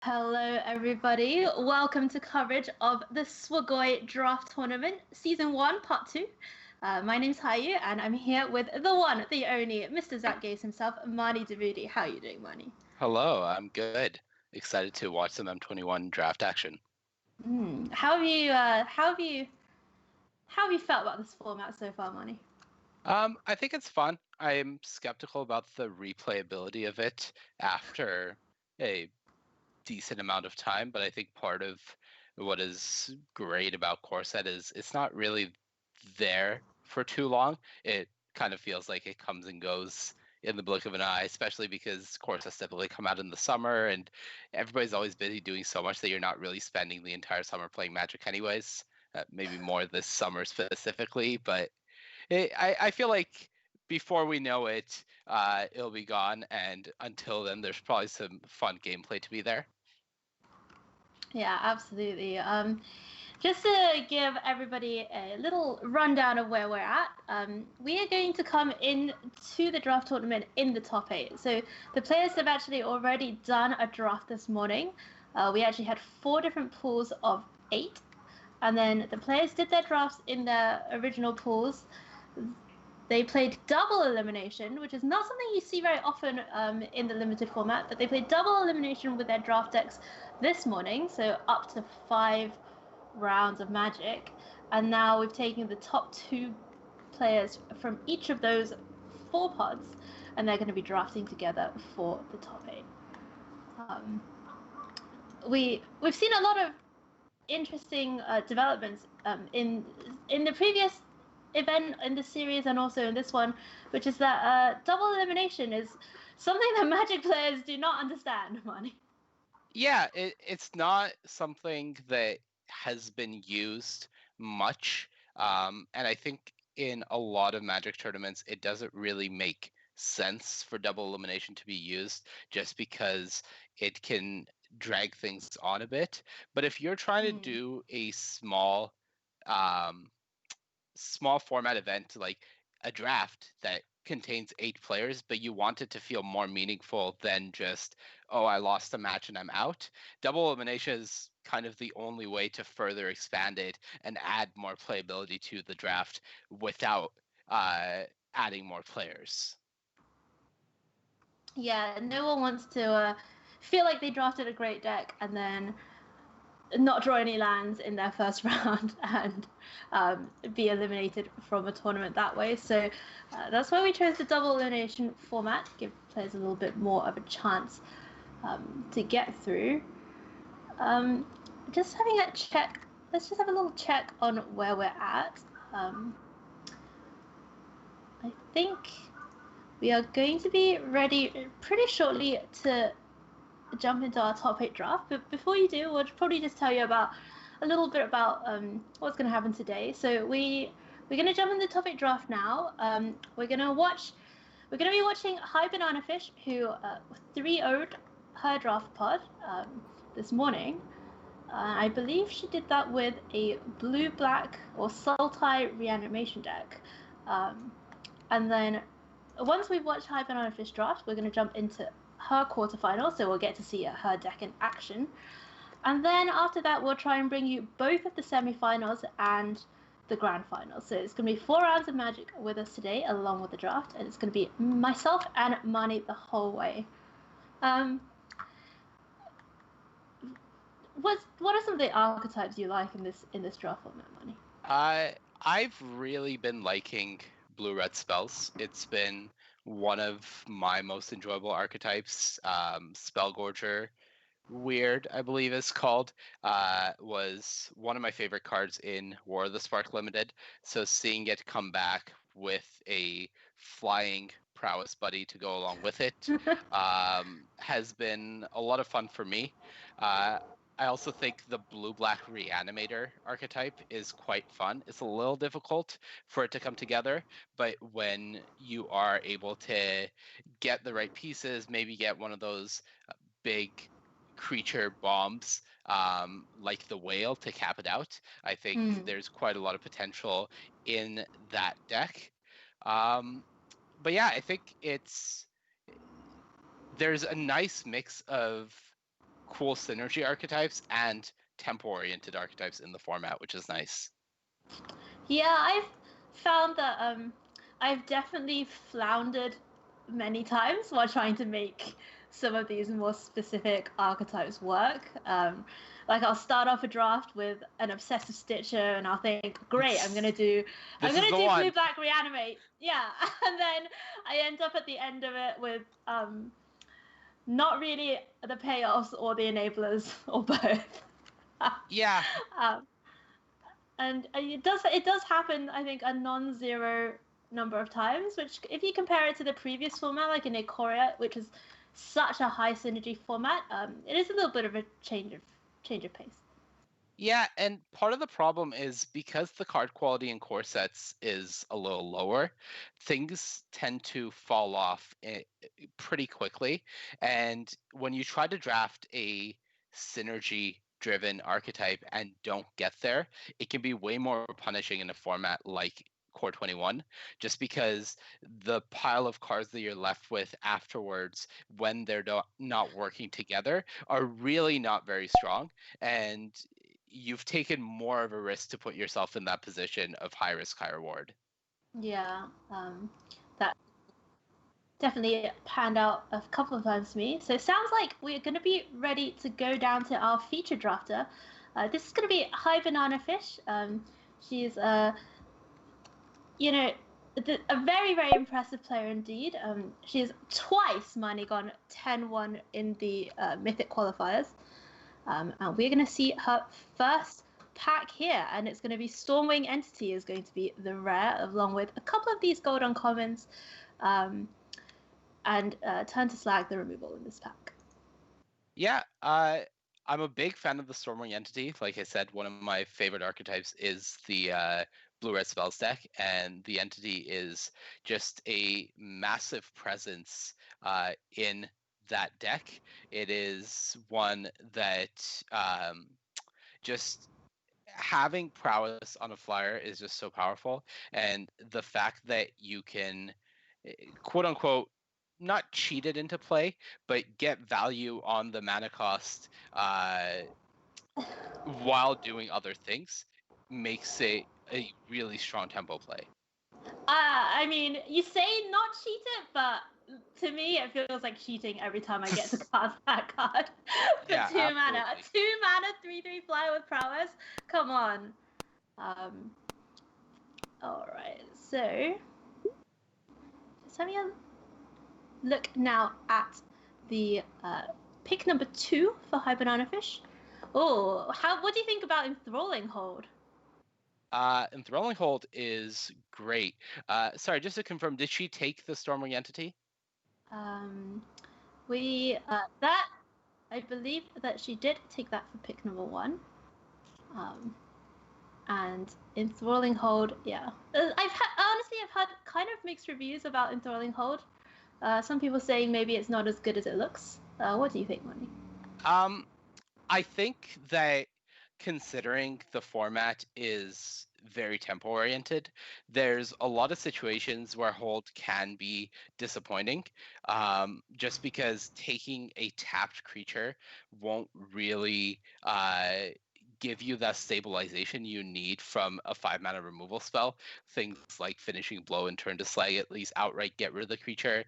Hello, everybody. Welcome to coverage of the Swagoi Draft Tournament, Season 1, Part 2. My name's Haiyue, and I'm here with the one, the only, Mr. Zach Gaze himself, Mani Davudi. How are you doing, Mani? Hello, I'm good. Excited to watch some M21 draft action. How have you felt about this format so far, Mani? I think it's fun. I'm skeptical about the replayability of it after a decent amount of time, but I think part of what is great about Core Set is it's not really there for too long. It kind of feels like it comes and goes in the blink of an eye, especially because Core Sets typically come out in the summer and everybody's always busy doing so much that you're not really spending the entire summer playing Magic anyways. Maybe more this summer specifically, but I feel like before we know it, it'll be gone, and until then, there's probably some fun gameplay to be there. Yeah, absolutely. Just to give everybody a little rundown of where we're at, we are going to come into the draft tournament in the top 8. So the players have actually already done a draft this morning. We actually had 4 different pools of 8. And then the players did their drafts in their original pools. They played double elimination, which is not something you see very often in the limited format, but they played double elimination with their draft decks this morning, so up to 5 rounds of Magic. And now we've taken the top 2 players from each of those 4 pods, and they're going to be drafting together for the top 8. We've seen a lot of interesting developments in the previous event in the series and also in this one, which is that double elimination is something that Magic players do not understand, Mani. Yeah, it's not something that has been used much, and I think in a lot of Magic tournaments, it doesn't really make sense for double elimination to be used just because it can drag things on a bit. But if you're trying to do a small format event like a draft that contains 8 players, but you want it to feel more meaningful than just, oh, I lost a match and I'm out. Double elimination is kind of the only way to further expand it and add more playability to the draft without adding more players. Yeah, no one wants to feel like they drafted a great deck and then not draw any lands in their first round and be eliminated from a tournament that way. So that's why we chose the double elimination format, give players a little bit more of a chance to get through. Just having a check. Let's just have a little check on where we're at. I think we are going to be ready pretty shortly to jump into our top 8 draft, but before you do, we'll probably just tell you about a little bit about what's going to happen today. So we're going to jump into the top 8 draft now. We're going to be watching High Banana Fish, who 3-0'd her draft pod this morning. I believe she did that with a blue-black or Sultai reanimation deck. And then once we've watched High Banana Fish draft, we're going to jump into her quarterfinals, so we'll get to see her deck in action. And then after that, we'll try and bring you both of the semifinals and the grand finals. So it's going to be 4 rounds of Magic with us today, along with the draft, and it's going to be myself and Mani the whole way. What are some of the archetypes you like in this draft format, Mani? I've really been liking blue-red spells. It's been one of my most enjoyable archetypes. Spellgorger Weird, I believe it's called, was one of my favorite cards in War of the Spark Limited. So seeing it come back with a flying prowess buddy to go along with it has been a lot of fun for me. I also think the blue-black reanimator archetype is quite fun. It's a little difficult for it to come together, but when you are able to get the right pieces, maybe get one of those big creature bombs like the whale to cap it out, I think there's quite a lot of potential in that deck. But yeah, I think there's a nice mix of cool synergy archetypes and tempo-oriented archetypes in the format, which is nice. Yeah, I've found that I've definitely floundered many times while trying to make some of these more specific archetypes work. Like I'll start off a draft with an obsessive stitcher, and I'll think, great, I'm gonna do blue black reanimate, yeah, and then I end up at the end of it with not really the payoffs or the enablers or both. Yeah. And it does happen, I think, a non-zero number of times, which if you compare it to the previous format, like in Ikoria, which is such a high synergy format, it is a little bit of a change of pace. Yeah, and part of the problem is because the card quality in core sets is a little lower, things tend to fall off pretty quickly. And when you try to draft a synergy driven archetype and don't get there, it can be way more punishing in a format like Core 21, just because the pile of cards that you're left with afterwards, when they're not working together, are really not very strong. And you've taken more of a risk to put yourself in that position of high risk, high reward. Yeah, that definitely panned out a couple of times for me. So it sounds like we're going to be ready to go down to our feature drafter. This is going to be High Banana Fish. She's a very, very impressive player indeed. She's twice mining on 10-1 in the Mythic qualifiers. And we're going to see her first pack here, and it's going to be Stormwing Entity is going to be the rare, along with a couple of these gold uncommons, and Turn to Slag, the removal in this pack. Yeah, I'm a big fan of the Stormwing Entity. Like I said, one of my favorite archetypes is the blue-red spells deck, and the Entity is just a massive presence in that deck. It is one that just having prowess on a flyer is just so powerful, and the fact that you can quote unquote not cheat it into play, but get value on the mana cost while doing other things makes it a really strong tempo play. I mean, you say not cheat it, but to me, it feels like cheating every time I get to cast that card for Yeah, 2 mana. absolutely. 2 mana, 3/3 flyer with prowess. Come on. All right, so just having a look now at the pick number 2 for High Banana Fish. Oh, what do you think about Enthralling Hold? Enthralling Hold is great. Sorry, just to confirm, did she take the Stormwing Entity? I believe that she did take that for pick number 1. And Enthralling Hold, yeah. I've heard kind of mixed reviews about Enthralling Hold. Some people saying maybe it's not as good as it looks. What do you think, Money? I think that considering the format is very tempo oriented, there's a lot of situations where hold can be disappointing, just because taking a tapped creature won't really give you that stabilization you need from a 5-mana removal spell. Things like Finishing Blow and Turn to Slag at least outright get rid of the creature.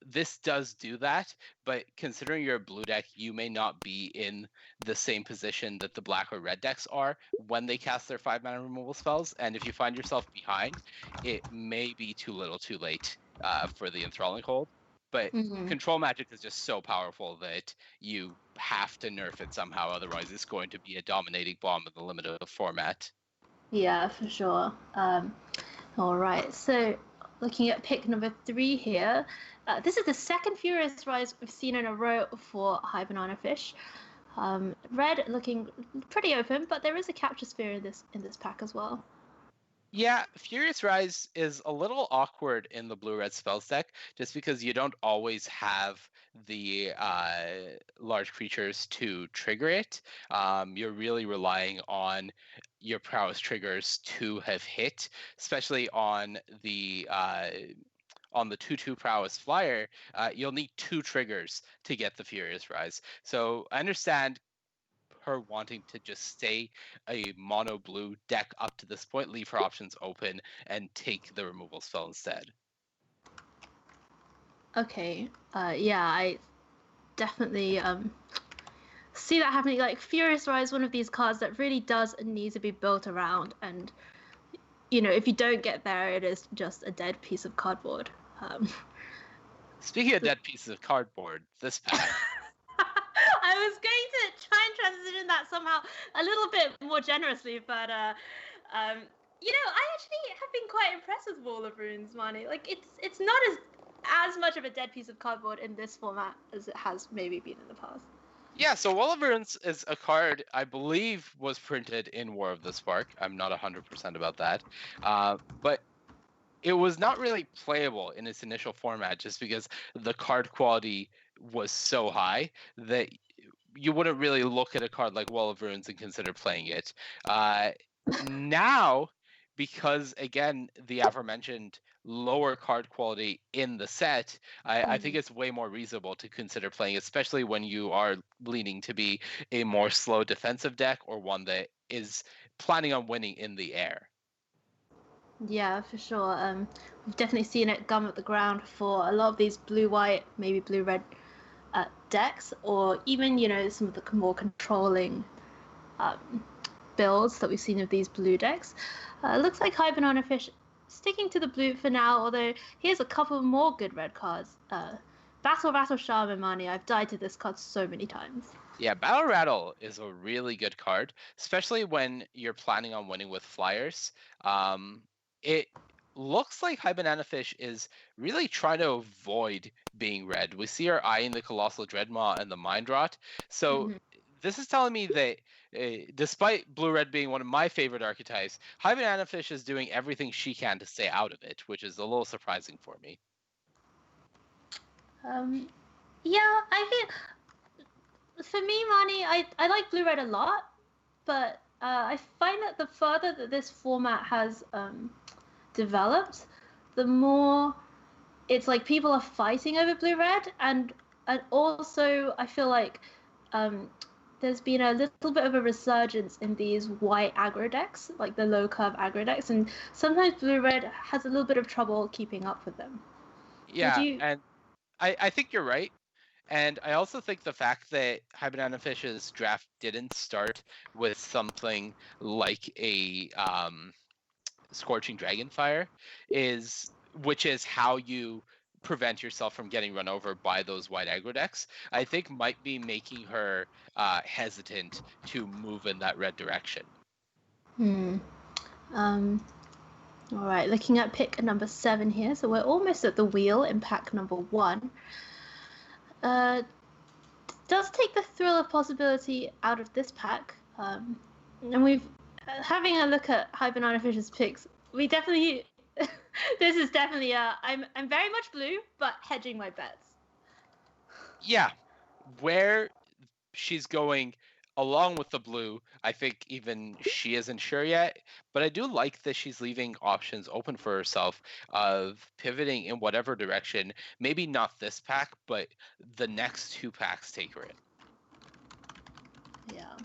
This does do that, but considering you're a blue deck, you may not be in the same position that the black or red decks are when they cast their 5-mana removal spells. And if you find yourself behind, it may be too little too late for the Enthralling Hold. But Control Magic is just so powerful that you have to nerf it somehow, otherwise it's going to be a dominating bomb in the limited format. Yeah, for sure. All right, so looking at pick number 3 here, this is the second Furious Rise we've seen in a row for High Banana Fish. Red looking pretty open, but there is a Capture Sphere in this pack as well. Yeah, Furious Rise is a little awkward in the blue-red spells deck, just because you don't always have the large creatures to trigger it. You're really relying on your prowess triggers to have hit, especially on the on the 2/2 prowess flyer, you'll need 2 triggers to get the Furious Rise. So I understand her wanting to just stay a mono blue deck up to this point, leave her options open, and take the removal spell instead. Okay. Yeah, I definitely see that happening. Like Furious Rise, one of these cards that really does need to be built around, and if you don't get there, it is just a dead piece of cardboard. Speaking of dead pieces of cardboard, this pack. I was going to try and transition that somehow a little bit more generously, but I actually have been quite impressed with Wall of Runes, Marnie. Like it's not as much of a dead piece of cardboard in this format as it has maybe been in the past. Yeah, so Wall of Runes is a card I believe was printed in War of the Spark. I'm not 100% about that. But it was not really playable in its initial format just because the card quality was so high that you wouldn't really look at a card like Wall of Runes and consider playing it. Now, because again, the aforementioned lower card quality in the set, I think it's way more reasonable to consider playing, especially when you are leaning to be a more slow defensive deck or one that is planning on winning in the air. Yeah, for sure. We've definitely seen it gum at the ground for a lot of these blue-white, maybe blue-red decks, or even some of the more controlling builds that we've seen of these blue decks. Looks like High Banana Fish sticking to the blue for now, although here's a couple more good red cards. Battle Rattle Shaman Mani. I've died to this card so many times. Yeah, Battle Rattle is a really good card, especially when you're planning on winning with flyers. It looks like High Banana Fish is really trying to avoid being red. We see her eyeing the Colossal Dreadmaw and the Mind Rot. So this is telling me that despite blue-red being one of my favorite archetypes, High Banana Fish is doing everything she can to stay out of it, which is a little surprising for me. Yeah, I think for me, Mani, I like blue-red a lot, but I find that the further that this format has developed, the more it's like people are fighting over blue-red, and also I feel like there's been a little bit of a resurgence in these white aggro decks, like the low curve aggro decks, and sometimes blue-red has a little bit of trouble keeping up with them. Yeah, and I think you're right. And I also think the fact that High Banana Fish's draft didn't start with something like a Scorching Dragonfire which is how you prevent yourself from getting run over by those white aggro decks, I think might be making her hesitant to move in that red direction. All right, looking at pick number 7 here. So we're almost at the wheel in pack number 1. Does take the thrill of possibility out of this pack. And we've having a look at High Banana Fish's picks. We definitely this is definitely I'm very much blue, but hedging my bets. Yeah, where she's going along with the blue, I think even she isn't sure yet, but I do like that she's leaving options open for herself of pivoting in whatever direction. Maybe not this pack, but the next 2 packs take her in. Yeah.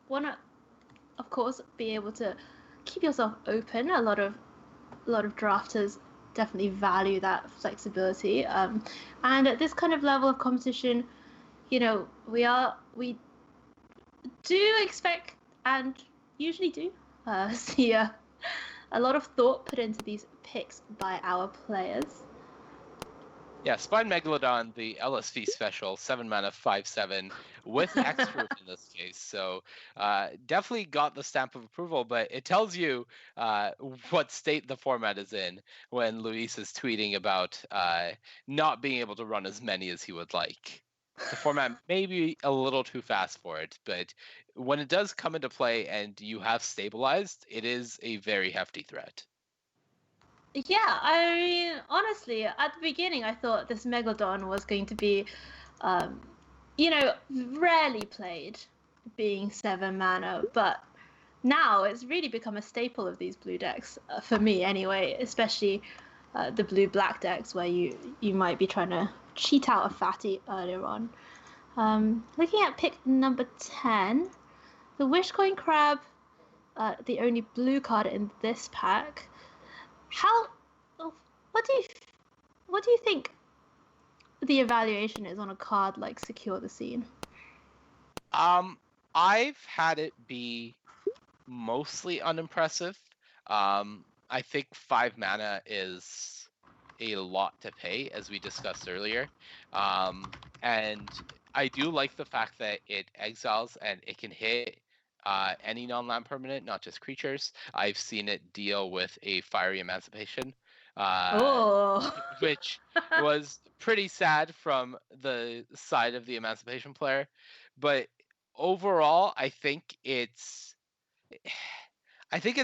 Wanna, of course, be able to keep yourself open. A lot of drafters definitely value that flexibility. And at this kind of level of competition, we do expect and usually do see a lot of thought put into these picks by our players. Yeah, Spine Megalodon, the LSV special, 7 mana, 5/7, with X-Proof in this case. So definitely got the stamp of approval, but it tells you what state the format is in when Luis is tweeting about not being able to run as many as he would like. The format may be a little too fast for it, but when it does come into play and you have stabilized, it is a very hefty threat. Yeah, I mean, honestly, at the beginning, I thought this Megalodon was going to be, rarely played, being 7 mana, but now it's really become a staple of these blue decks, for me anyway, especially, the blue-black decks where you might be trying to cheat out a fatty earlier on. Looking at pick number 10, the Wishcoin Crab, the only blue card in this pack. How? What do you think the evaluation is on a card like Secure the Scene? I've had it be mostly unimpressive. I think 5 mana is a lot to pay, as we discussed earlier. And I do like the fact that it exiles and it can hit any non-land permanent, not just creatures. I've seen it deal with a Fiery Emancipation, which was pretty sad from the side of the Emancipation player. But overall, I think it's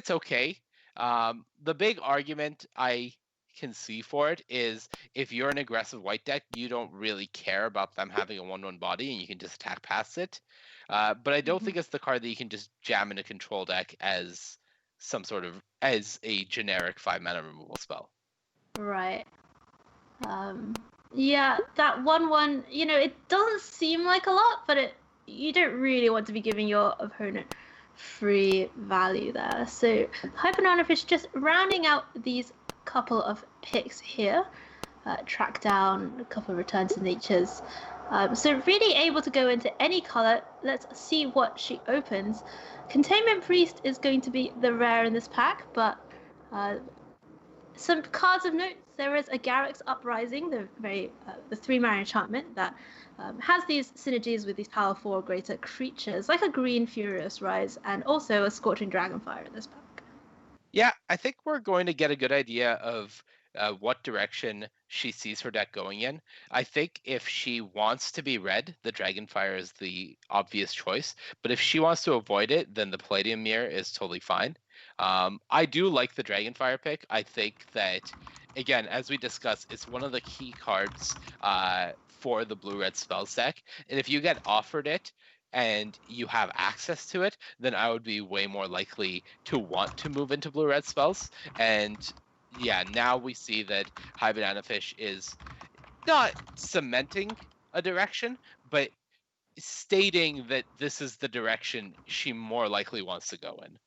okay. The big argument I can see for it is if you're an aggressive white deck, you don't really care about them having a 1/1 body and you can just attack past it. But I don't think it's the card that you can just jam in a control deck as as a generic 5 mana removal spell. Right. Yeah, that 1/1, it doesn't seem like a lot, but you don't really want to be giving your opponent free value there. So Hyper Fish just rounding out these couple of picks here. Track down a couple of Return to Natures. So really able to go into any color. Let's see what she opens. Containment Priest is going to be the rare in this pack, but some cards of note. There is a Garruk's Uprising, the 3-mana enchantment that has these synergies with these power 4 or greater creatures, like a green Furious Rise, and also a Scorching Dragonfire in this pack. Yeah, I think we're going to get a good idea of what direction she sees her deck going in. I think if she wants to be red, the Dragonfire is the obvious choice. But if she wants to avoid it, then the Palladium Mirror is totally fine. I do like the Dragonfire pick. I think that, again, as we discussed, it's one of the key cards for the blue-red spells deck. And if you get offered it, and you have access to it, then I would be way more likely to want to move into blue-red spells. And yeah, now we see that High Banana Fish is not cementing a direction, but stating that this is the direction she more likely wants to go in.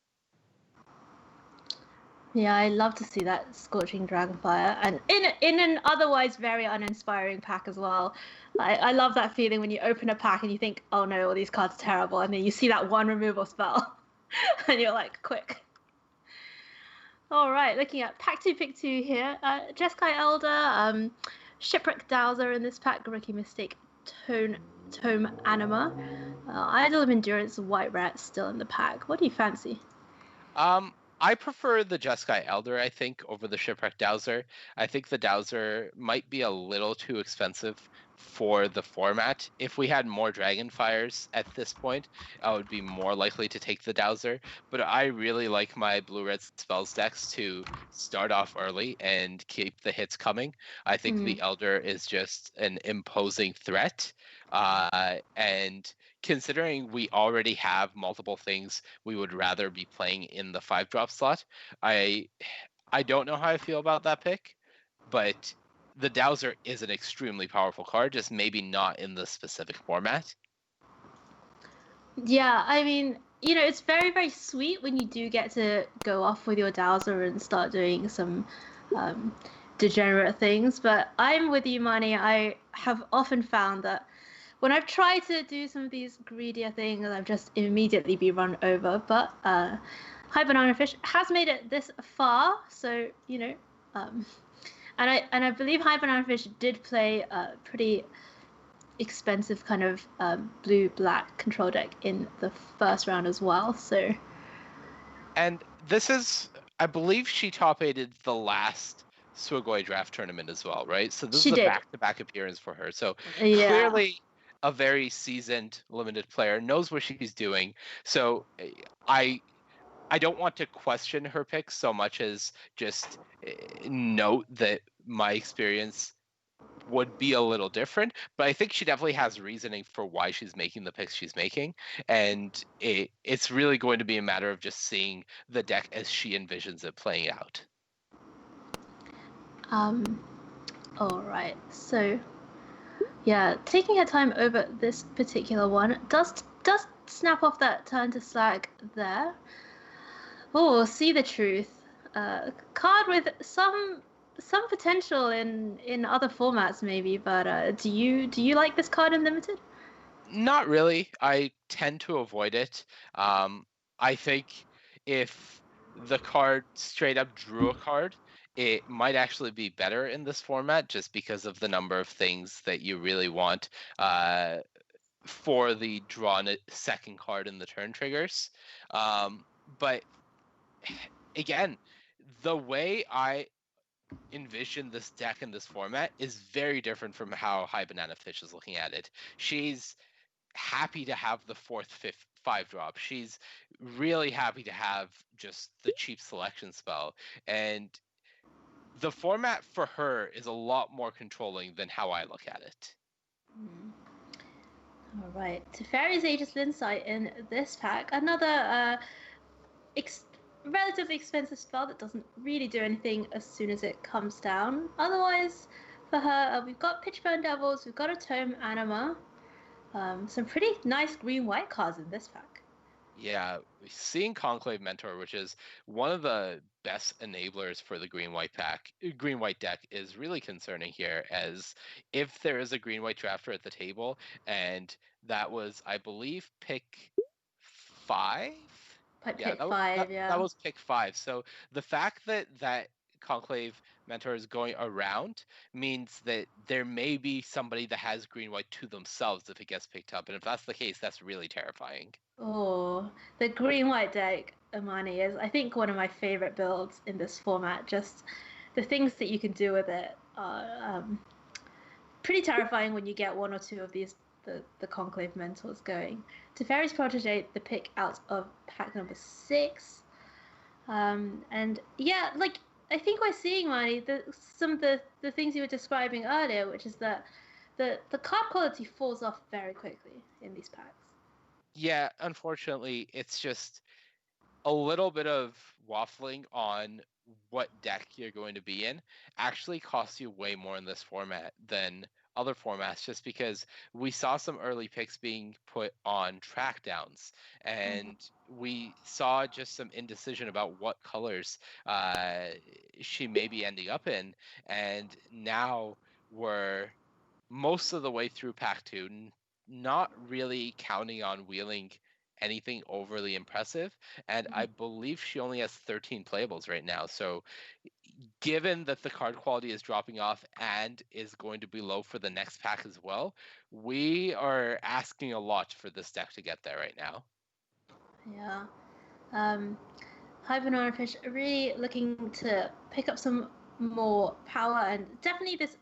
Yeah, I love to see that Scorching Dragonfire, and in an otherwise very uninspiring pack as well. I love that feeling when you open a pack and you think, oh no, all these cards are terrible, and then you see that one removal spell, and you're like, quick. All right, looking at pack 2, pick 2 here. Jeskai Elder, Shipwreck Dowser in this pack, Rookie Mistake, Tome Anima, Idol of Endurance, White Rat still in the pack. What do you fancy? I prefer the Jeskai Elder, I think, over the Shipwreck Dowser. I think the Dowser might be a little too expensive for the format. If we had more Dragonfires at this point, I would be more likely to take the Dowser. But I really like my blue-red spells decks to start off early and keep the hits coming. I think the Elder is just an imposing threat. And considering we already have multiple things we would rather be playing in the 5-drop slot, I don't know how I feel about that pick, but the Dowser is an extremely powerful card, just maybe not in the specific format. Yeah, I mean, it's very, very sweet when you do get to go off with your Dowser and start doing some degenerate things, but I'm with you, Mani. I have often found that when I've tried to do some of these greedier things, I've just immediately been run over. But High Banana Fish has made it this far, so and I believe High Banana Fish did play a pretty expensive kind of blue-black control deck in the first round as well. So, and this is, I believe, she top-aided the last Swagoi draft tournament as well, right? So this is a back-to-back appearance for her. So clearly a very seasoned limited player, knows what she's doing. So I don't want to question her pick so much as just note that my experience would be a little different, but I think she definitely has reasoning for why she's making the picks she's making, and it's really going to be a matter of just seeing the deck as she envisions it playing out. Um, all right. So yeah, taking her time over this particular one does snap off that turn to slag there. Oh, see the truth. Card with some potential in other formats maybe, but do you like this card in limited? Not really. I tend to avoid it. I think if the card straight up drew a card, it might actually be better in this format just because of the number of things that you really want for the drawn second card in the turn triggers. But again, the way I envision this deck in this format is very different from how High Banana Fish is looking at it. She's happy to have the fourth, fifth, 5-drop. She's really happy to have just the cheap selection spell. And the format for her is a lot more controlling than how I look at it. All right. Teferi's Aegis Insight in this pack. Another relatively expensive spell that doesn't really do anything as soon as it comes down. Otherwise, for her, we've got Pitchburn Devils, we've got a Tome Anima, some pretty nice green-white cards in this pack. Yeah, seeing Conclave Mentor, which is one of the best enablers for the green white deck, is really concerning here. As if there is a green white drafter at the table, and that was, I believe, pick 5. Like Yeah, pick five, that yeah. was pick 5. So the fact that Conclave Mentor is going around means that there may be somebody that has green white to themselves if it gets picked up, and if that's the case, that's really terrifying. Oh, the green-white deck, Amani, is I think one of my favorite builds in this format. Just the things that you can do with it are pretty terrifying when you get one or two of these the conclave mentors going. Teferi's Protege, the pick out of pack number 6. And yeah, like I think we're seeing, Marnie, some of the things you were describing earlier, which is that the card quality falls off very quickly in these packs. Yeah, unfortunately, it's just a little bit of waffling on what deck you're going to be in actually costs you way more in this format than other formats, just because we saw some early picks being put on track downs, and we saw just some indecision about what colors she may be ending up in, and now we're most of the way through pack 2, not really counting on wheeling anything overly impressive, and I believe she only has 13 playables right now. So given that the card quality is dropping off and is going to be low for the next pack as well, we are asking a lot for this deck to get there right now. Yeah. Um, Hyper Fish are really looking to pick up some more power, and definitely this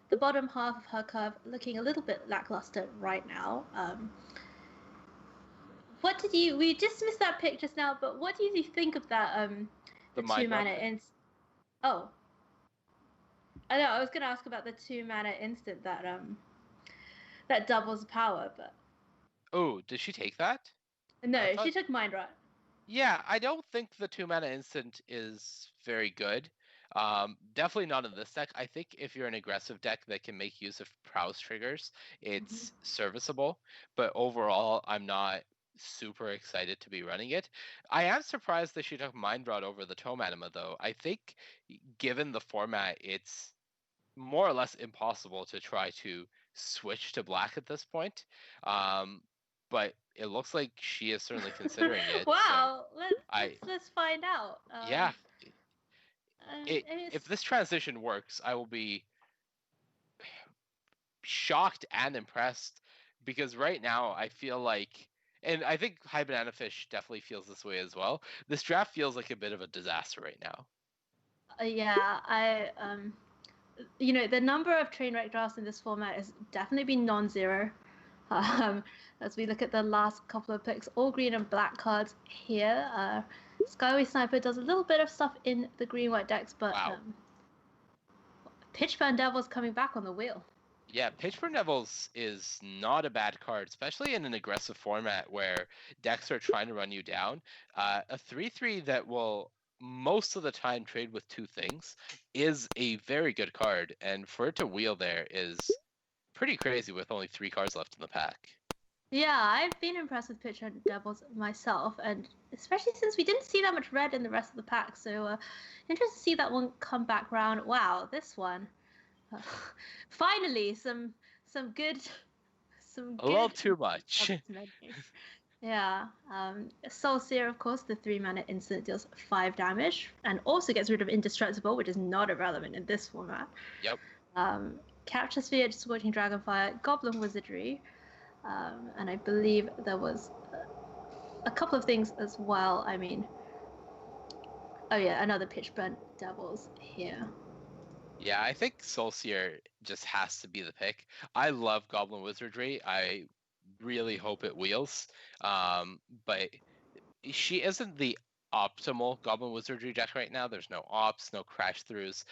the bottom half of her curve looking a little bit lackluster right now. What did you? We dismissed that pick just now, but what do you think of that? The The Mind 2-mana Rod pick? Oh, I know. I was gonna ask about the 2-mana instant that doubles power, but Oh, did she take that? I no, thought. she took Mind Rot. Yeah, I don't think the 2-mana instant is very good. Definitely not in this deck. I think if you're an aggressive deck that can make use of prowess triggers, it's serviceable. But overall, I'm not super excited to be running it. I am surprised that she took Mind Rot over the Tome Anima, though. I think given the format, it's more or less impossible to try to switch to black at this point. But it looks like she is certainly considering it. So Wow, I, let's find out. yeah, if It's this transition works, I will be shocked and impressed, because right now I feel like, and I think High Banana Fish definitely feels this way as well. This draft feels like a bit of a disaster right now. yeah, the number of train wreck drafts in this format has definitely been non-zero. Um, as we look at the last couple of picks, all green and black cards here. Skyway Sniper does a little bit of stuff in the green-white decks, but Wow. Pitchburn Devil's coming back on the wheel. Yeah, Pitchburn Devils is not a bad card, especially in an aggressive format where decks are trying to run you down. A 3/3 that will most of the time trade with two things is a very good card, and for it to wheel there is pretty crazy with only 3 cards left in the pack. Yeah, I've been impressed with Pitcher and Devils myself, and especially since we didn't see that much red in the rest of the pack, so interested to see that one come back round. Wow, this one. Uh, finally, some good, some A little good too much. menu. Yeah, Soul Seer, of course, the 3-mana instant deals 5 damage and also gets rid of Indestructible, which is not irrelevant in this format. Yep. Capture Sphere, Scorching Dragonfire, Goblin Wizardry, and I believe there was a couple of things as well. I mean, oh yeah, another Pitch Burnt Devils here. Yeah, I think Soul Seer just has to be the pick. I love Goblin Wizardry. I really hope it wheels. But she isn't the optimal Goblin Wizardry deck right now. There's no ops, no crash throughs.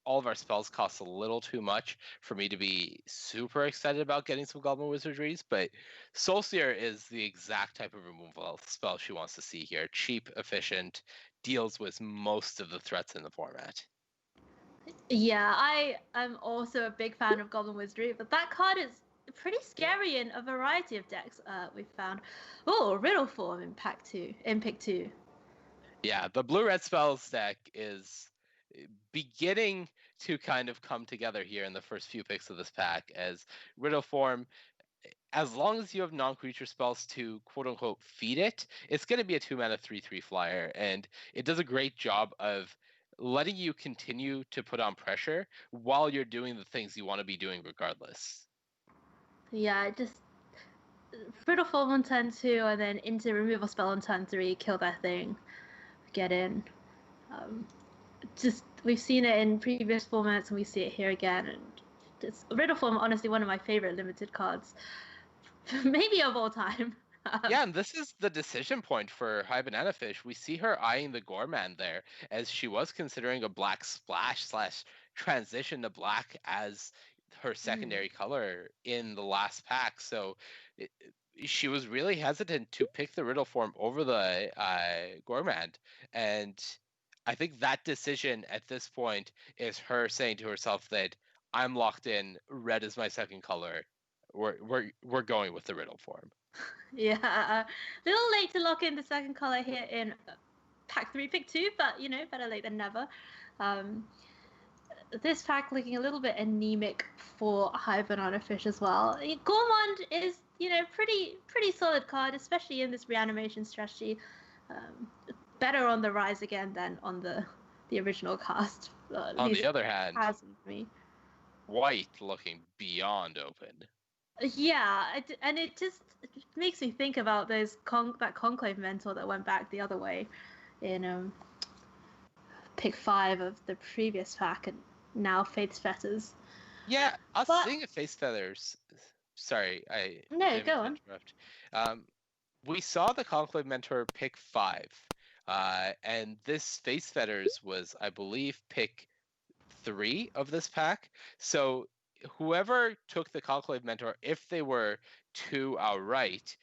All of our spells cost a little too much for me to be super excited about getting some Goblin Wizardries, but Soul Seer is the exact type of removal spell she wants to see here. Cheap, efficient, deals with most of the threats in the format. Yeah, I am also a big fan of Goblin Wizardry, but that card is pretty scary in a variety of decks we've found. Oh, Riddle Form in pick 2. Yeah, the blue-red spells deck is beginning to kind of come together here in the first few picks of this pack as Riddle Form, as long as you have non-creature spells to quote-unquote feed it, it's going to be a 2-mana 3/3 flyer, and it does a great job of letting you continue to put on pressure while you're doing the things you want to be doing regardless. Yeah, just Riddle Form on turn 2 and then into removal spell on turn 3, kill that thing, get in. Just we've seen it in previous formats and we see it here again, and it's Riddle Form, honestly one of my favorite limited cards, maybe of all time. Yeah, and this is the decision point for High Banana Fish. We see her eyeing the Gorman there, as she was considering a black splash / transition to black as her secondary color in the last pack. So she was really hesitant to pick the Riddle Form over the Gorman. And I think that decision at this point is her saying to herself that I'm locked in, red is my second color. We're going with the Riddle Form. Yeah, a little late to lock in the second color here in pack 3, pick 2, but you know, better late than never. This pack looking a little bit anemic for High Banana Fish as well. Gourmand is, you know, pretty solid card, especially in this reanimation strategy. Better on the rise again than on the original cast. On the other hand, me. white looking beyond open. Yeah, and it just makes me think about those that Conclave mentor that went back the other way in pick 5 of the previous pack, and now Faith's Fetters. Yeah, seeing a Faith's Fetters. Sorry, I no go on. Interrupt. We saw the Conclave mentor pick 5, and this Faith's Fetters was, I believe, pick 3 of this pack. So whoever took the Conclave mentor, if they were to outright,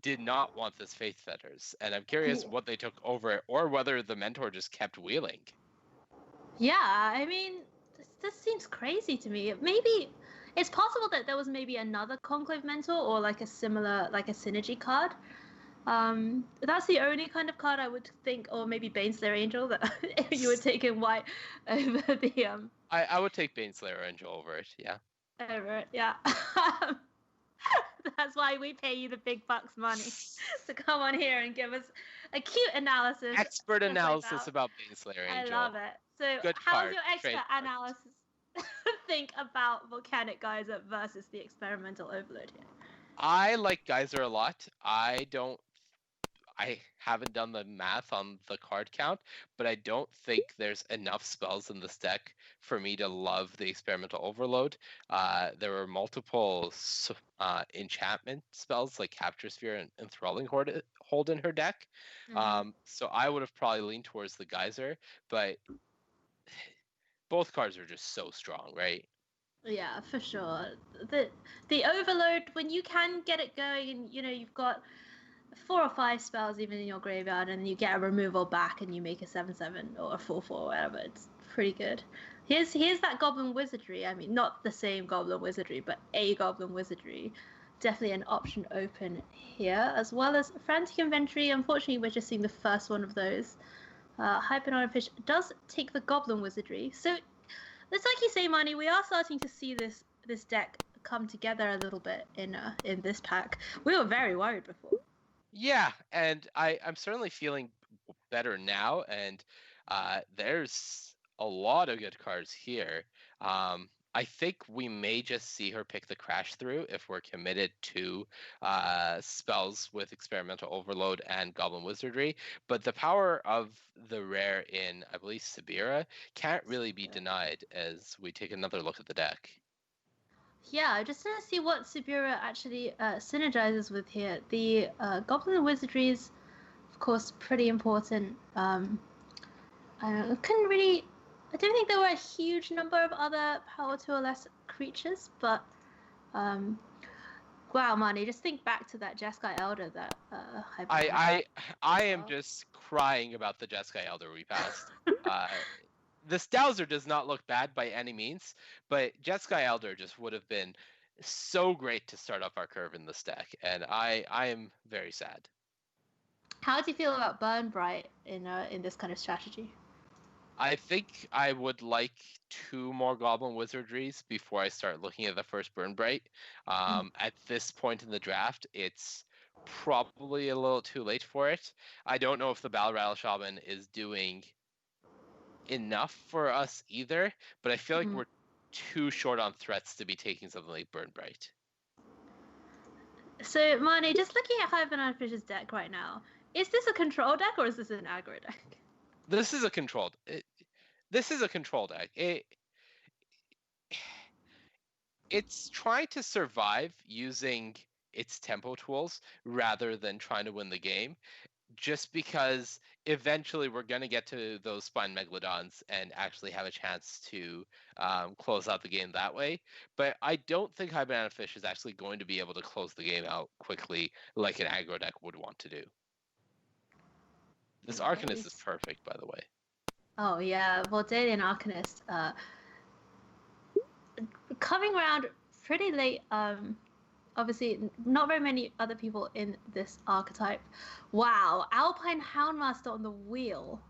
did not want this Faith Fetters. And I'm curious what they took over it, or whether the mentor just kept wheeling. Yeah, I mean, this seems crazy to me. Maybe it's possible that there was maybe another Conclave mentor or like a similar, like a synergy card. That's the only kind of card I would think, or maybe Baneslayer Angel, that you would take in white over the I would take Baneslayer Angel over it, yeah. Over it, yeah. That's why we pay you the big bucks money to come on here and give us a cute analysis. Expert analysis about Baneslayer Angel. I love it. So how's your expert analysis think about Volcanic Geyser versus the Experimental Overload here? I like Geyser a lot. I haven't done the math on the card count, but I don't think there's enough spells in this deck for me to love the Experimental Overload. There were multiple enchantment spells like Capture Sphere and Enthralling Hold in her deck. So I would have probably leaned towards the Geyser, but both cards are just so strong, right? Yeah, for sure. The Overload, when you can get it going, and you know you've got 4 or 5 spells even in your graveyard, and you get a removal back, and you make a 7/7 or a 4/4, whatever. It's pretty good. Here's that Goblin Wizardry. I mean, not the same Goblin Wizardry, but a Goblin Wizardry. Definitely an option open here, as well as Frantic Inventory. Unfortunately, we're just seeing the first one of those. Hyper Fish does take the Goblin Wizardry, so it's like you say, Manny. We are starting to see this deck come together a little bit in this pack. We were very worried before. Yeah, and I'm certainly feeling better now, and there's a lot of good cards here. I think we may just see her pick the Crash Through if we're committed to spells with Experimental Overload and Goblin Wizardry, but the power of the rare in, I believe, Sabira can't really be denied as we take another look at the deck. Yeah, just to see what Sabira actually synergizes with here. The Goblin Wizardry is, of course, pretty important. I couldn't really. I don't think there were a huge number of other power 2 or less creatures, but wow, Manny, just think back to that Jeskai Elder that I am just crying about the Jeskai Elder we passed. The Stowser does not look bad by any means, but Jeskai Elder just would have been so great to start off our curve in this deck, and I am very sad. How do you feel about Burn Bright in this kind of strategy? I think I would like 2 more Goblin Wizardries before I start looking at the first Burn Bright. At this point in the draft, it's probably a little too late for it. I don't know if the Battle Rattle Shaman is doing enough for us either, but I feel like we're too short on threats to be taking something like Burn Bright. So, Marnie, just looking at Hibernate Fish's deck right now, is this a control deck or is this an aggro deck? This is a controlled. This is a control deck. It's trying to survive using its tempo tools rather than trying to win the game, just because eventually we're going to get to those Spine Megalodons and actually have a chance to close out the game that way. But I don't think High Banana Fish is actually going to be able to close the game out quickly like an aggro deck would want to do. This Arcanist is perfect, by the way. Oh, yeah. Vordalian Arcanist. Coming around pretty late. Obviously, not very many other people in this archetype. Wow. Alpine Houndmaster on the wheel.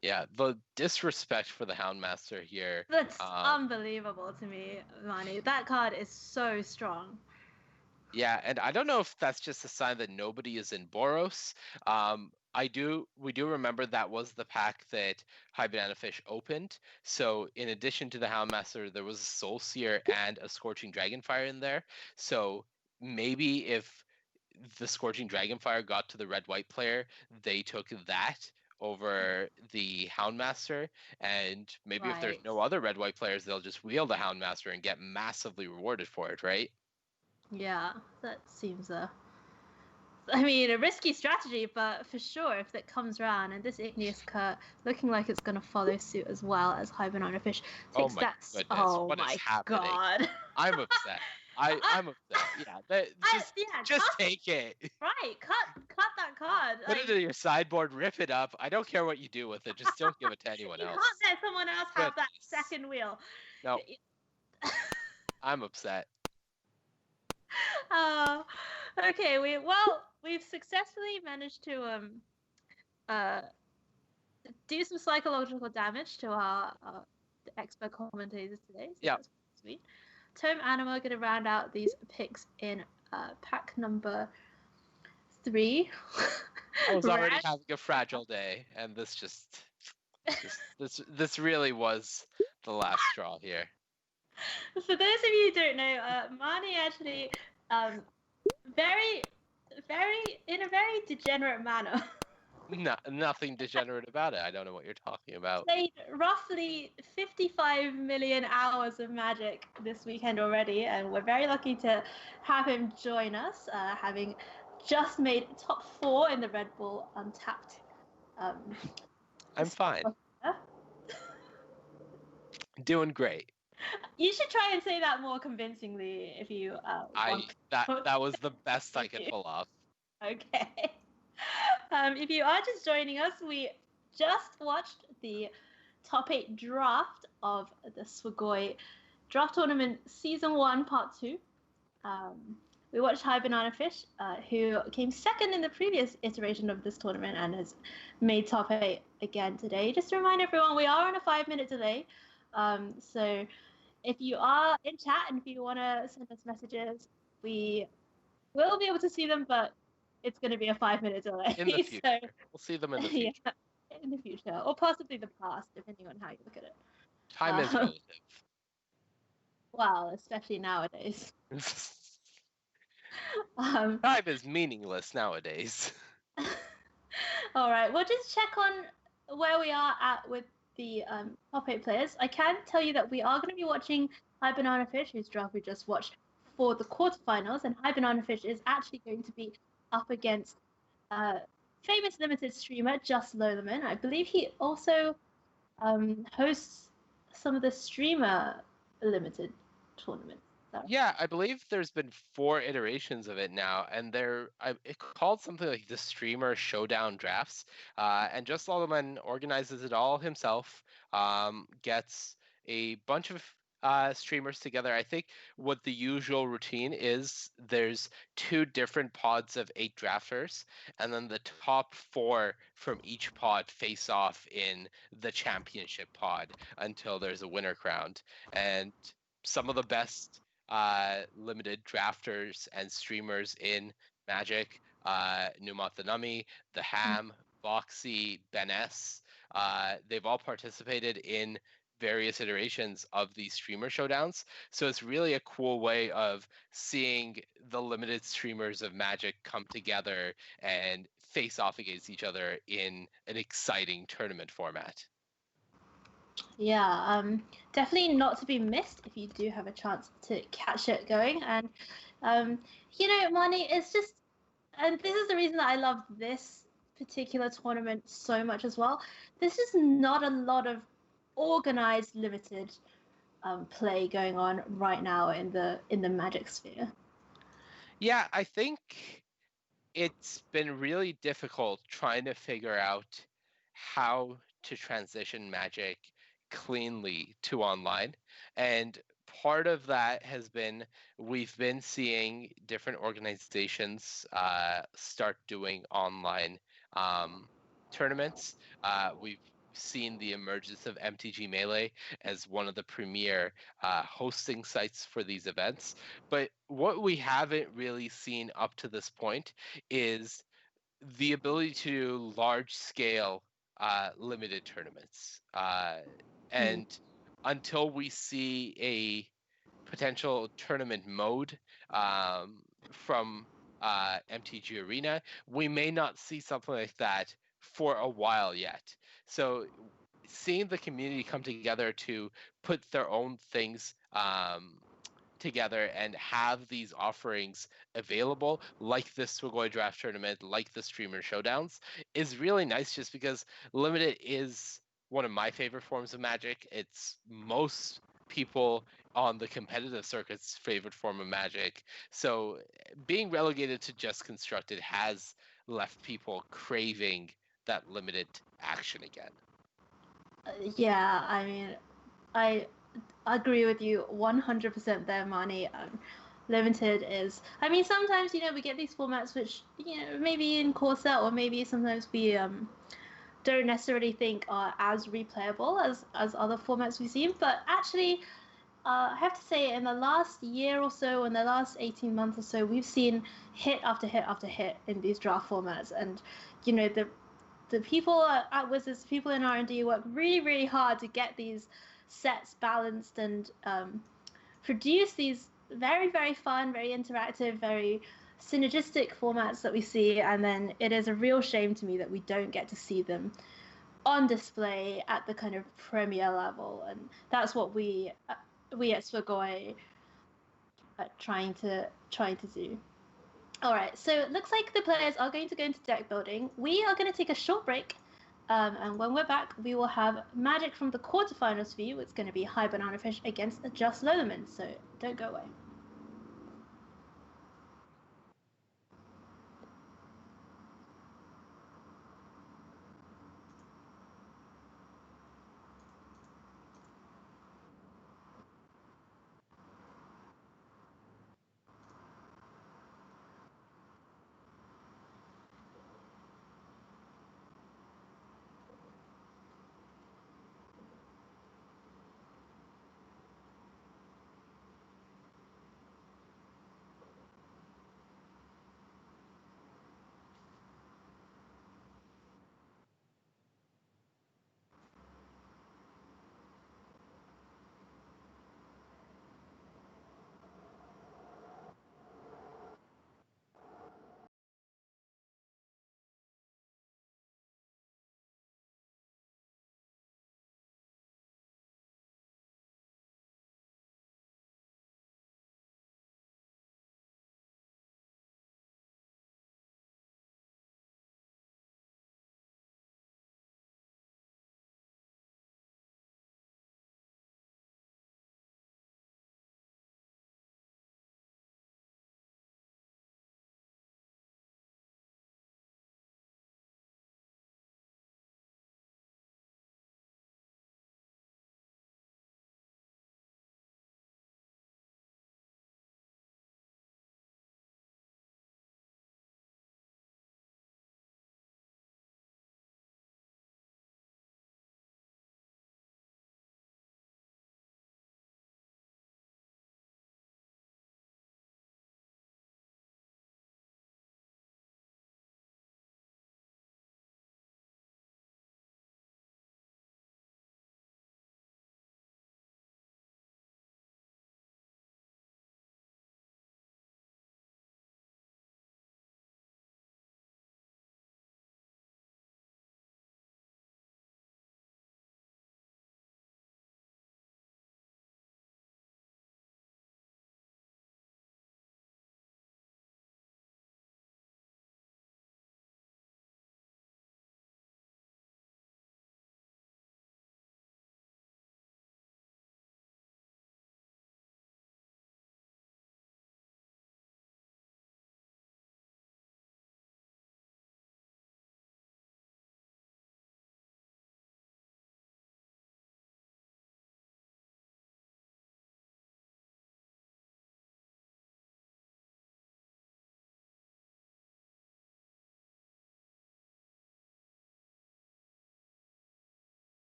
Yeah, the disrespect for the Houndmaster here. That's unbelievable to me, Manny. That card is so strong. Yeah, and I don't know if that's just a sign that nobody is in Boros. We do remember that was the pack that High Banana Fish opened. So in addition to the Houndmaster, there was a Soul Seer and a Scorching Dragonfire in there. So maybe if the Scorching Dragonfire got to the red-white player, they took that over the Houndmaster, and maybe if there's no other red-white players, they'll just wheel the Houndmaster and get massively rewarded for it, right? Yeah, that seems a risky strategy, but for sure, if that comes around, and this Igneous Curt looking like it's going to follow suit as well as High Banana Fish takes that. Goodness. Oh what my is happening? God! I'm upset. I'm upset. Yeah, just take it. Right, cut that card. Put it in your sideboard, rip it up. I don't care what you do with it. Just don't give it to anyone else. You can't let someone else have that second wheel. No. I'm upset. Okay, we've successfully managed to do some psychological damage to our expert commentators today. So yeah, that's sweet. Tome Anima are going to round out these picks in pack number 3. I was already having a fragile day, and this really was the last straw here. For those of you who don't know, Marnie actually, in a very degenerate manner. No, nothing degenerate about it. I don't know what you're talking about. Played roughly 55 million hours of Magic this weekend already, and we're very lucky to have him join us, having just made top 4 in the Red Bull Untapped. I'm fine. Doing great. You should try and say that more convincingly if you want. That was the best I could pull off. Okay. If you are just joining us, we just watched the top 8 draft of the Swagoi Draft Tournament Season 1, Part 2. We watched High Banana Fish, who came second in the previous iteration of this tournament and has made top 8 again today. Just to remind everyone, we are on a 5-minute delay. So if you are in chat and if you want to send us messages, we will be able to see them, but it's going to be a 5-minute delay. In the future. So, We'll see them in the future. Yeah, in the future, or possibly the past, depending on how you look at it. Time is relative. Well, especially nowadays. Time is meaningless nowadays. All right, we'll just check on where we are at with the top 8 players. I can tell you that we are going to be watching High Banana Fish, whose draft we just watched, for the quarterfinals, and High Banana Fish is actually going to be up against famous limited streamer Just Lolaman. I believe he also hosts some of the streamer limited tournaments. Yeah, I believe there's been 4 iterations of it now, and it's called something like the Streamer Showdown Drafts. And Just Lolaman organizes it all himself, gets a bunch of streamers together. I think what the usual routine is, there's 2 different pods of 8 drafters, and then the top 4 from each pod face off in the championship pod until there's a winner crowned. And some of the best limited drafters and streamers in Magic, Numathanami, The Ham, Boxy, Ben S. They've all participated in various iterations of these streamer showdowns. So it's really a cool way of seeing the limited streamers of Magic come together and face off against each other in an exciting tournament format. Yeah, definitely not to be missed if you do have a chance to catch it going. And, Mani, it's just, and this is the reason that I love this particular tournament so much as well. This is not a lot of organized limited play going on right now in the Magic sphere. Yeah, I think it's been really difficult trying to figure out how to transition Magic cleanly to online. And part of that has been we've been seeing different organizations start doing online tournaments. We've seen the emergence of MTG Melee as one of the premier hosting sites for these events. But what we haven't really seen up to this point is the ability to large scale limited tournaments. And until we see a potential tournament mode from MTG Arena, we may not see something like that for a while yet. So seeing the community come together to put their own things together and have these offerings available, like the Swagoi Draft Tournament, like the Streamer Showdowns, is really nice just because Limited is one of my favorite forms of Magic. It's most people on the competitive circuit's favorite form of Magic. So being relegated to just Constructed has left people craving that limited action again. Yeah, I mean, I agree with you 100% there, Mani. Limited is, I mean, sometimes, we get these formats which, maybe in core set or maybe sometimes we don't necessarily think are as replayable as other formats we've seen. But actually, I have to say, in the last year or so, in the last 18 months or so, we've seen hit after hit after hit in these draft formats. And, the people at Wizards, people in R&D work really, really hard to get these sets balanced and produce these very, very fun, very interactive, very synergistic formats that we see. And then it is a real shame to me that we don't get to see them on display at the kind of premier level. And that's what we at Swagoi are trying to do. All right, so it looks like the players are going to go into deck building. We are going to take a short break, and when we're back, we will have Magic from the quarterfinals for you. It's going to be High Banana Fish against Just Lolaman, so don't go away.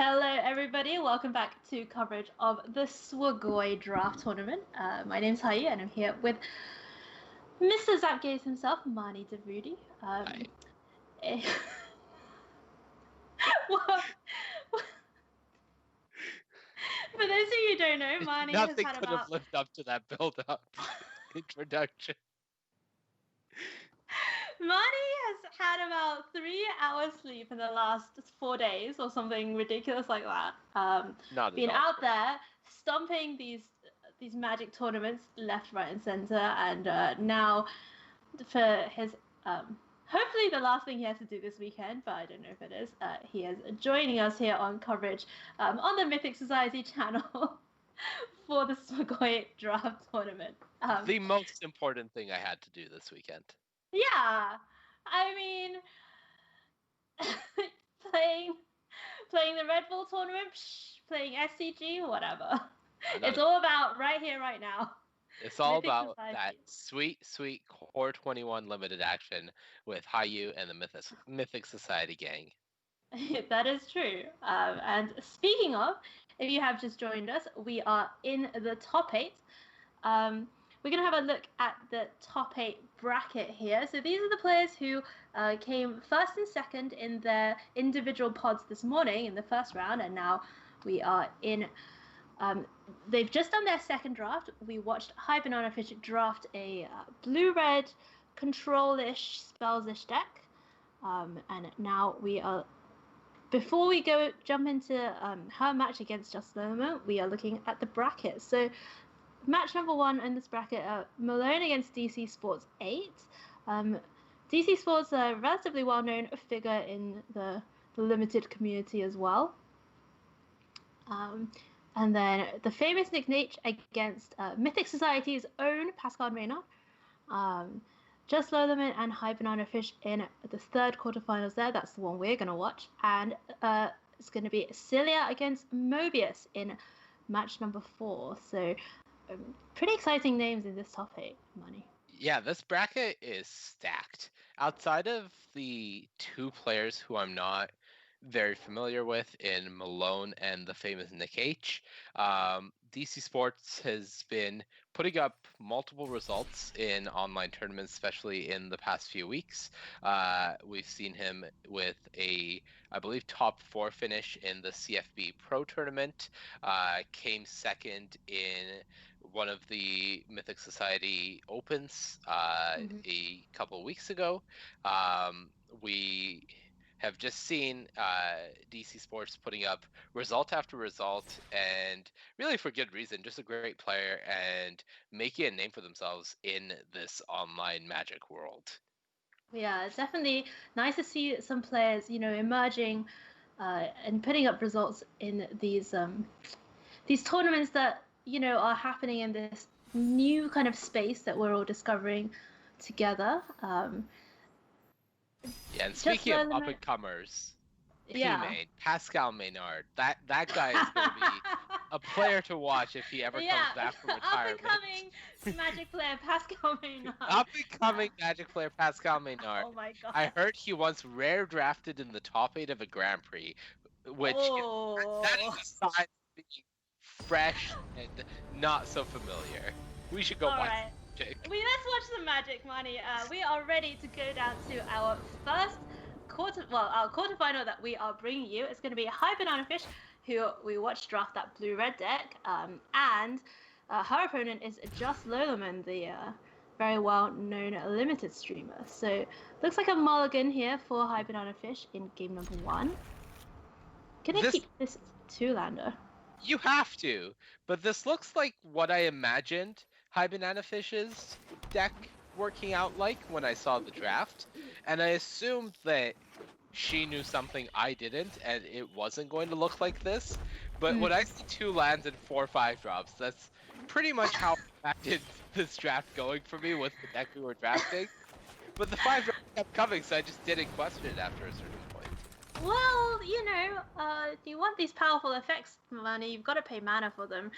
Hello, everybody. Welcome back to coverage of the Swagoi draft tournament. My name's Haiyue, and I'm here with Mr. Zap Gaze himself, Mani Davudi. Hi. Well, for those of you who don't know, Mani has Nothing had could about have lived up to that build-up introduction. Mani has had about 3 hours sleep in the last 4 days or something ridiculous like that. Not been at all. out there stomping these Magic tournaments left, right, and center, and now for his hopefully the last thing he has to do this weekend, but I don't know if it is. He is joining us here on coverage on the Mythic Society channel for the Swagoi draft tournament. The most important thing I had to do this weekend. Yeah, I mean, playing the Red Bull tournament, playing SCG, whatever. It's all about right here, right now. It's all Mythic about Society. that sweet Core 21 limited action with Haiyue and the Mythic Society gang. That is true. And speaking of, if you have just joined us, we are in the top 8. We're going to have a look at the top 8 bracket here. So these are the players who came first and second in their individual pods this morning in the first round, and now we are in... they've just done their second draft. We watched Haiyue draft a blue-red control-ish, spells-ish deck. And now we are... Before we jump into her match against Just Loma, we are looking at the bracket. So match number 1 in this bracket, Malone against DC Sports 8. DC Sports, a relatively well-known figure in the limited community as well. And then the famous Nick Nate against Mythic Society's own Pascal Maynard. Just Lowlerman and Haiyue Fish in the third quarterfinals there. That's the one we're going to watch. And it's going to be Celia against Mobius in match number 4. So pretty exciting names in this top 8, Money. Yeah, this bracket is stacked. Outside of the 2 players who I'm not very familiar with in Malone and the famous Nick H, DC Sports has been putting up multiple results in online tournaments, especially in the past few weeks. We've seen him with a, I believe, top 4 finish in the CFB Pro tournament, came second in one of the Mythic Society Opens a couple of weeks ago. We have just seen DC Sports putting up result after result, and really for good reason. Just a great player and making a name for themselves in this online Magic world. Yeah, it's definitely nice to see some players, emerging and putting up results in these tournaments that, are happening in this new kind of space that we're all discovering together. Yeah, and speaking of up-and-comers, P-Main, Pascal Maynard, that guy is going to be a player to watch if he ever comes back from retirement. Up-and-coming Magic player Pascal Maynard. Up-and-coming Magic player Pascal Maynard. Oh my god. I heard he once rare drafted in the top 8 of a Grand Prix, which that is a sign of being fresh and not so familiar. We should go watch Magic. Let's watch the Magic, Money. We are ready to go down to our first our quarterfinal that we are bringing you. It's going to be Haiyue Fish, who we watched draft that blue-red deck, and her opponent is Just Lowlerman, the very well-known limited streamer. So looks like a mulligan here for Haiyue Fish in game number 1. Can I keep this 2-lander? You have to, but this looks like what I imagined Haiyue Fish's deck working out like when I saw the draft, and I assumed that she knew something I didn't, and it wasn't going to look like this. But when I see 2 lands and 4 5-drops, that's pretty much how I imagined this draft going for me with the deck we were drafting. But the 5-drops kept coming, so I just didn't question it after a certain point. Well, if you want these powerful effects, Money, you've got to pay mana for them.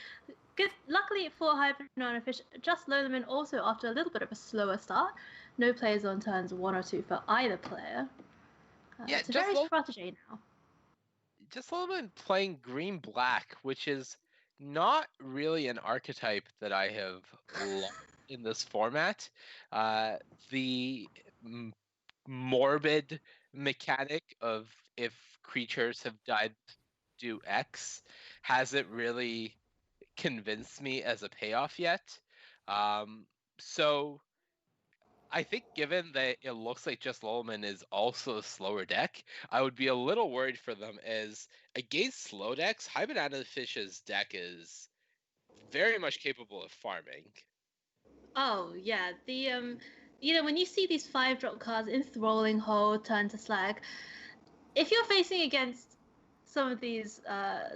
Luckily for Haiyue Fish, Just Lowlerman also after a little bit of a slower start. No players on turns 1 or 2 for either player. Yeah, it's a very strategy now. just a little bit playing green-black, which is not really an archetype that I have loved in this format. The morbid mechanic of if creatures have died do X hasn't really convinced me as a payoff yet. So I think given that it looks like Just Lowman is also a slower deck, I would be a little worried for them as against slow decks, High Banana Fish's deck is very much capable of farming. Oh yeah, the when you see these 5-drop cards, Enthralling Hold, Turn to Slag, if you're facing against some of these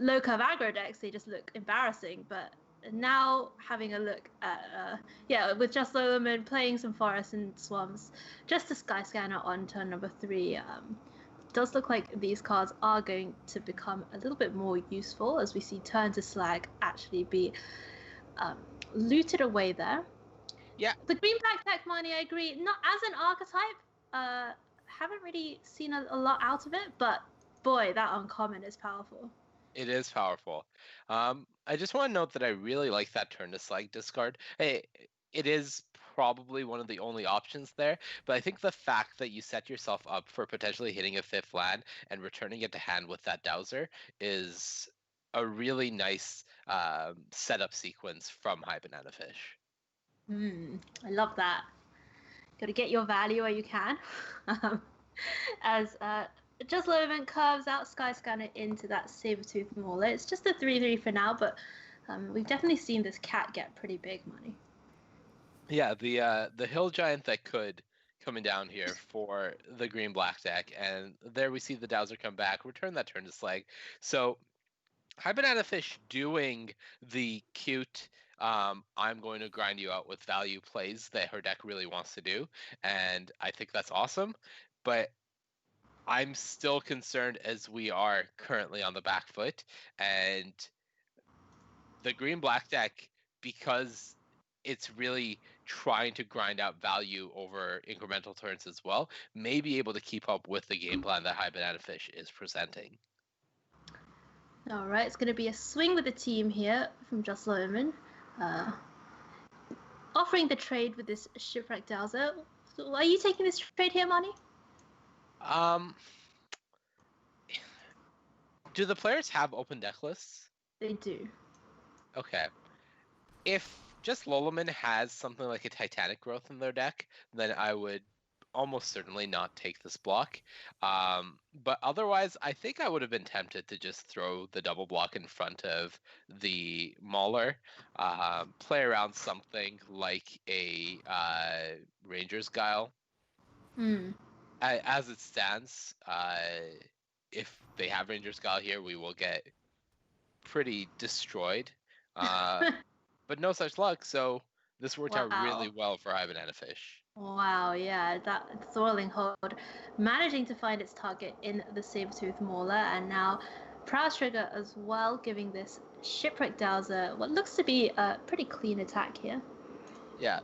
low curve aggro decks, they just look embarrassing. But now having a look at with Just Lowman playing some forests and swamps, just a Sky Scanner on turn number 3, does look like these cards are going to become a little bit more useful as we see Turn to Slag actually be looted away there. Yeah, The green black deck, Marnie, I agree. Not as an archetype, haven't really seen a lot out of it, but boy, that uncommon is powerful. it is powerful. I just want to note that I really like that Turn to Slag discard. Hey, it is probably one of the only options there, but I think the fact that you set yourself up for potentially hitting a 5th land and returning it to hand with that Dowser is a really nice setup sequence from High Banana Fish. I love that. Got to get your value where you can. As Just Lowman curves out Sky Scanner into that Sabertooth Mauler. It's just a 3/3 for now, but we've definitely seen this cat get pretty big money. Yeah, the hill giant that could coming down here for the green black deck, and there we see the Dowser come back, return that Turn to Slag. So High Banana Fish doing the cute I'm going to grind you out with value plays that her deck really wants to do, and I think that's awesome. But I'm still concerned as we are currently on the back foot, and the green black deck, because it's really trying to grind out value over incremental turns as well, may be able to keep up with the game plan that High Banana Fish is presenting. All right, it's going to be a swing with the team here from Just Lowman. Offering the trade with this Shipwreck Dowser. So are you taking this trade here, Marnie? Do the players have open deck lists? They do. Okay. If Just Lolaman has something like a Titanic Growth in their deck, then I would almost certainly not take this block. But otherwise, I think I would have been tempted to just throw the double block in front of the Mauler, play around something like a Ranger's Guile. As it stands, if they have Ranger's Guile here, we will get pretty destroyed. But no such luck, so this worked out really well for High Banana Fish. Wow, yeah, that Enthralling Hold managing to find its target in the Sabertooth Mauler, and now Prowess Trigger as well, giving this Shipwreck Dowser what looks to be a pretty clean attack here. Yeah,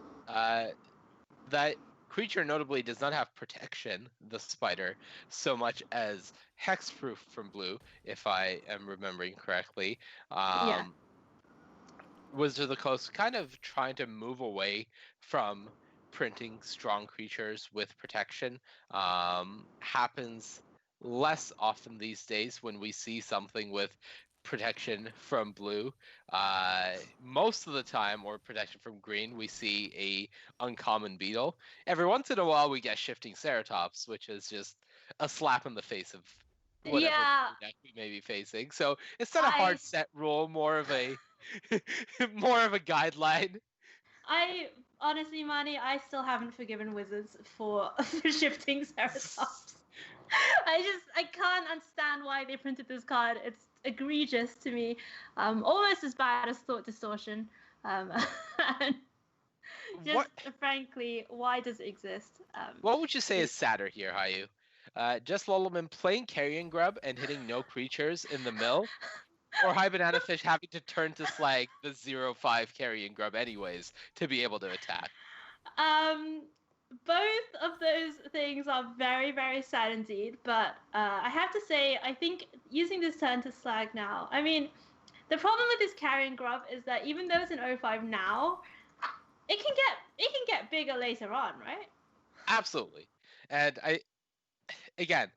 that creature notably does not have protection, the spider, so much as hexproof from blue, if I am remembering correctly. Yeah. Wizard of the Coast kind of trying to move away from printing strong creatures with protection happens less often these days when we see something with protection from blue. Most of the time, or protection from green, we see a uncommon beetle. Every once in a while, we get shifting ceratops, which is just a slap in the face of whatever deck we may be facing. So it's not a hard set rule, more of a more of a guideline. I honestly, Marnie, I still haven't forgiven Wizards for shifting Ceratops. I can't understand why they printed this card. It's egregious to me. Almost as bad as Thought Distortion. Frankly, why does it exist? What would you say is sadder here, Haiyue? Just Lolaman playing Carrion Grub and hitting no creatures in the mill, or High Banana Fish having to turn to Slag the 0/5 Carrion Grub anyways to be able to attack? both of those things are very, very sad indeed. But I have to say, I think using this turn to slag now. I mean, the problem with this carrying grub is that even though it's an O5 now, it can get bigger later on, right? Absolutely. And again,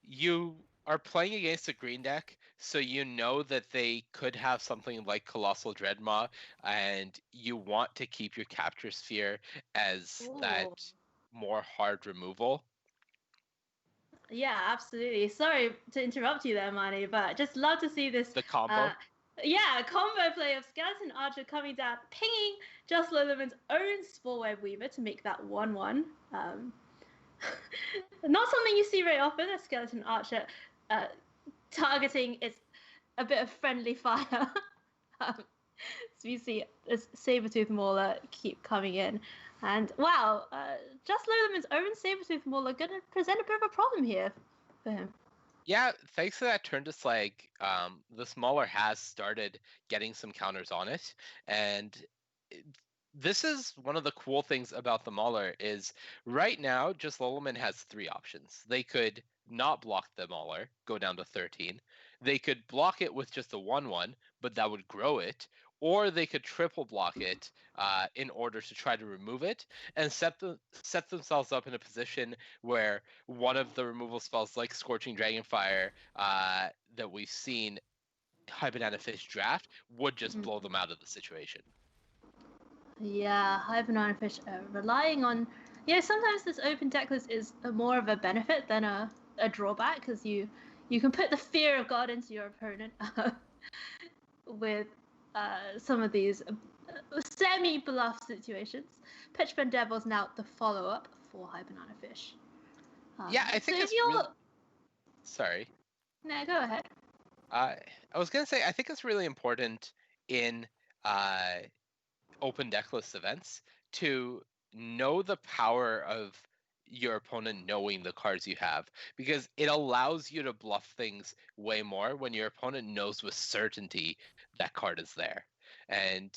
you are playing against a green deck, so you know that they could have something like Colossal Dreadmaw, and you want to keep your Capture Sphere as that Ooh. more hard removal. Yeah, absolutely. Sorry to interrupt you there, Marnie, but just love to see this. The combo. Combo play of Skeleton Archer coming down, pinging Just Luluman's own Spore Web Weaver to make that 1-1. Not something you see very often, a Skeleton Archer targeting its a bit of friendly fire. So you see this Sabertooth Mauler keep coming in. And wow, Just Luluman's own Sabertooth Mauler going to present a bit of a problem here for him. Yeah, thanks to that turn to slag, the Mauler has started getting some counters on it, and this is one of the cool things about the Mauler is right now, just Luluman has 3 options. They could not block the Mauler, go down to 13. They could block it with just a 1-1, but that would grow it. Or they could triple block it in order to try to remove it and set themselves up in a position where one of the removal spells like Scorching Dragonfire that we've seen High Banana Fish draft would just blow them out of the situation. Yeah, High Banana Fish relying on... sometimes this open deck list is more of a benefit than a drawback, because you can put the fear of God into your opponent with some of these semi-bluff situations. Pitchbend Devil's now the follow-up for High Banana Fish. I think it's Sorry. No, go ahead. I was going to say, I think it's really important in open decklist events to know the power of your opponent knowing the cards you have, because it allows you to bluff things way more when your opponent knows with certainty that card is there. And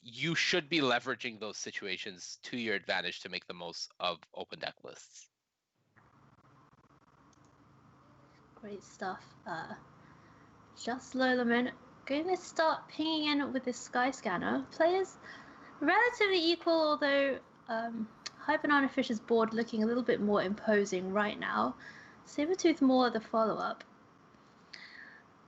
you should be leveraging those situations to your advantage to make the most of open deck lists. Great stuff. Just Luluman going to start pinging in with this Sky Scanner. Players relatively equal, although High Banana Fish's board looking a little bit more imposing right now. Sabertooth Mauler the follow-up.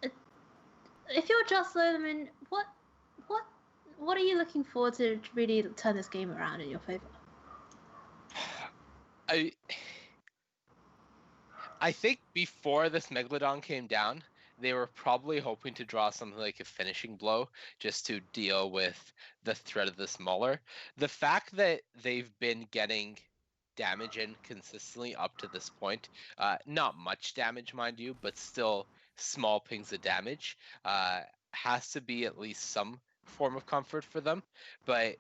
If you're Just Luluman, what are you looking for to really turn this game around in your favor? I think before this Megalodon came down, they were probably hoping to draw something like a finishing blow just to deal with the threat of this Mauler. The fact that they've been getting damage in consistently up to this point, not much damage, mind you, but still small pings of damage, has to be at least some form of comfort for them. But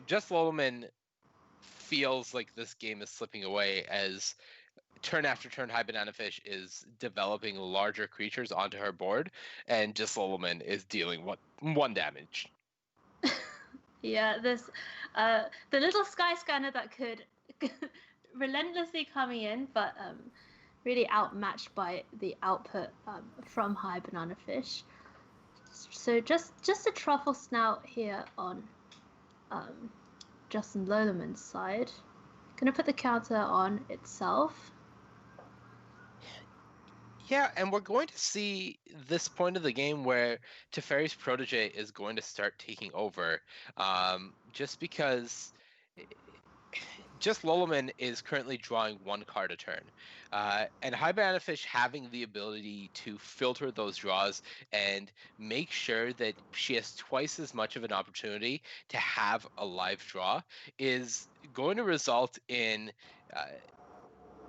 just Luluman feels like this game is slipping away as turn after turn High Banana Fish is developing larger creatures onto her board, and just Luluman is dealing 1 damage. Yeah, this the little Sky Scanner that could relentlessly coming in, but really outmatched by the output from High Banana Fish. So just a Truffle Snout here on Justin Luluman's side. Gonna put the counter on itself. Yeah, and we're going to see this point of the game where Teferi's Protege is going to start taking over, just because just Luluman is currently drawing 1 card a turn. And High Banana Fish having the ability to filter those draws and make sure that she has twice as much of an opportunity to have a live draw is going to result in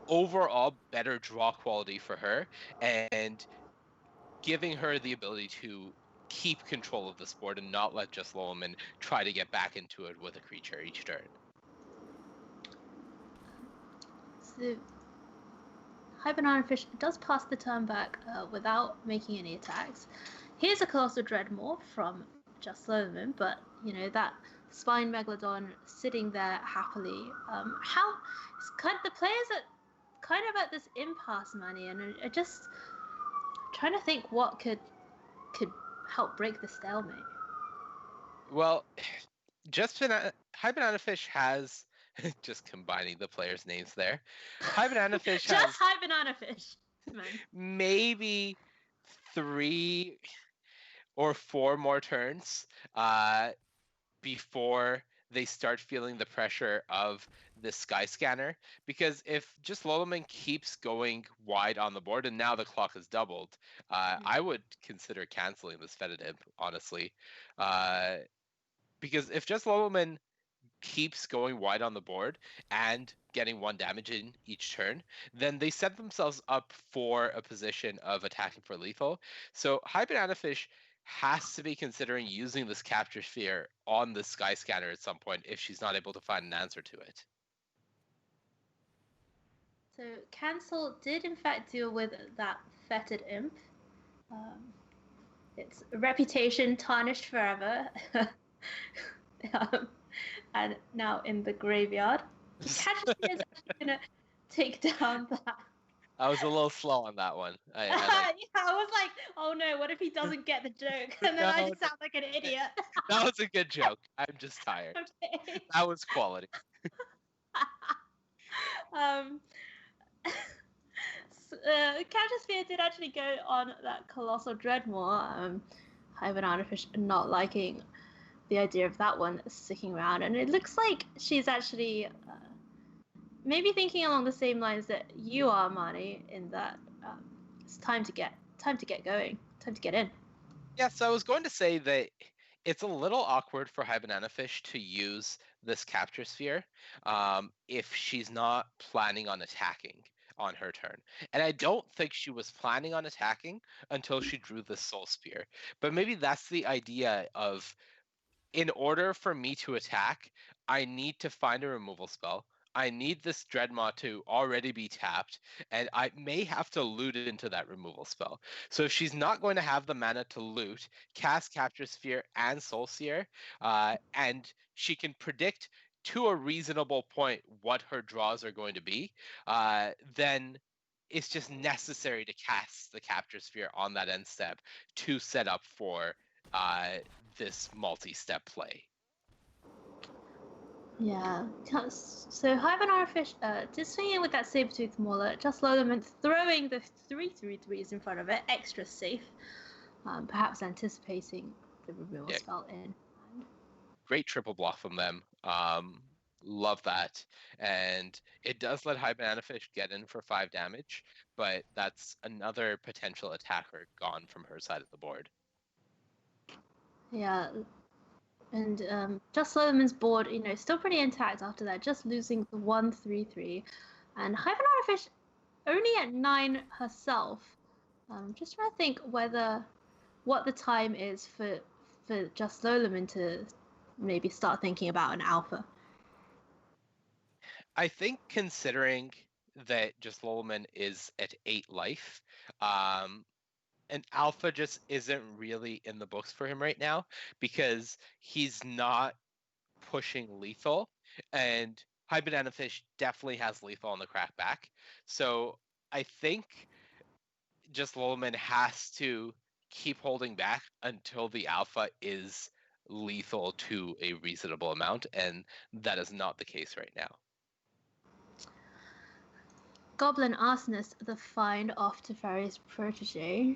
overall better draw quality for her and giving her the ability to keep control of this board and not let just Luluman try to get back into it with a creature each turn. So High Banana Fish does pass the turn back without making any attacks. Here's a Colossal Dreadmaw from Just Luluman, but that Spine Megalodon sitting there happily. How it's kind of, the players are kind of at this impasse, Manny, and I just trying to think what could help break the stalemate. Well, High Banana Fish has just combining the players' names there. High Banana Fish has just High Banana Fish, man. Maybe 3 or 4 more turns before they start feeling the pressure of the Sky Scanner. Because if just Loloman keeps going wide on the board, and now the clock has doubled, I would consider canceling this Fetid Imp, honestly. Because if just Loloman keeps going wide on the board and getting 1 damage in each turn, then they set themselves up for a position of attacking for lethal. So High Banana Fish has to be considering using this Capture Sphere on the Sky Scanner at some point if she's not able to find an answer to it. So Cancel did in fact deal with that Fetid Imp. Its reputation tarnished forever. And now in the graveyard. Catcher Sphere is actually going to take down that. I was a little slow on that one. I was like, oh no, what if he doesn't get the joke? And then I just sound like an idiot. That was a good joke. I'm just tired. Okay. That was quality. Catcher Sphere did actually go on that Colossal Dreadmore. High Banana Fish not liking the idea of that one sticking around, and it looks like she's actually maybe thinking along the same lines that you are, Marnie, in that it's time to get going, time to get in. Yeah, so I was going to say that it's a little awkward for High Banana Fish to use this Capture Sphere if she's not planning on attacking on her turn. And I don't think she was planning on attacking until she drew the Soul Spear. But maybe that's the idea of, in order for me to attack, I need to find a removal spell. I need this Dreadmaw to already be tapped, and I may have to loot into that removal spell. So if she's not going to have the mana to loot, cast Capture Sphere and Soul Seer, and she can predict to a reasonable point what her draws are going to be, then it's just necessary to cast the Capture Sphere on that end step to set up for this multi-step play. Yeah, so High Banana Fish just swinging with that Sabertooth Mauler, just Loloman throwing the 3/3/3s in front of it, extra safe, perhaps anticipating the removal spell in. Great triple block from them. Love that. And it does let High Banana Fish get in for 5 damage, but that's another potential attacker gone from her side of the board. Yeah, and just Loloman's board, still pretty intact after that, just losing the 1/3/3, and High Banana Fish only at 9 herself. Just trying to think what the time is for just Loloman to maybe start thinking about an alpha. I think considering that just Loloman is at 8 life, an alpha just isn't really in the books for him right now because he's not pushing lethal, and High Banana Fish definitely has lethal on the crackback. So I think just Loloman has to keep holding back until the alpha is lethal to a reasonable amount, and that is not the case right now. Goblin Arsonist, the find off to Teferi's protege.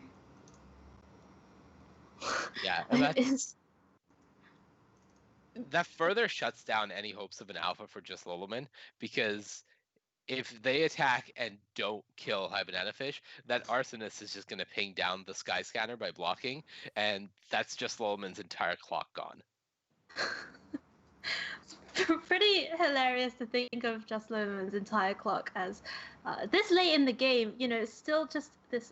Yeah, that further shuts down any hopes of an alpha for just Loloman, because if they attack and don't kill High Banana Fish, that Arsonist is just going to ping down the Sky Scanner by blocking, and that's just Loloman's entire clock gone. Pretty hilarious to think of just Loloman's entire clock as this late in the game, still just this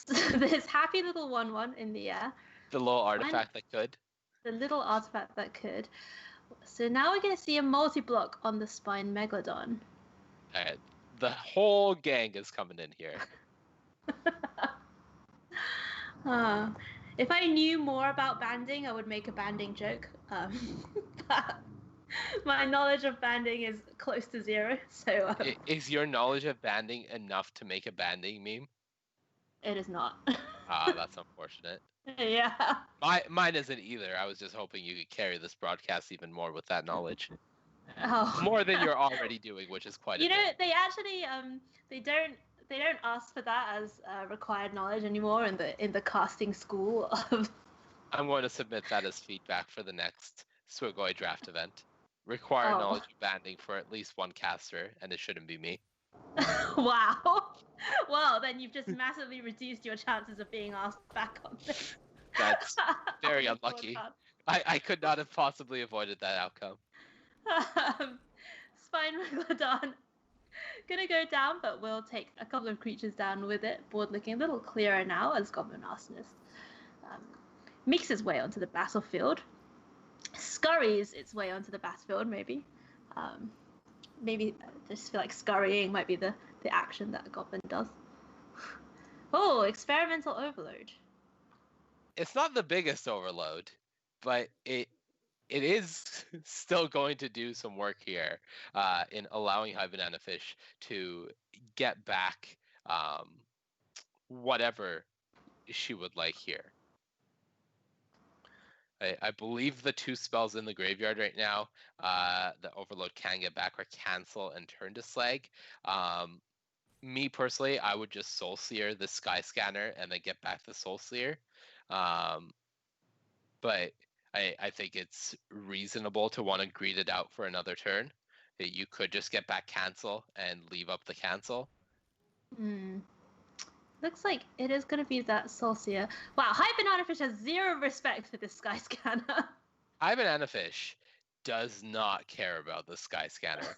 this happy little 1/1 in the air. The little artifact that could. The little artifact that could. So now we're going to see a multi-block on the Spine Megalodon. Alright, the whole gang is coming in here. If I knew more about banding, I would make a banding joke. But my knowledge of banding is close to zero, so Is your knowledge of banding enough to make a banding meme? it is not. Ah, that's unfortunate. Yeah. Mine isn't either. I was just hoping you could carry this broadcast even more with that knowledge. Oh. More than you're already doing, which is quite a bit. They actually they don't ask for that as required knowledge anymore in the casting school of. I'm going to submit that as feedback for the next Swagoi draft event. Require knowledge of banding for at least one caster, and it shouldn't be me. Wow. Well, then you've just massively reduced your chances of being asked back on this. That's very unlucky. I could not have possibly avoided that outcome. Spine Megalodon. Gonna go down, but we'll take a couple of creatures down with it. Board looking a little clearer now as Goblin Arsonist makes his way onto the battlefield. Scurries its way onto the battlefield, maybe. Maybe I just feel like scurrying might be the action that a goblin does. Oh, experimental overload. It's not the biggest overload, but it is still going to do some work here in allowing High Banana Fish to get back whatever she would like here. I believe the 2 spells in the graveyard right now, the Overload can get back are Cancel and Turn to Slag. Me personally, I would just Soul Seer the Sky Scanner and then get back the Soul Seer. But I think it's reasonable to want to greed it out for another turn. You could just get back Cancel and leave up the Cancel. Looks like it is going to be that Solcia. Wow, High Banana Fish has zero respect for this Sky Scanner. High Banana Fish does not care about the Sky Scanner,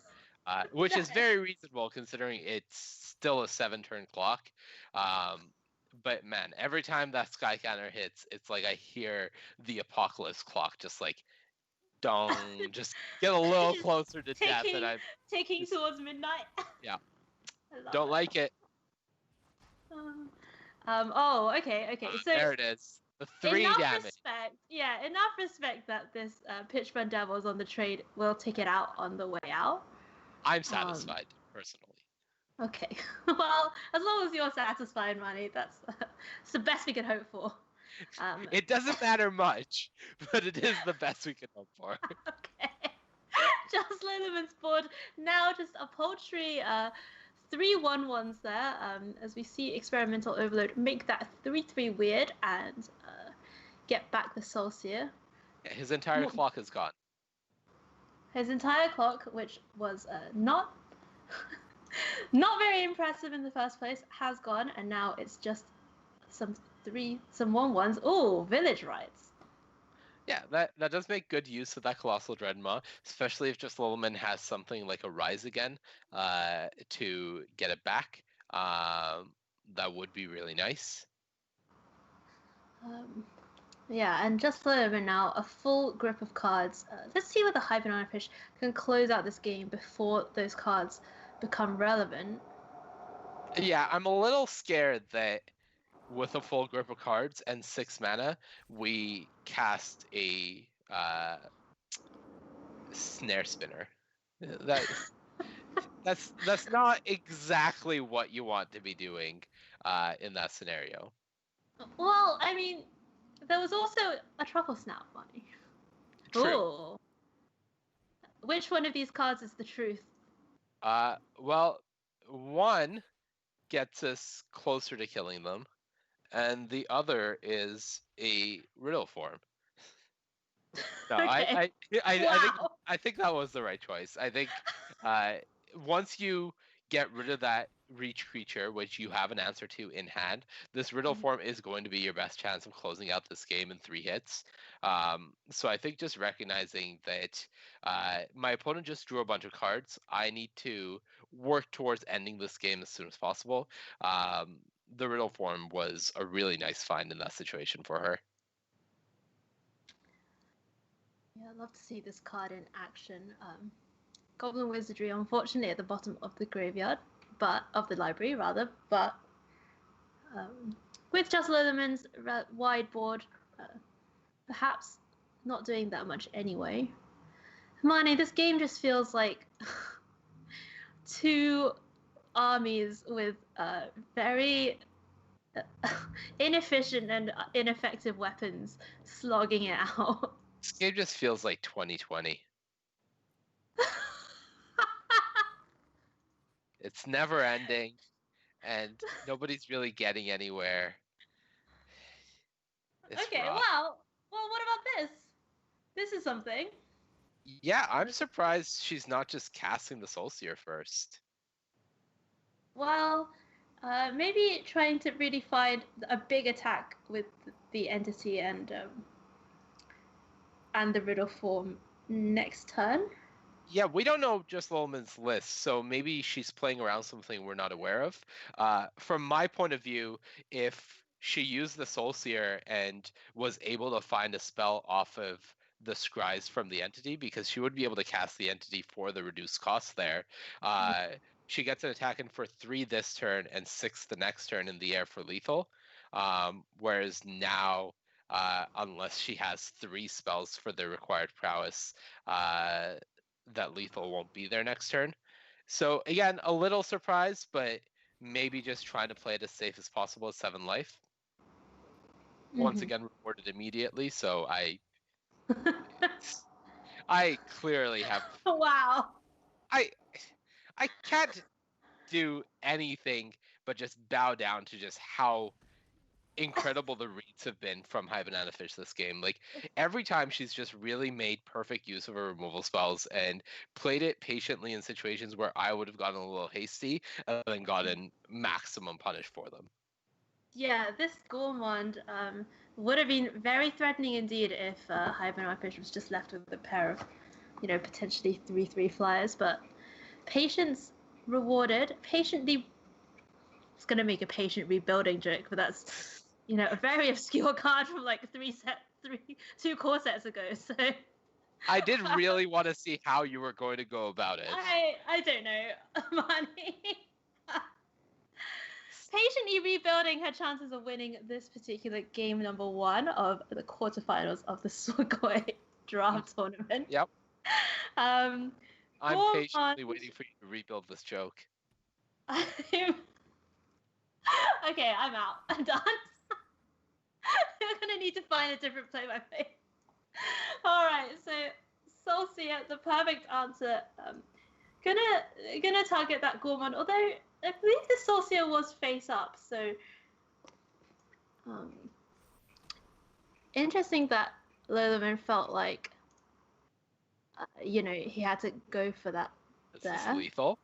which is very reasonable considering it's still a 7-turn clock. But man, every time that Sky Scanner hits, it's like I hear the apocalypse clock just like dong, just get a little closer to death. And I'm taking towards midnight. Yeah, don't like it. Oh, okay. So there it is. The 3 damage. Enough respect that this Pitchburn Devils on the trade will take it out on the way out. I'm satisfied, personally. Okay. Well, as long as you're satisfied, Manny, that's the best we can hope for. It doesn't matter much, but it is the best we can hope for. Okay. Just Liliman's board now, just a paltry 3/1/1s there. As we see Experimental Overload make that 3/3 weird and get back the Soul Seer. Yeah, his entire clock is gone. His entire clock, which was not very impressive in the first place, has gone, and now it's just some 1/1s. Oh, Village Rites. Yeah, that does make good use of that Colossal Dreadmaw, especially if just Liliman has something like a Rise Again to get it back. That would be really nice. Yeah, and just Liliman now, a full grip of cards. Let's see whether High Banana Fish can close out this game before those cards become relevant. Yeah, I'm a little scared that with a full grip of cards and 6 mana, we cast a Snare Spinner. That's not exactly what you want to be doing in that scenario. Well, I mean, there was also a Truffle Snap, Bunny. True. Ooh. Which one of these cards is the truth? Well, one gets us closer to killing them, and the other is a riddle form. No, Okay. I think that was the right choice. I think once you get rid of that reach creature, which you have an answer to in hand, this riddle form is going to be your best chance of closing out this game in 3 hits. So I think just recognizing that my opponent just drew a bunch of cards, I need to work towards ending this game as soon as possible. The riddle form was a really nice find in that situation for her. Yeah, I'd love to see this card in action. Goblin Wizardry, unfortunately, at the bottom of the graveyard, but of the library rather. But with just Lululemon's wide board, perhaps not doing that much anyway. Hermione, this game just feels like two armies with very inefficient and ineffective weapons slogging it out. This game just feels like 2020. It's never ending, and nobody's really getting anywhere. It's okay, rough. well, what about this? This is something. Yeah, I'm surprised she's not just casting the Soulseer first. Well, maybe trying to really find a big attack with the entity and the riddle form next turn. Yeah, we don't know just Lululemon's list, so maybe she's playing around something we're not aware of. From my point of view, if she used the Soulseer and was able to find a spell off of the scries from the entity, because she would be able to cast the entity for the reduced cost there, she gets an attack in for 3 this turn and 6 the next turn in the air for lethal. Whereas now, unless she has 3 spells for the required prowess, that lethal won't be there next turn. So again, a little surprised, but maybe just trying to play it as safe as possible at 7 life. Once again, rewarded immediately, so I clearly have. Wow. I can't do anything but just bow down to just how incredible the reads have been from High Banana Fish this game. Like, every time she's just really made perfect use of her removal spells and played it patiently in situations where I would have gotten a little hasty and then gotten maximum punish for them. Yeah, this Gourmand would have been very threatening indeed if High Banana Fish was just left with a pair of, potentially 3/3 flyers. But patience rewarded. Patiently. It's gonna make a patient rebuilding joke, but that's a very obscure card from like 2 core sets ago. So I did really want to see how you were going to go about it. I don't know, Marnie. Patiently rebuilding her chances of winning this particular game number 1 of the quarterfinals of the Swagoi draft tournament. Yep. I'm patiently waiting for you to rebuild this joke. Okay, I'm out. I'm done. You're gonna need to find a different play-by-play. All right, so Soulseer, the perfect answer. Gonna target that Gourmand. Although I believe the Soulseer was face up, so interesting that Lululemon felt like he had to go for that. Is this lethal?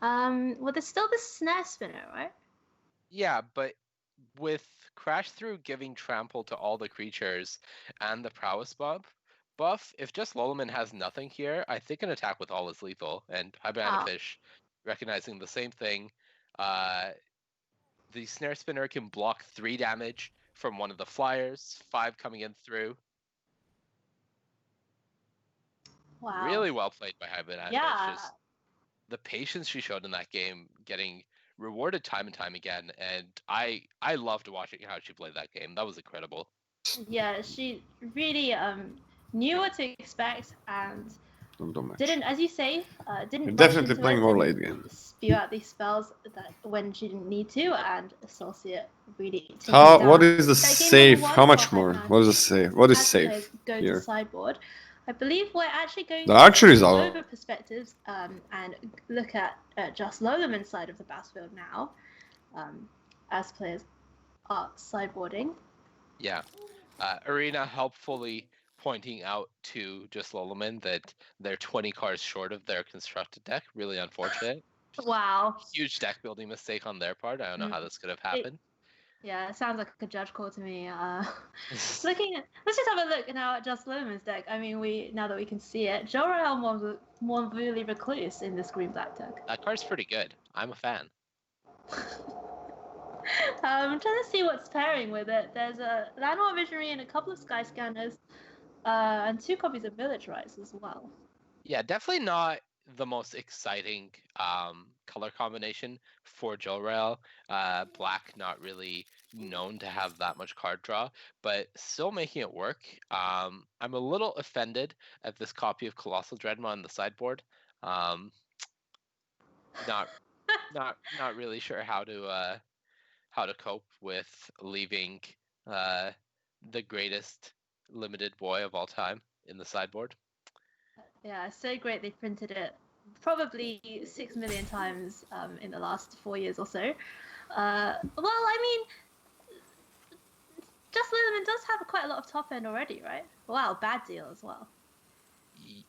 Well, there's still the snare spinner, right? Yeah, but with Crash Through giving trample to all the creatures and the prowess buff, if just Lululemon has nothing here, I think an attack with all is lethal. And High Banana Fish, recognizing the same thing, the snare spinner can block 3 damage from one of the flyers, 5 coming in through. Wow. Really well played by High Banana Fish. Just the patience she showed in that game, getting rewarded time and time again, and I loved watching how she played that game. That was incredible. Yeah, she really knew what to expect and didn't, as you say, didn't definitely playing more late game. Spew out these spells that when she didn't need to, and Soulseer really. What is the save? How much more? What is the save? What is safe go here? To sideboard. I believe we're actually going the archer is out over perspectives and look at just Lululemon's side of the battlefield now, as players are sideboarding. Yeah, Arena helpfully pointing out to just Lululemon that they're 20 cards short of their constructed deck. Really unfortunate. Wow. Huge deck building mistake on their part. I don't know how this could have happened. Yeah, it sounds like a judge call to me. Let's just have a look now at just Lululemon's deck. I mean, now that we can see it, Jorel Monvuli Recluse in this green-black deck. That card's pretty good. I'm a fan. I'm trying to see what's pairing with it. There's a Landmark Visionary and a couple of Sky Scanners, and 2 copies of Village Rites as well. Yeah, definitely not the most exciting color combination for Jolrael. Black not really known to have that much card draw, but still making it work. I'm a little offended at this copy of Colossal Dreadmaw on the sideboard. Not really sure how to cope with leaving the greatest limited boy of all time in the sideboard. Yeah, so great they printed it probably 6 million times in the last 4 years or so. Well, I mean, Just Lumen does have quite a lot of top end already, right? Wow, bad deal as well.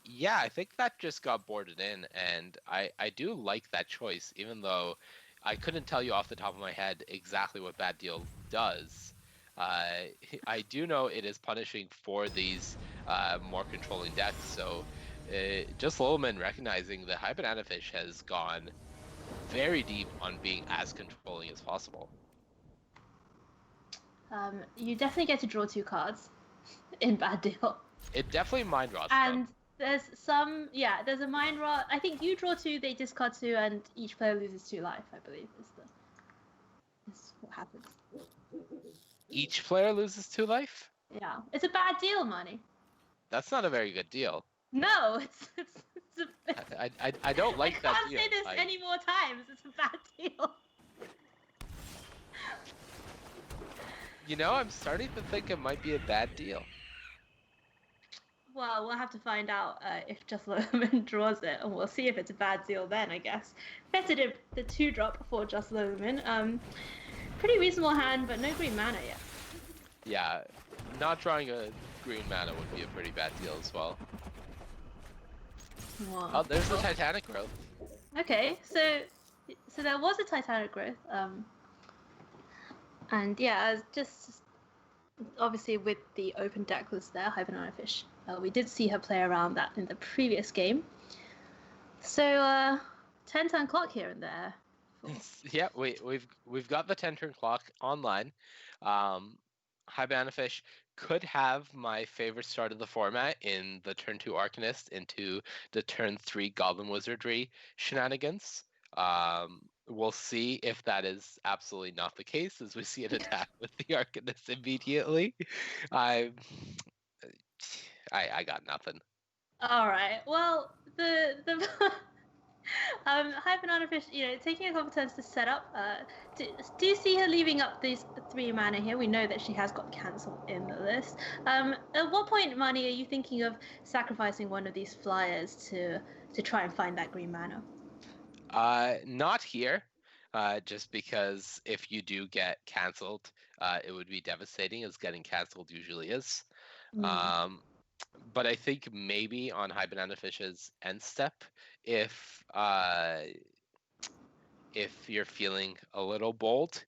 Yeah, I think that just got boarded in, and I do like that choice, even though I couldn't tell you off the top of my head exactly what bad deal does. I do know it is punishing for these more controlling decks, so just Lowman recognizing that High Banana Fish has gone very deep on being as controlling as possible. You definitely get to draw 2 cards in bad deal. It definitely mind rots. And there's a mind rot. I think you draw 2, they discard 2, and each player loses 2 life, I believe, is what happens. Each player loses 2 life? Yeah. It's a bad deal, Money. That's not a very good deal. No, it's I don't like that deal. I can't say this any more times. It's a bad deal. You know, I'm starting to think it might be a bad deal. Well, we'll have to find out if Just Lumen draws it, and we'll see if it's a bad deal then, I guess. Fetid the 2-drop for Just Lumen. Pretty reasonable hand, but no green mana yet. Yeah, not drawing a green mana would be a pretty bad deal as well. Wow. Oh, there's the Titanic Growth. Okay, so there was a Titanic Growth. And yeah, just obviously with the open deck list there, High Banana Fish. We did see her play around that in the previous game. So 10-turn clock here and there. Yeah, we've got the 10-turn clock online. High Banana Fish could have my favorite start of the format in the turn 2 Arcanist into the turn 3 Goblin Wizardry shenanigans. We'll see if that is absolutely not the case, as we see it attack with the Arcanist immediately. I got nothing. All right. Well, the High Banana Fish, taking a couple turns to set up. Do you see her leaving up these 3 mana here? We know that she has got cancel in the list. At what point, Mani, are you thinking of sacrificing one of these flyers to try and find that green mana? Not here. Just because if you do get cancelled, it would be devastating, as getting cancelled usually is. But I think maybe on High Banana Fish's end step, if you're feeling a little bold,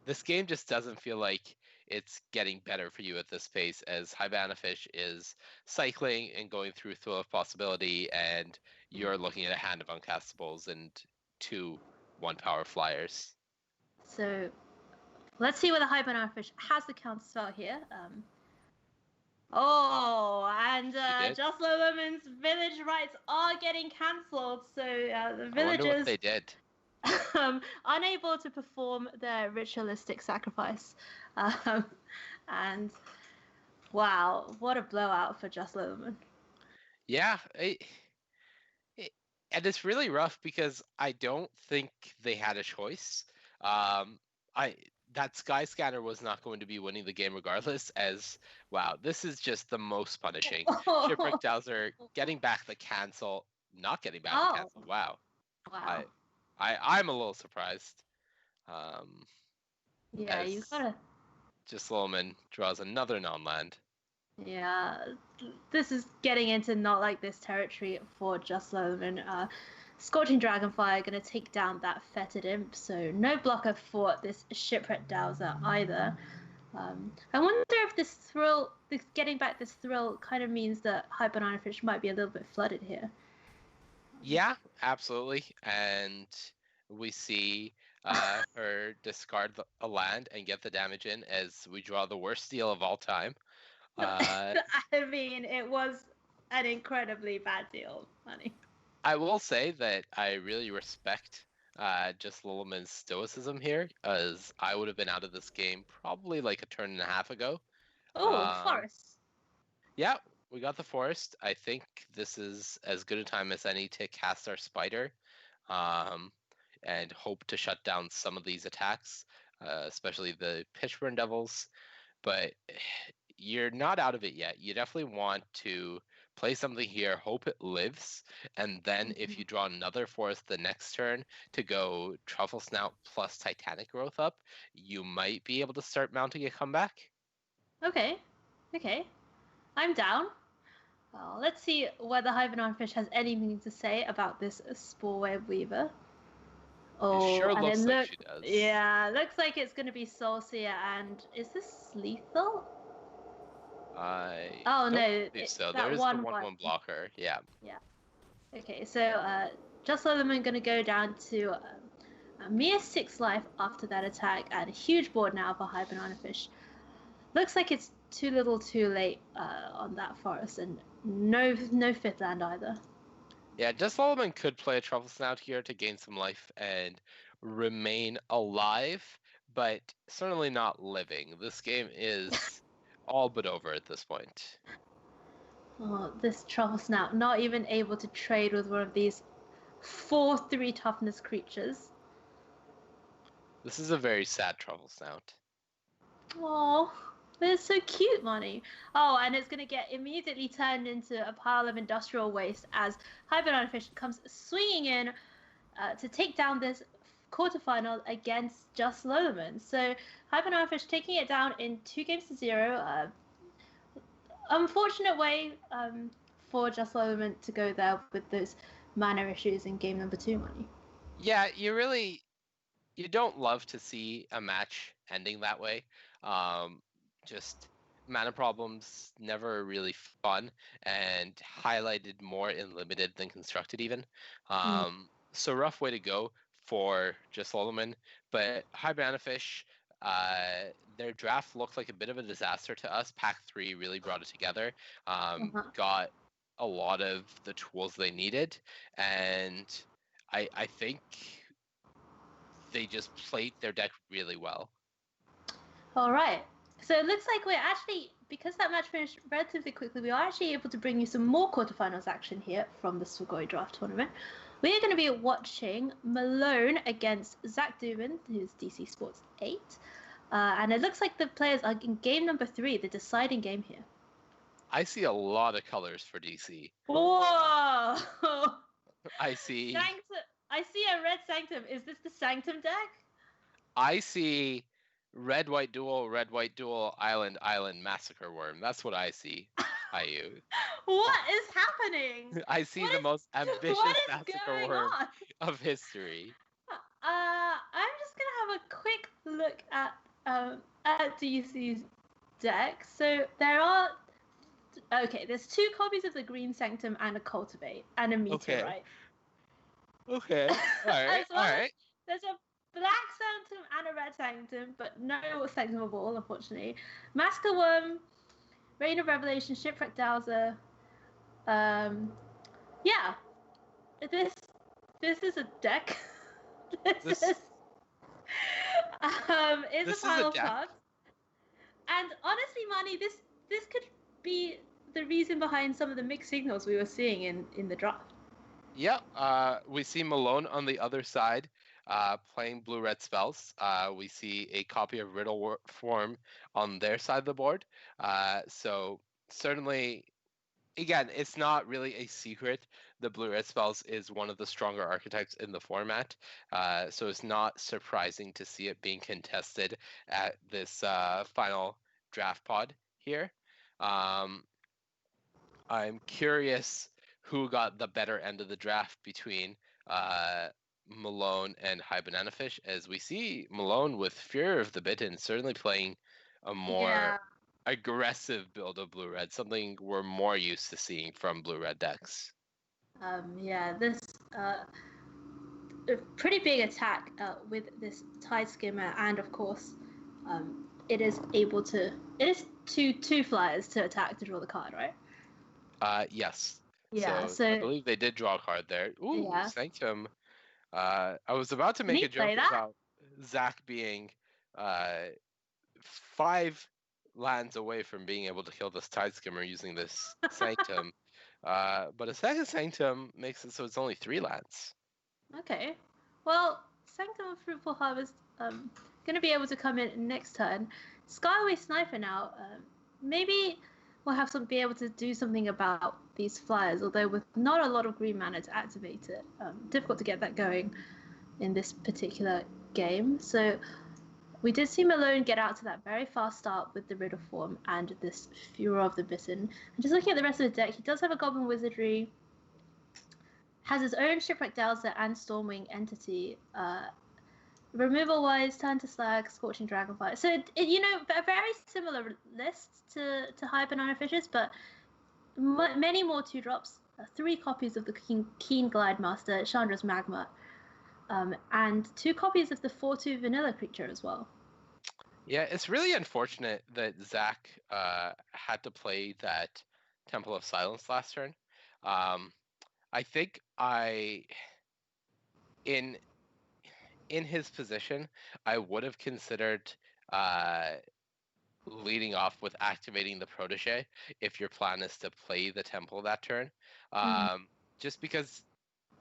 this game just doesn't feel like it's getting better for you at this pace, as High Banana Fish is cycling and going through Thrill of Possibility, and you're looking at a hand of uncastables and 2 1-power flyers. So let's see whether High Banana Fish has the counter spell here. Just Lumen's village rights are getting cancelled, so the villagers... I wonder what they did. Unable to perform their ritualistic sacrifice. And wow, what a blowout for Just Lumen. Yeah, and it's really rough because I don't think they had a choice. That Sky Scanner was not going to be winning the game regardless, as, wow, this is just the most punishing. Shipwreck Dowser getting back the cancel, not getting back the cancel. Wow. I'm a little surprised. Yeah, you gotta... Just Lowman draws another non-land. Yeah, this is getting into not like this territory for Just Lowman. Scorching Dragonfire going to take down that Fetid Imp, so no blocker for this Shipwreck Dowser either. I wonder if this getting back this thrill kind of means that High Banana Fish might be a little bit flooded here. Yeah, absolutely. And we see her discard a land and get the damage in, as we draw the worst deal of all time. I mean, it was an incredibly bad deal, Money. I will say that I really respect just Lululemon's stoicism here, as I would have been out of this game probably like a turn and a half ago. Oh, Forest. Yeah, we got the Forest. I think this is as good a time as any to cast our Spider and hope to shut down some of these attacks, especially the Pitchburn Devils. But you're not out of it yet. You definitely want to play something here, hope it lives, and then if you draw another Forest the next turn to go Truffle Snout plus Titanic Growth up, you might be able to start mounting a comeback. Okay. I'm down. Well, let's see whether Hibernon Fish has anything to say about this Spore Web Weaver. Oh, it sure looks like she does. Yeah, looks like it's going to be Soul Seer, and is this lethal? I don't no, so there's the 1/1 blocker. Yeah. Okay, so Just Lululemon going to go down to a mere 6 life after that attack, and a huge board now for Hibernon Fish. Looks like it's too little too late on that Forest, and no 5th land either. Yeah, Just Lululemon could play a Truffle Snout here to gain some life and remain alive, but certainly not living. This game is all but over at this point. Oh, this Truffle Snout, not even able to trade with one of these 4/3 toughness creatures. This is a very sad Truffle Snout. Oh, but it's so cute, Money. Oh, and it's going to get immediately turned into a pile of industrial waste as Hibernon Fish comes swinging in to take down this quarterfinal against Just Lululemon. So Hibernon Fish taking it down in 2-0. Unfortunate way for Just Lululemon to go there with those mana issues in game number 2, Money. Yeah, you don't love to see a match ending that way. Just mana problems, never really fun, and highlighted more in limited than constructed even. So rough way to go for Just Lululemon, but High Banana Fish, their draft looked like a bit of a disaster to us. Pack 3 really brought it together, got a lot of the tools they needed, and I think they just played their deck really well. All right. So it looks like we're actually, because that match finished relatively quickly, we are actually able to bring you some more quarterfinals action here from the Swagoi draft tournament. We are going to be watching Malone against Zach Dubin, who's DC Sports 8. And it looks like the players are in game number 3, the deciding game here. I see a lot of colors for DC. Whoa! I see a red Sanctum. Is this the Sanctum deck? I see red white duel, island massacre worm. That's what I see. Haiyue. What is happening? I see the most ambitious massacre worm of history. I'm just gonna have a quick look at DC's deck. So there's 2 copies of the green Sanctum and a Cultivate and a Meteorite. Okay. All right. All right. There's a black Sanctum and a red Sanctum, but no Sanctum of all, unfortunately. Master Worm, Reign of Revelation, Shipwreck Dowser. Yeah. This is a deck. This is a pile of cards. And honestly, Manny, this could be the reason behind some of the mixed signals we were seeing in the draft. Yeah, we see Malone on the other side playing blue-red spells. We see a copy of Riddle Form on their side of the board. So certainly, again, it's not really a secret. The blue-red spells is one of the stronger archetypes in the format. So it's not surprising to see it being contested at this final draft pod here. I'm curious who got the better end of the draft between Malone and High Banana Fish, as we see Malone with Fear of the Bitten certainly playing a more aggressive build of blue-red, something we're more used to seeing from blue-red decks. This a pretty big attack with this Tide Skimmer, and of course it is two flyers to attack to draw the card, right? Yes. Yeah, So I so believe they did draw a card there. Ooh, yeah. Sanctum. I was about to Can make you a joke play that? about Zach being 5 lands away from being able to kill this Tide Skimmer using this Sanctum. But a second Sanctum makes it so it's only 3 lands. Okay. Well, Sanctum of Fruitful Harvest going to be able to come in next turn. Skyway Sniper now. Maybe we'll have to be able to do something about these flyers, although with not a lot of green mana to activate it. Difficult to get that going in this particular game. So we did see Malone get out to that very fast start with the Riddle form and this Furor of the Bitten. And just looking at the rest of the deck, he does have a Goblin Wizardry, has his own Shipwreck Delta and Stormwing Entity. Removal wise, Turn to Slag, Scorching Dragonfire. So a very similar list to High Banana Fishes, but many more 2-drops. 3 copies of the Keen Glide Master, Chandra's Magma, and 2 copies of the 4/2 Vanilla Creature as well. Yeah, it's really unfortunate that Zach had to play that Temple of Silence last turn. I think in his position, I would have considered leading off with activating the Protege if your plan is to play the Temple that turn. Just because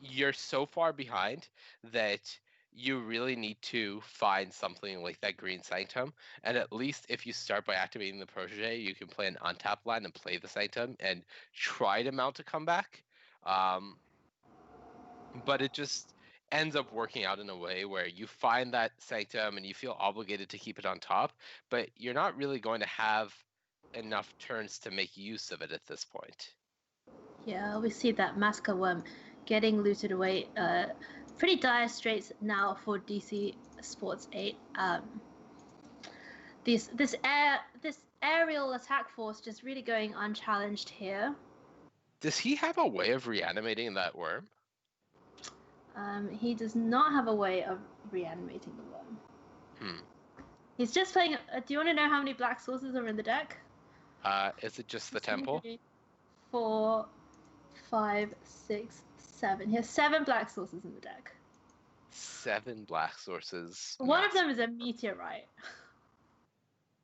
you're so far behind that you really need to find something like that Green Sanctum. And at least if you start by activating the Protege, you can play an untapped land and play the Sanctum and try to mount a comeback. But it just ends up working out in a way where you find that Sanctum and you feel obligated to keep it on top, but you're not really going to have enough turns to make use of it at this point. Yeah, we see that Massacre Worm getting looted away. Pretty dire straits now for DC Sports 8. This aerial attack force just really going unchallenged here. Does he have a way of reanimating that worm? He does not have a way of reanimating the worm. Hmm. He's just playing. Do you want to know how many black sources are in the deck? Is it just the Temple? 3, 4, 5, 6, 7. He has 7 black sources in the deck. 7 black sources. One of them is a meteorite.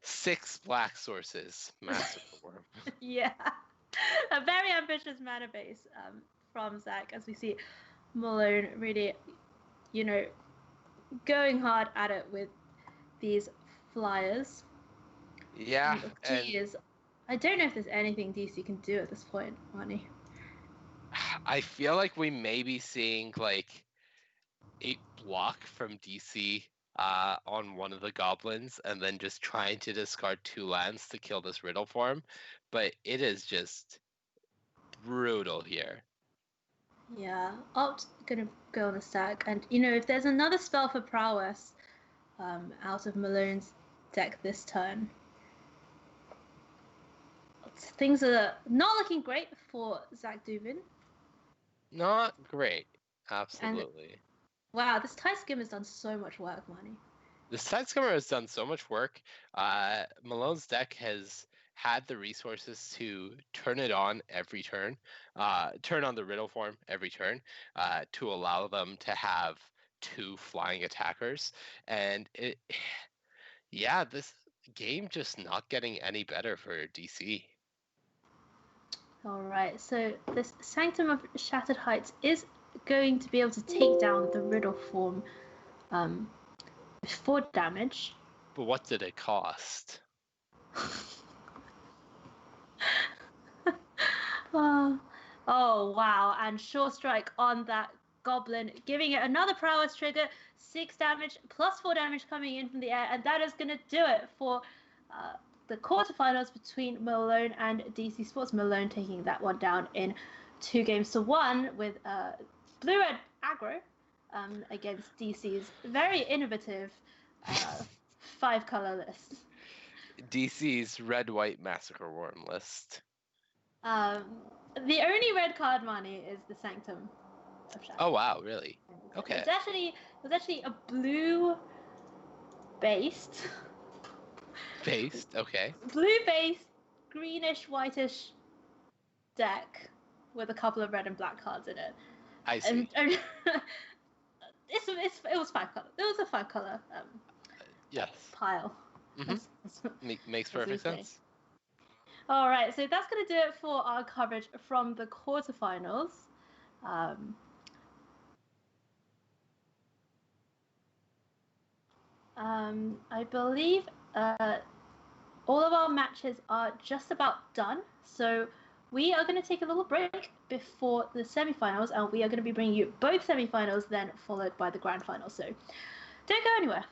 6 black sources. Massive worm. Yeah. A very ambitious mana base from Zach, as we see Malone really, going hard at it with these flyers. Yeah. Geez, I don't know if there's anything DC can do at this point, Marnie. I feel like we may be seeing like a block from DC on one of the goblins and then just trying to discard 2 lands to kill this Riddle form. But it is just brutal here. Yeah, Opt gonna go on the stack, and if there's another spell for prowess out of Malone's deck this turn, things are not looking great for Zach Dubin. Not great, absolutely. And, wow, this Tide Skimmer has done so much work, Marnie. This Tide Skimmer has done so much work. Malone's deck has had the resources to turn it on every turn, turn on the Riddle form every turn, to allow them to have 2 flying attackers. And this game just not getting any better for DC. All right, so this Sanctum of Shattered Heights is going to be able to take down the Riddle form with 4 damage. But what did it cost? Oh wow, and Sure Strike on that Goblin, giving it another prowess trigger, 6 damage plus 4 damage coming in from the air, and that is going to do it for the quarterfinals between Malone and DC Sports. Malone taking that one down in 2-1 with Blue-Red aggro against DC's very innovative 5-color list. DC's Red-White Massacre Worm list. The only red card, Marnie, is the Sanctum of Shadow. Oh wow, really? Okay. It was actually a blue based. Based, okay. Blue based, greenish, whitish deck with a couple of red and black cards in it. I see. And it was 5-color. It was a 5-color Yes. pile. Makes perfect sense. All right, so that's going to do it for our coverage from the quarterfinals. I believe all of our matches are just about done. So we are going to take a little break before the semifinals, and we are going to be bringing you both semifinals, then followed by the grand final. So don't go anywhere.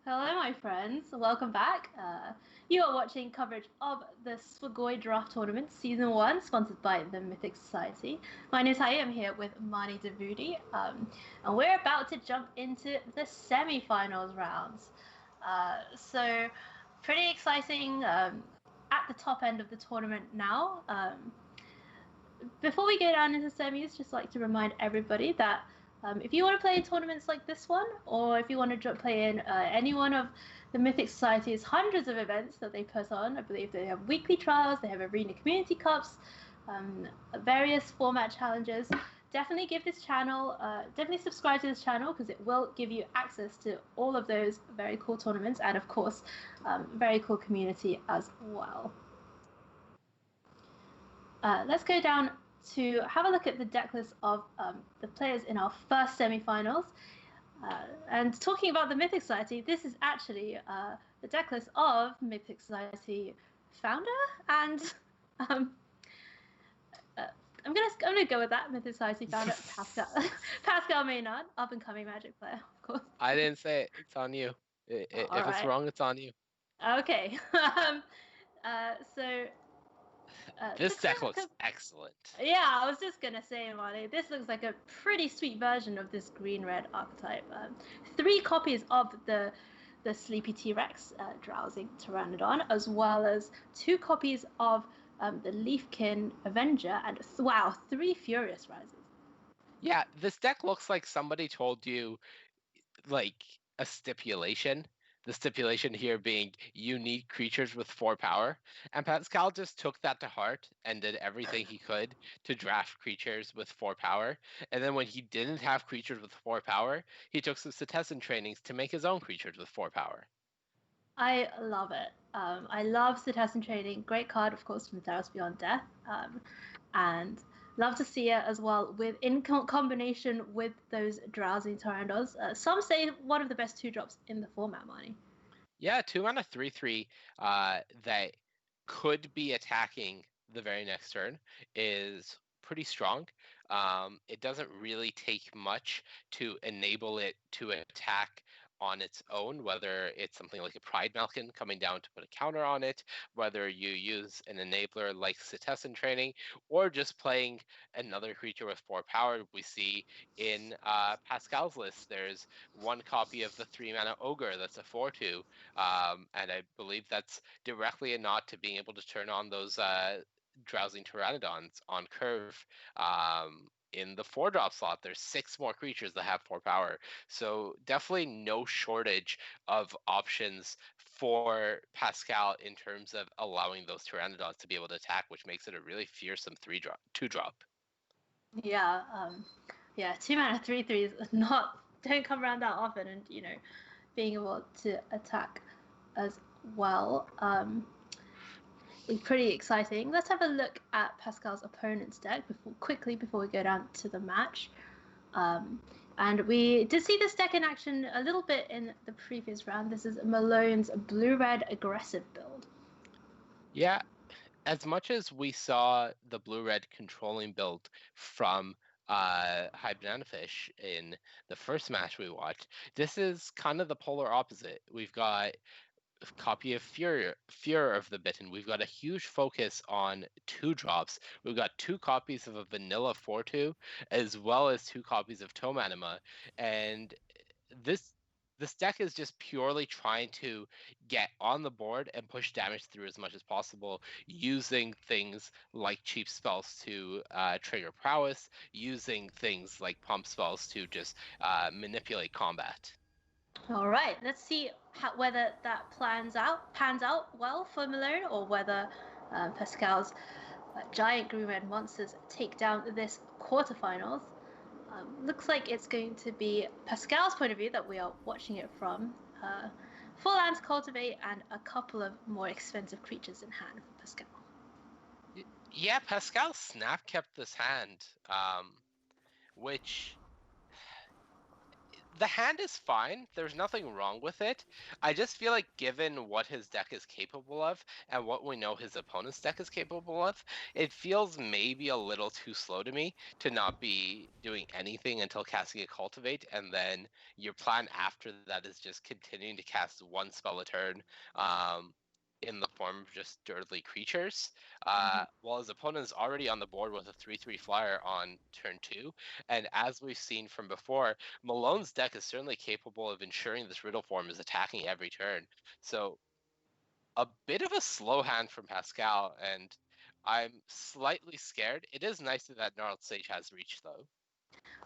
Hello, my friends. Welcome back. You are watching coverage of the Swagoi Draft Tournament Season 1, sponsored by the Mythic Society. My name is Haiyue. I'm here with Mani Davudi, and we're about to jump into the semi-finals rounds. So, pretty exciting at the top end of the tournament now. Before we go down into semis, just like to remind everybody that if you want to play in tournaments like this one, or if you want to play in any one of the Mythic Society's hundreds of events that they put on, I believe they have weekly trials, they have arena community cups, various format challenges. Definitely give this channel, definitely subscribe to this channel because it will give you access to all of those very cool tournaments and, of course, very cool community as well. Let's go down to have a look at the deck list of the players in our first semi-finals. And talking about the Mythic Society, this is actually the deck list of Mythic Society founder and I'm gonna go with that, Mythic Society founder Pascal Maynard, up and coming Magic player, of course. I didn't say it. It's on you. If it's wrong, it's on you. Okay. So. This deck looks excellent. Yeah, I was just gonna say, Marty, this looks like a pretty sweet version of this green-red archetype. 3 copies of the Sleepy T-Rex, Drowsing Pteranodon, as well as 2 copies of the Leafkin Avenger, and wow, 3 Furious Rises. Yeah, this deck looks like somebody told you, like, a stipulation. The stipulation here being you need creatures with 4 power. And Pascal just took that to heart and did everything he could to draft creatures with 4 power. And then when he didn't have creatures with 4 power, he took some Citizen trainings to make his own creatures with 4 power. I love it. I love Citizen training. Great card, of course, from Theros Beyond Death. And love to see it as well in combination with those Drowsing Pteranodons. Some say one of the best 2-drops in the format, Marnie. Yeah, 2 mana 3/3 that could be attacking the very next turn is pretty strong. It doesn't really take much to enable it to attack on its own, whether it's something like a Pride Malkin coming down to put a counter on it, whether you use an enabler like Citizen training, or just playing another creature with 4 power. We see in Pascal's list, there's 1 copy of the 3 mana Ogre that's a 4/2, and I believe that's directly a nod to being able to turn on those Drowsing Pteranodons on curve. In the 4-drop slot, there's 6 more creatures that have 4 power. So definitely no shortage of options for Pascal in terms of allowing those Pteranodons to be able to attack, which makes it a really fearsome 2-drop. Yeah, 2 mana 3/3s don't come around that often, and being able to attack as well. Pretty exciting. Let's have a look at Pascal's opponent's deck before we go down to the match. And we did see this deck in action a little bit in the previous round. This is Malone's blue-red aggressive build. Yeah, as much as we saw the blue-red controlling build from High Banana Fish in the first match we watched, this is kind of the polar opposite. We've got copy of Fear of the Bitten. We've got a huge focus on 2-drops. We've got 2 copies of a vanilla 4/2, as well as 2 copies of Tome Anima. And this deck is just purely trying to get on the board and push damage through as much as possible, using things like cheap spells to trigger prowess, using things like pump spells to just manipulate combat. All right, let's see whether that pans out well for Malone, or whether Pascal's giant green-red monsters take down this quarterfinals. Looks like it's going to be Pascal's point of view that we are watching it from. 4 lands cultivate and a couple of more expensive creatures in hand for Pascal. Yeah, Pascal snap kept this hand, which The hand is fine. There's nothing wrong with it. I just feel like given what his deck is capable of and what we know his opponent's deck is capable of, it feels maybe a little too slow to me to not be doing anything until casting a Cultivate, and then your plan after that is just continuing to cast one spell a turn. In the form of just dirtly creatures, while his opponent is already on the board with a 3/3 flyer on turn 2. And as we've seen from before, Malone's deck is certainly capable of ensuring this Riddle form is attacking every turn. So a bit of a slow hand from Pascal, and I'm slightly scared. It is nice that Gnarled Sage has reach, though.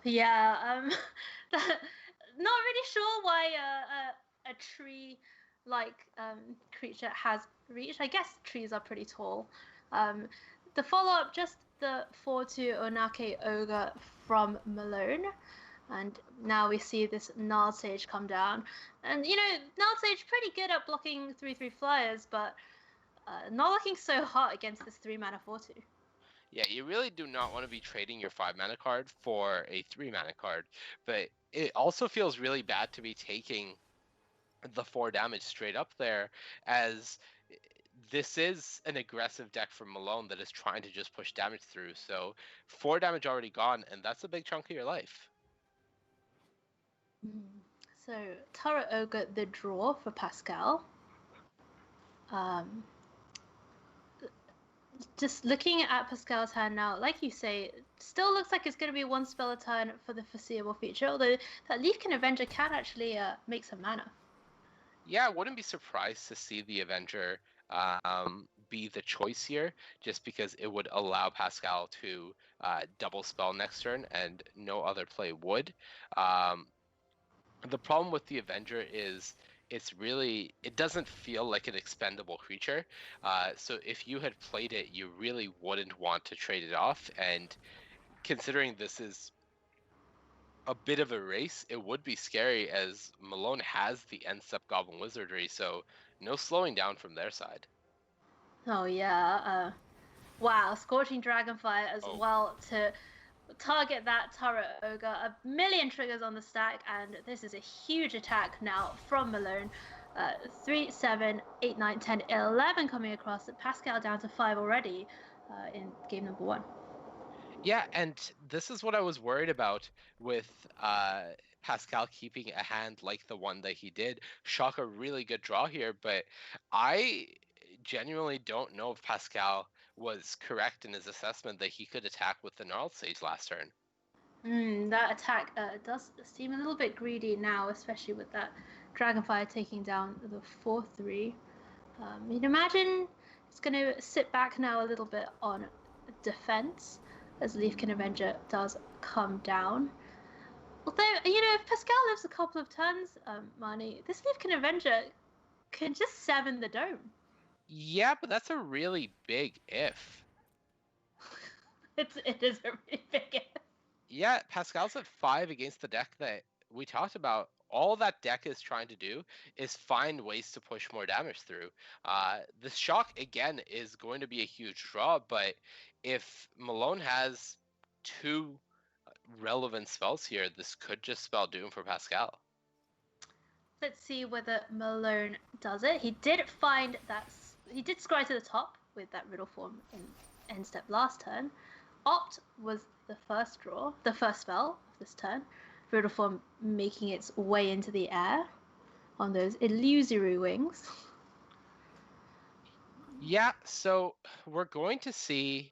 Yeah, not really sure why a tree like creature has reach. I guess trees are pretty tall. The follow-up, just the 4/2 Onake Ogre from Malone. And now we see this Gnarled Sage come down. And, Gnarled Sage pretty good at blocking 3/3 flyers, but not looking so hot against this 3-mana 4/2. Yeah, you really do not want to be trading your 5-mana card for a 3-mana card, but it also feels really bad to be taking the 4 damage straight up there, as this is an aggressive deck from Malone that is trying to just push damage through. So 4 damage already gone, and that's a big chunk of your life. So Turret Ogre, the draw for Pascal. Just looking at Pascal's hand now, like you say, it still looks like it's going to be one spell a turn for the foreseeable future, although that Leafkin Avenger can actually make some mana. Yeah, I wouldn't be surprised to see the Avenger be the choice here, just because it would allow Pascal to double spell next turn, and no other play would. The problem with the Avenger is it doesn't feel like an expendable creature. So if you had played it, you really wouldn't want to trade it off. And considering this is a bit of a race, it would be scary, as Malone has the end step Goblin Wizardry, so no slowing down from their side. Oh yeah, wow, Scorching Dragonfire as well to target that Turret Ogre. A million triggers on the stack, and this is a huge attack now from Malone. 3, 7, 8, 9, 10, 11 coming across. Pascal down to 5 already in game number 1. Yeah, and this is what I was worried about with Pascal keeping a hand like the one that he did. Shock a really good draw here, but I genuinely don't know if Pascal was correct in his assessment that he could attack with the Gnarled Sage last turn. That attack does seem a little bit greedy now, especially with that Dragonfire taking down the 4/3. You'd imagine it's going to sit back now a little bit on defense as Leafkin Avenger does come down. Although, if Pascal lives a couple of turns, Marnie, this Leafkin Avenger can just 7 the dome. Yeah, but that's a really big if. It is a really big if. Yeah, Pascal's at 5 against the deck that we talked about. All that deck is trying to do is find ways to push more damage through. The Shock, again, is going to be a huge draw, but if Malone has 2 relevant spells here, this could just spell doom for Pascal. Let's see whether Malone does it. He did scry to the top with that Riddle form in end step last turn. Opt was the first spell of this turn. Riddle form making its way into the air on those illusory wings. Yeah, so we're going to see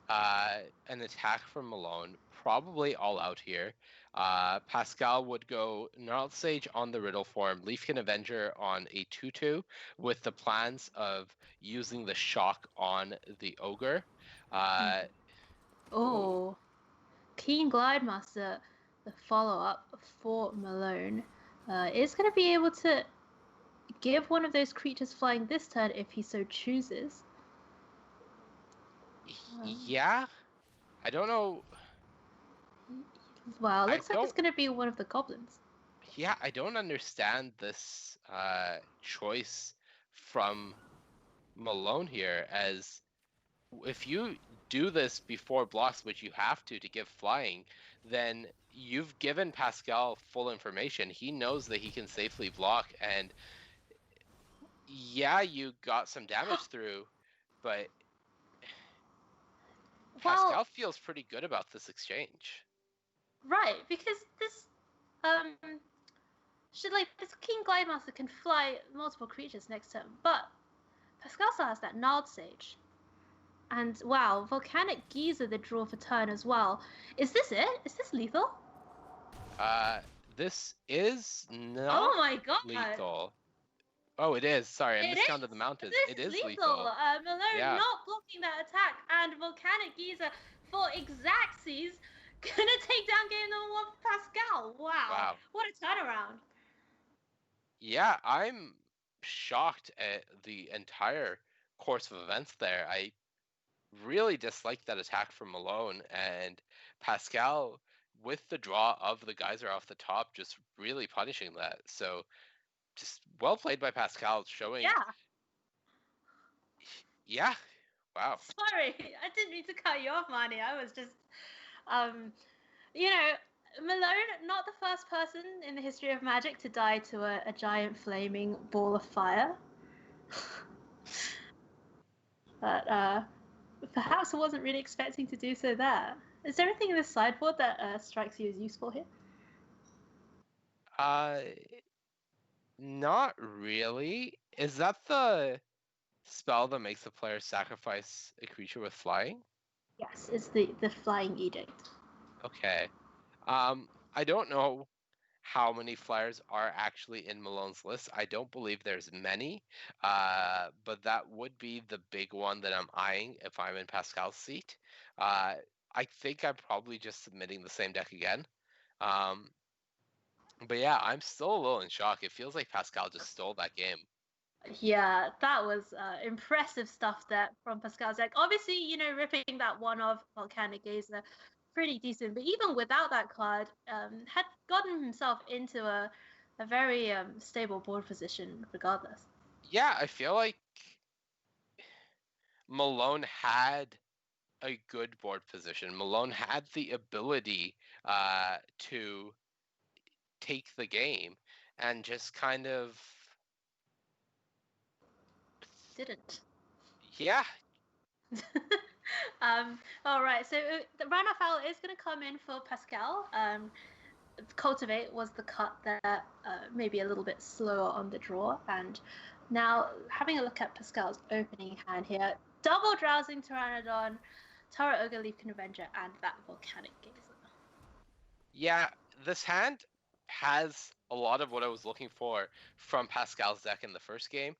an attack from Malone, probably all out here. Pascal would go Gnarled Sage on the Riddle form, Leafkin Avenger on a 2/2, with the plans of using the Shock on the Ogre. Keen Glide Master, the follow-up for Malone, is going to be able to give one of those creatures flying this turn if he so chooses. Yeah, I don't know. Wow, looks like it's going to be one of the goblins. Yeah, I don't understand this choice from Malone here, as if you do this before blocks, which you have to give flying, then you've given Pascal full information. He knows that he can safely block, and yeah, you got some damage through, but Pascal feels pretty good about this exchange. Right, because this this King Glidemaster can fly multiple creatures next turn, but Pascal still has that Gnarled Sage. And wow, Volcanic Geyser the draw for turn as well. Is this it? Is this lethal? This is not oh my God. lethal. Oh, it is. Sorry, I miscounted the mountains. It is lethal. Malone not blocking that attack, and Volcanic Geyser for Exacxes gonna take down game number 1 for Pascal. Wow. What a turnaround. Yeah, I'm shocked at the entire course of events there. I really disliked that attack from Malone, and Pascal, with the draw of the Geyser off the top, just really punishing that. So just well played by Pascal, showing... Yeah. Wow. Sorry, I didn't mean to cut you off, Marnie. I was just, Malone, not the first person in the history of Magic to die to a giant flaming ball of fire. But perhaps I wasn't really expecting to do so there. Is there anything in the sideboard that strikes you as useful here? Not really. Is that the spell that makes the player sacrifice a creature with flying? Yes, it's the Flying Edict. Okay. I don't know how many flyers are actually in Malone's list. I don't believe there's many, but that would be the big one that I'm eyeing if I'm in Pascal's seat. I think I'm probably just submitting the same deck again. But yeah, I'm still a little in shock. It feels like Pascal just stole that game. Yeah, that was impressive stuff there from Pascal's deck. Obviously, ripping that one off Volcanic Geyser, pretty decent. But even without that card, had gotten himself into a very stable board position regardless. Yeah, I feel like Malone had a good board position. Malone had the ability to take the game and just kind of didn't. Yeah. All right, so the runoff owl is going to come in for Pascal. Cultivate was the cut that maybe a little bit slower on the draw, and now having a look at Pascal's opening hand here, double Drowsing Pteranodon, Tara Ogre, Leafkin Avenger, and that Volcanic Geyser. Yeah, this hand has a lot of what I was looking for from Pascal's deck in the first game,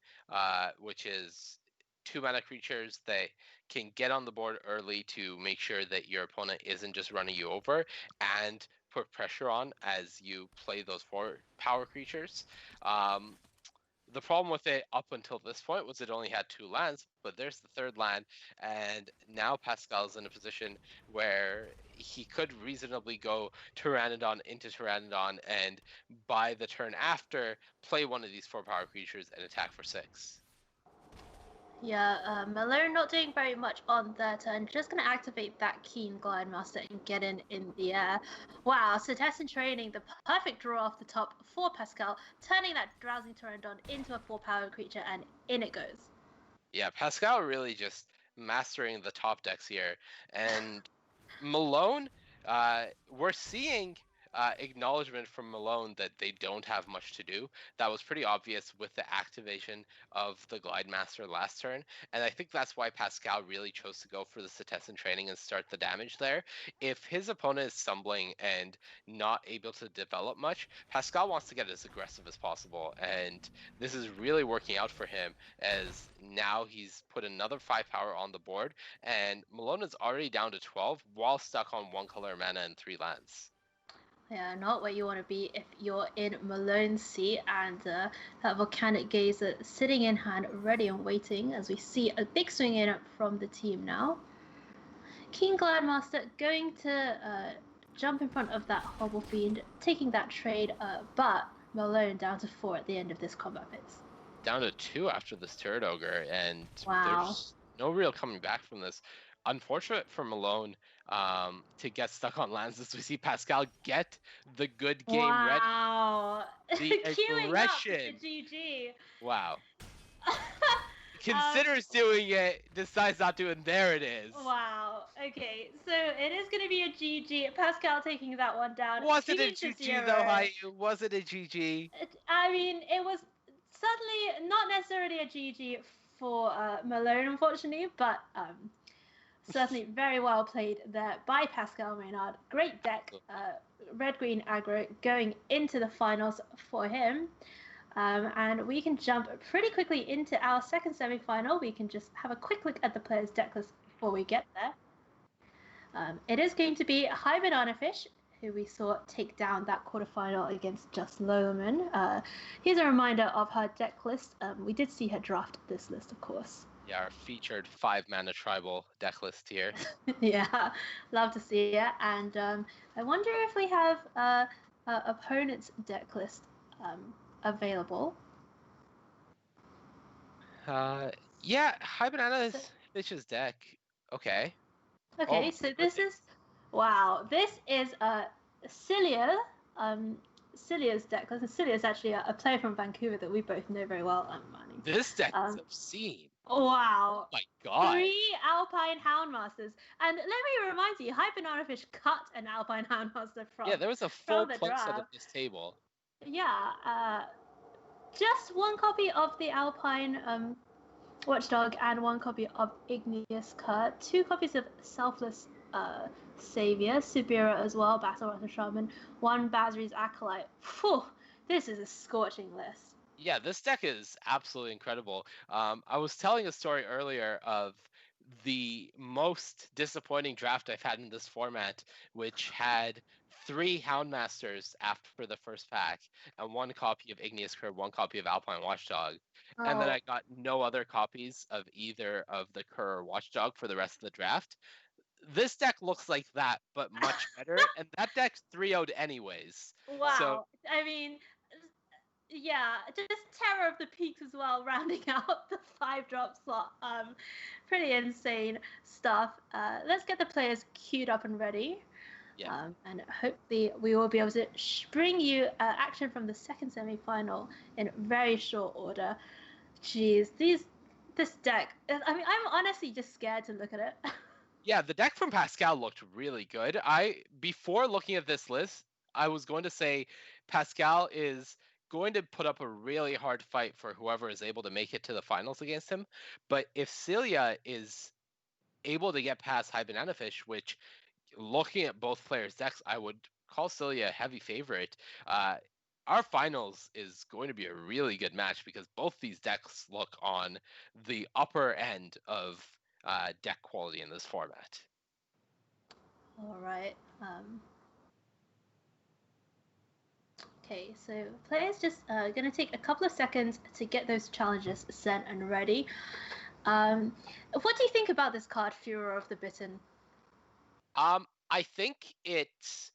which is 2-mana creatures that can get on the board early to make sure that your opponent isn't just running you over, and put pressure on as you play those 4 power creatures. The problem with it up until this point was it only had 2 lands, but there's the 3rd land, and now Pascal's in a position where he could reasonably go Pteranodon into Pteranodon, and by the turn after, play one of these 4 power creatures and attack for 6. Yeah, Malone not doing very much on their turn. Just going to activate that Keen Glidemaster and get in the air. Wow, so test and training, the perfect draw off the top for Pascal, turning that Drowsing Pteranodon into a 4-power creature, and in it goes. Yeah, Pascal really just mastering the top decks here. And Malone, we're seeing acknowledgement from Malone that they don't have much to do. That was pretty obvious with the activation of the Glidemaster last turn, and I think that's why Pascal really chose to go for the Setessan training and start the damage there. If his opponent is stumbling and not able to develop much, Pascal wants to get as aggressive as possible, and this is really working out for him, as now he's put another 5 power on the board, and Malone is already down to 12 while stuck on 1 color mana and 3 lands. Yeah, not where you want to be if you're in Malone's seat, and that Volcanic Geyser sitting in hand, ready and waiting, as we see a big swing in from the team now. Keen Glidemaster going to jump in front of that Hobble Fiend, taking that trade, but Malone down to 4 at the end of this combat phase. Down to 2 after this Turret Ogre, and wow. There's no real coming back from this. unfortunate for Malone to get stuck on lands as we see Pascal get the good game ready. Wow. The Queuing up the aggression. GG. Wow. Considers doing it, decides not to, and there it is. Wow. Okay, so it is going to be a GG. Pascal taking that one down. Was it a GG though, Haiyue? Was it a GG? I mean, it was certainly not necessarily a GG for Malone, unfortunately, but certainly very well played there by Pascal Maynard. Great deck, red-green aggro going into the finals for him. And we can jump pretty quickly into our second semi-final. We can just have a quick look at the players' deck list before we get there. It is going to be High Banana Fish, who we saw take down that quarterfinal against Just Loman. Here's a reminder of her deck list. We did see her draft this list, of course. Yeah, our featured 5-mana tribal deck list here. Yeah, love to see it. And I wonder if we have opponent's deck list available. Yeah, High Banana Fish's deck. Okay. Okay, so this is, wow, this is Cilia, Cilia's deck. Because Cilia is actually a player from Vancouver that we both know very well. This deck is obscene. Wow. Oh my god. 3 Alpine Houndmasters. And let me remind you, High Banana Fish cut an Alpine Houndmaster from. Yeah, there was a full play set of this table. Yeah, just one copy of the Alpine Watchdog and one copy of Igneous Cur, 2 copies of Selfless Savior, Subira as well, Battle Rather Shaman, 1 Basri's Acolyte. Phew, this is a scorching list. Yeah, this deck is absolutely incredible. I was telling a story earlier of the most disappointing draft I've had in this format, which had 3 Houndmasters after the first pack, and 1 copy of Igneous Curb, 1 copy of Alpine Watchdog. Oh. And then I got no other copies of either of the Cur or Watchdog for the rest of the draft. This deck looks like that, but much better, and that deck's 3-0'd anyways. Wow. So, I mean, yeah, just Terror of the Peaks as well, rounding out the 5-drop slot. Pretty insane stuff. Let's get the players queued up and ready. Yeah. And hopefully we will be able to bring you action from the second semi-final in very short order. Jeez, this deck, I mean, I'm honestly just scared to look at it. Yeah, the deck from Pascal looked really good. Before looking at this list, I was going to say Pascal is going to put up a really hard fight for whoever is able to make it to the finals against him. But if Cilia is able to get past High Banana Fish, which looking at both players' decks, I would call Cilia a heavy favorite. Our finals is going to be a really good match because both these decks look on the upper end of deck quality in this format. All right. Okay, so players just going to take a couple of seconds to get those challenges sent and ready. What do you think about this card, Furor of the Bitten? I think it's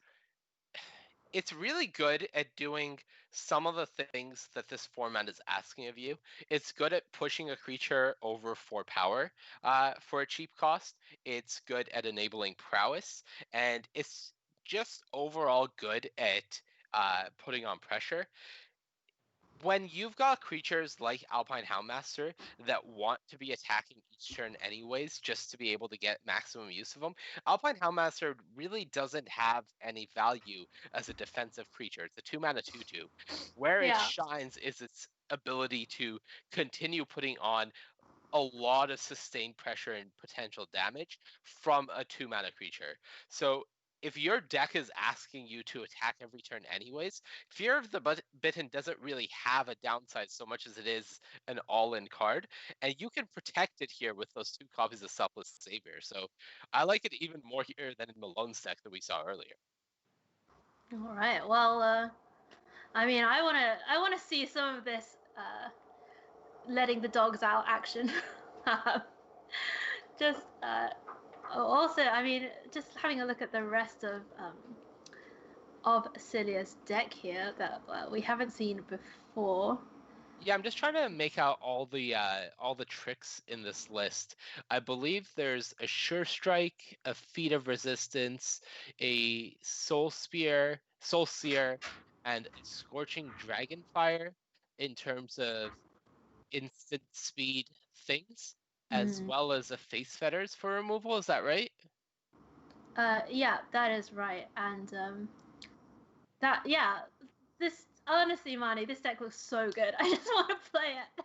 really good at doing some of the things that this format is asking of you. It's good at pushing a creature over for power for a cheap cost. It's good at enabling prowess, and it's just overall good at putting on pressure. When you've got creatures like Alpine Houndmaster that want to be attacking each turn anyways, just to be able to get maximum use of them, Alpine Houndmaster really doesn't have any value as a defensive creature. It's a 2-mana 2/2. Where it shines is its ability to continue putting on a lot of sustained pressure and potential damage from a 2-mana creature. So if your deck is asking you to attack every turn anyways, Fear of the Bitten doesn't really have a downside so much as it is an all-in card, and you can protect it here with those 2 copies of Selfless Savior. So I like it even more here than in Malone's deck that we saw earlier. All right. Well, I mean, I wanna see some of this letting the dogs out action. Just also, I mean, just having a look at the rest of Cilia's deck here that we haven't seen before. Yeah, I'm just trying to make out all the tricks in this list. I believe there's a Sure Strike, a Feat of Resistance, a Soul Seer, and a Scorching Dragonfire in terms of instant speed things, as well as a Face Fetters for removal. Is that right? Yeah, that is right. And this honestly, Manny, this deck looks so good. I just want to play it.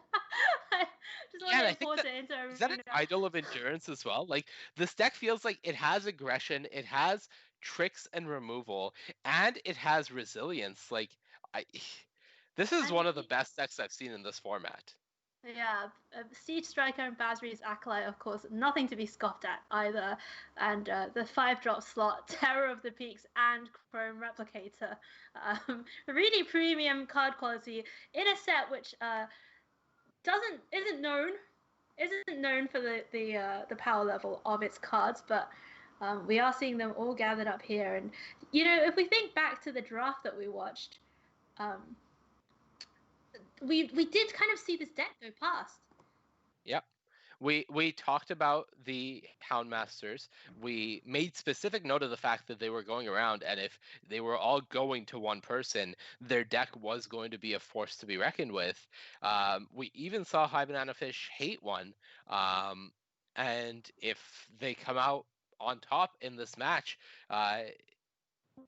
I just want Yeah, and to I think import that it into is that an Arena. idol of endurance as well. Like this deck feels like it has aggression, it has tricks and removal, and it has resilience. Like I, this is And one of the best decks I've seen in this format. yeah, Siege Striker and Basri's Acolyte, of course, nothing to be scoffed at either. And the 5-drop slot, Terror of the Peaks, and Chrome Replicator. Really premium card quality in a set which isn't known for the power level of its cards, but we are seeing them all gathered up here. And if we think back to the draft that we watched, um, we did kind of see this deck go past. Yep. We talked about the Houndmasters. We made specific note of the fact that they were going around, and if they were all going to one person, their deck was going to be a force to be reckoned with. We even saw High Banana Fish hate one, and if they come out on top in this match,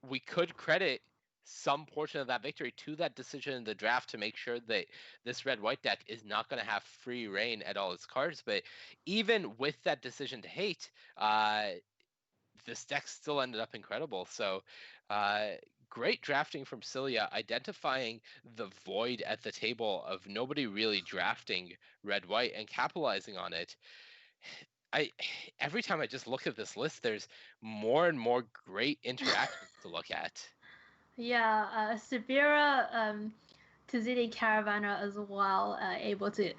we could credit some portion of that victory to that decision in the draft to make sure that this red-white deck is not going to have free reign at all its cards. But even with that decision to hate, this deck still ended up incredible. So great drafting from Cilia, identifying the void at the table of nobody really drafting red-white and capitalizing on it. Every time I just look at this list, there's more and more great interactions to look at. Yeah, Sibira, Tazini Caravana as well, able to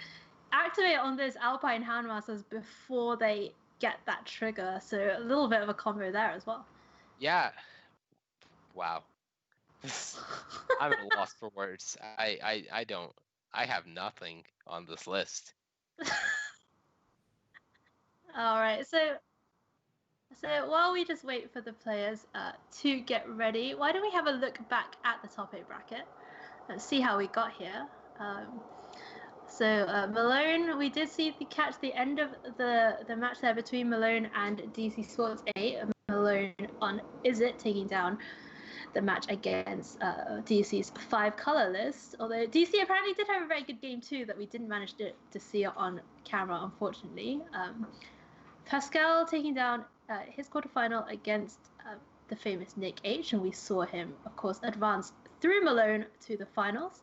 activate on those Alpine Houndmasters before they get that trigger. So a little bit of a combo there as well. Yeah. Wow. I'm at a loss for words. I have nothing on this list. All right, so while we just wait for the players to get ready, why don't we have a look back at the top 8 bracket and see how we got here? So Malone, we did catch the end of the match there between Malone and DC Sports 8. Malone on Is It taking down the match against DC's 5-color list. Although DC apparently did have a very good game too that we didn't manage to see it on camera, unfortunately. Pascal taking down his quarterfinal against the famous Nick H, and we saw him, of course, advance through Malone to the finals.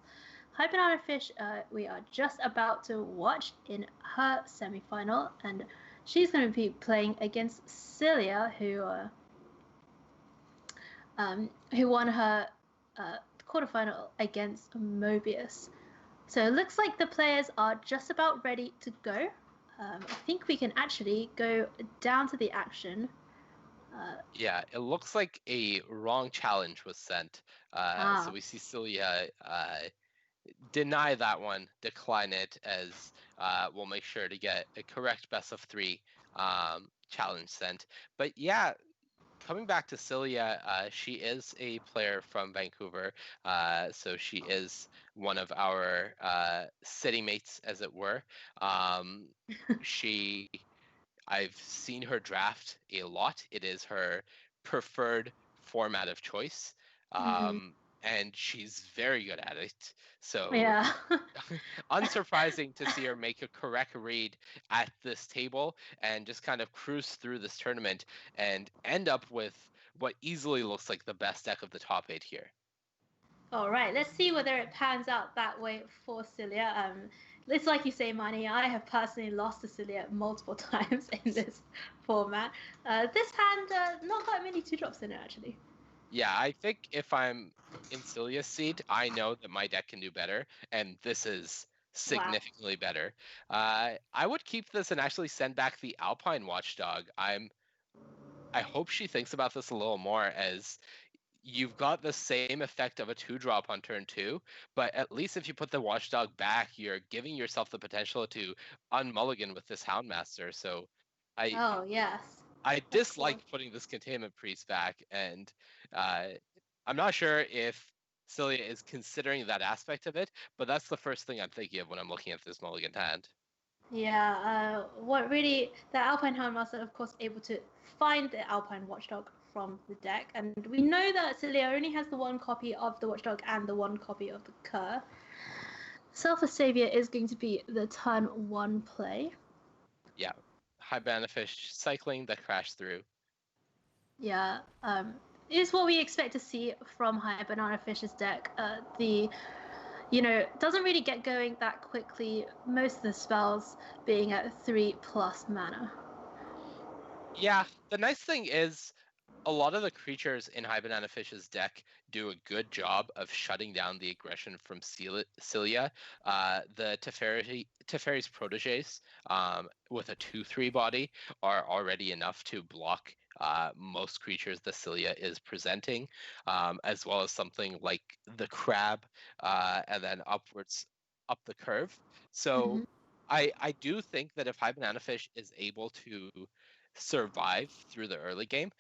High Banana Fish, we are just about to watch in her semi-final, and she's going to be playing against Cilia, who won her quarterfinal against Mobius. So it looks like the players are just about ready to go. I think we can actually go down to the action. Yeah, it looks like a wrong challenge was sent. So we see Cilia deny that one, decline it, as we'll make sure to get a correct best of 3 challenge sent. But yeah, coming back to Cilia, she is a player from Vancouver, so she is one of our city mates, as it were. I've seen her draft a lot. It is her preferred format of choice. And she's very good at it. So yeah. unsurprising to see her make a correct read at this table and just kind of cruise through this tournament and end up with what easily looks like the best deck of the top 8 here. All right, let's see whether it pans out that way for Cilia. It's like you say, Manny, I have personally lost to Cilia multiple times in this format. This hand, not got many 2-drops in it, actually. Yeah, I think if I'm in Cilia's seat, I know that my deck can do better, and this is significantly better. I would keep this and actually send back the Alpine Watchdog. I hope she thinks about this a little more, as you've got the same effect of a 2-drop on turn 2, but at least if you put the Watchdog back, you're giving yourself the potential to unmulligan with this Houndmaster. So Oh, yes. I dislike putting this Containment Priest back, and I'm not sure if Cilia is considering that aspect of it, but that's the first thing I'm thinking of when I'm looking at this mulligan hand. Yeah, what really, the Alpine Houndmaster, of course, able to find the Alpine Watchdog from the deck, and we know that Cilia only has the one copy of the Watchdog and the one copy of the Cur. Selfless Savior is going to be the turn 1 play. Yeah, High Banana Fish cycling that crashed through. Yeah, is what we expect to see from High Banana Fish's deck. Doesn't really get going that quickly. Most of the spells being at 3+ mana. Yeah, the nice thing is a lot of the creatures in High Banana Fish's deck do a good job of shutting down the aggression from Cilia. The Teferi's Proteges with a 2/3 body are already enough to block most creatures the Cilia is presenting, as well as something like the Crab, and then upwards up the curve. So I do think that if High Banana Fish is able to survive through the early game,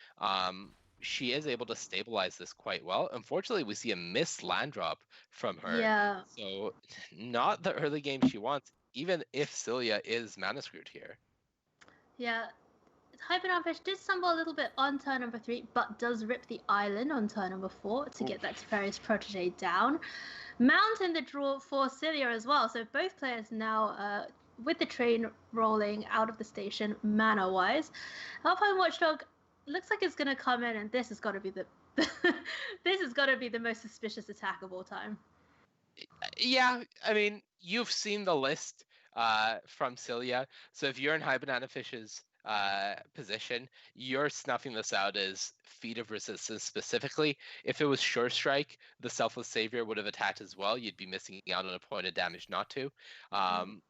she is able to stabilize this quite well. Unfortunately, we see a missed land drop from her. Yeah. So not the early game she wants, even if Cilia is mana screwed here. Yeah. High Banana Fish did stumble a little bit on turn number 3, but does rip the island on turn number 4 to get that Teferi's Protege down. Mountain the draw for Cilia as well. So both players now with the train rolling out of the station mana-wise. Alpine Watchdog looks like it's going to come in, and this has got to be the this has got to be the most suspicious attack of all time. Yeah, I mean, you've seen the list from Cilia. So if you're in High Banana Fish's position, you're snuffing this out as Feat of Resistance specifically. If it was Sure Strike, the Selfless Savior would have attacked as well. You'd be missing out on a point of damage not to.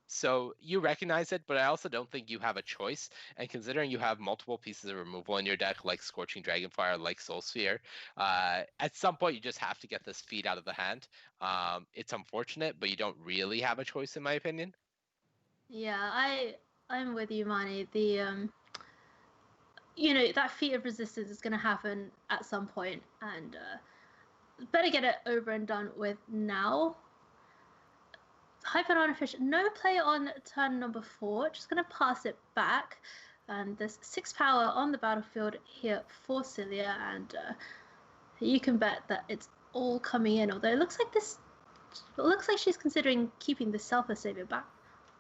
So you recognize it, but I also don't think you have a choice. And considering you have multiple pieces of removal in your deck, like Scorching Dragonfire, like Soul Sphere, at some point you just have to get this feat out of the hand. It's unfortunate, but you don't really have a choice, in my opinion. Yeah, I'm with you, Mani. That Feat of Resistance is going to happen at some point, and better get it over and done with now. High Banana Fish, no play on turn number 4. Just going to pass it back, and there's 6 power on the battlefield here for Cilia, and you can bet that it's all coming in. Although it looks like she's considering keeping the Selfless Savior back.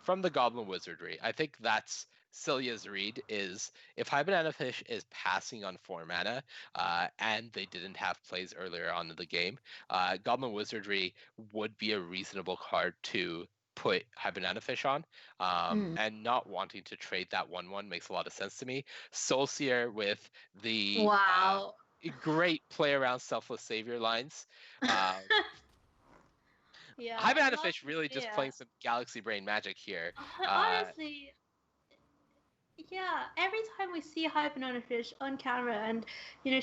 From the Goblin Wizardry, I think that's Cilia's read, is if High Banana Fish is passing on 4 mana and they didn't have plays earlier on in the game, Goblin Wizardry would be a reasonable card to put High Banana Fish on, and not wanting to trade that 1/1 makes a lot of sense to me. Soulseer with the great play around Selfless Savior lines. Yeah, High Banana Fish really just playing some Galaxy Brain magic here. Honestly, yeah, every time we see High Banana Fish on camera, and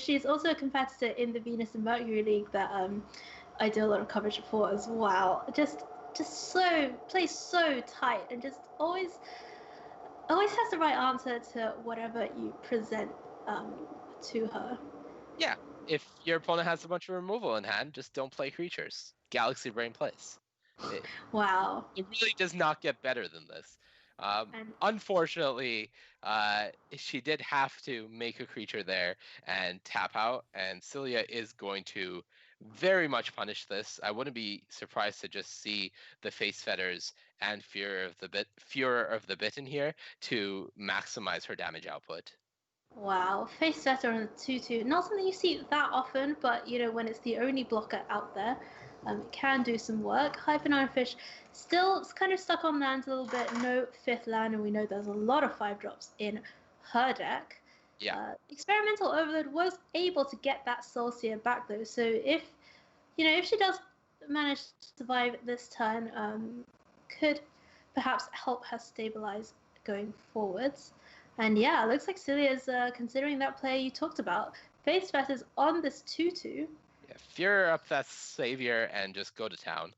she's also a competitor in the Venus and Mercury League that I do a lot of coverage for as well. Just plays so tight, and just always has the right answer to whatever you present to her. Yeah, if your opponent has a bunch of removal in hand, just don't play creatures. Galaxy Brain plays. Wow. It really does not get better than this. Unfortunately, she did have to make a creature there and tap out, and Cilia is going to very much punish this. I wouldn't be surprised to just see the Face Fetters and Furor of the Bitten here to maximize her damage output. Wow, Face Fetter on a 2/2. Not something you see that often, but when it's the only blocker out there, it can do some work. High Banana Fish still kind of stuck on lands a little bit. No 5th land, and we know there's a lot of 5-drops in her deck. Yeah. Experimental Overload was able to get that Soulseer back though, so if she does manage to survive this turn, could perhaps help her stabilize going forwards. And yeah, it looks like Cilia's considering that play you talked about. Face Fetters on this 2/2. Fear up that savior and just go to town.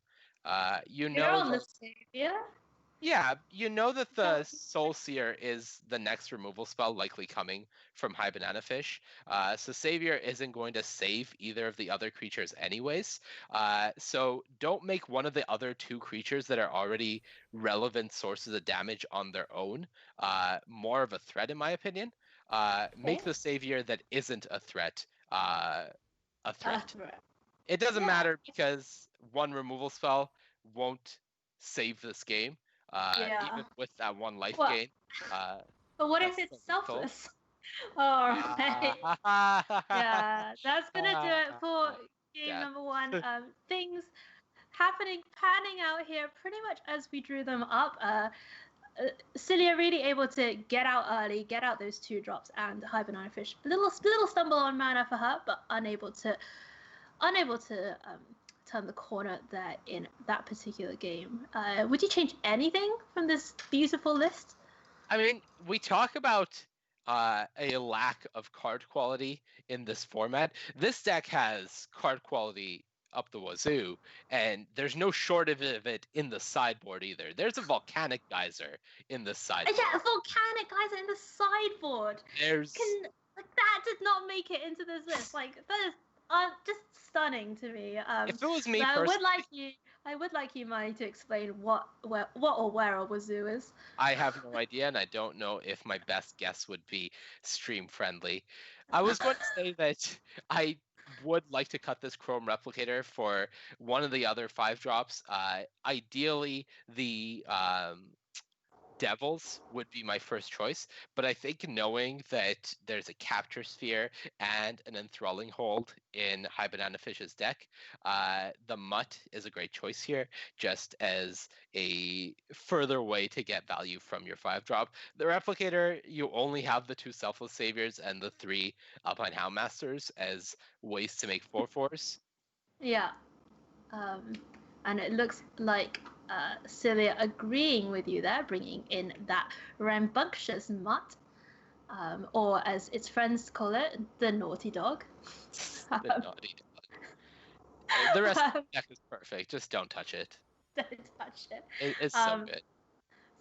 You You're know on the savior. Yeah, you know that the Soul Seer is the next removal spell likely coming from High Banana Fish. So Savior isn't going to save either of the other creatures anyways. So don't make one of the other two creatures that are already relevant sources of damage on their own more of a threat, in my opinion. Make the Savior that isn't a threat a threat. It doesn't matter because one removal spell won't save this game. Even with that one life gain. But what if it's selfless? All right. Yeah, that's gonna do it for game number 1. Things panning out here pretty much as we drew them up. Cilia really able to get out early, get out those 2 drops, and High Banana Fish. Little stumble on mana for her, but unable to turn the corner there in that particular game. Would you change anything from this beautiful list? I mean, we talk about a lack of card quality in this format. This deck has card quality up the wazoo, and there's no shortage of it in the sideboard either. There's a Volcanic Geyser in the sideboard. Yeah, a Volcanic Geyser in the sideboard. That did not make it into this list. Like, that is just stunning to me. If it was me, I would like you, Mai, to explain what or where a wazoo is. I have no idea, and I don't know if my best guess would be stream friendly. I was going to say that I would like to cut this Chrome Replicator for one of the other 5 drops. Ideally, the Devils would be my first choice, but I think knowing that there's a Capture Sphere and an Enthralling Hold in High Banana Fish's deck, the Mutt is a great choice here, just as a further way to get value from your 5-drop. The Replicator, you only have the 2 Selfless Saviors and the 3 Alpine Houndmasters as ways to make 4/4s. Yeah. And it looks like Cilia agreeing with you there, bringing in that rambunctious Mutt, or as its friends call it, the Naughty Dog. The Naughty Dog. The rest of the deck is perfect. Just don't touch it. Don't touch it. It's so good.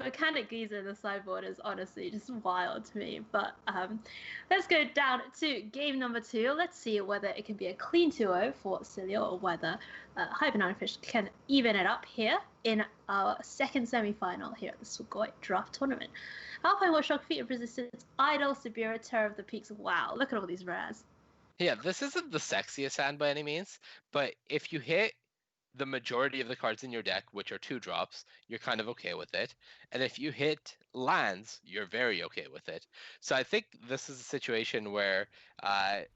Volcanic Geyser in the sideboard is honestly just wild to me. But let's go down to game number 2. Let's see whether it can be a clean 2-0 for Cilia, or whether High Banana Fish can even it up here in our second semi-final here at the Swagoi Draft Tournament. Alpine Watchdog, Feat of Resistance, Idol, Sabira, Terror of the Peaks. Wow, look at all these rares. Yeah, this isn't the sexiest hand by any means, but if you hit the majority of the cards in your deck, which are 2 drops, you're kind of okay with it. And if you hit lands, you're very okay with it. So I think this is a situation where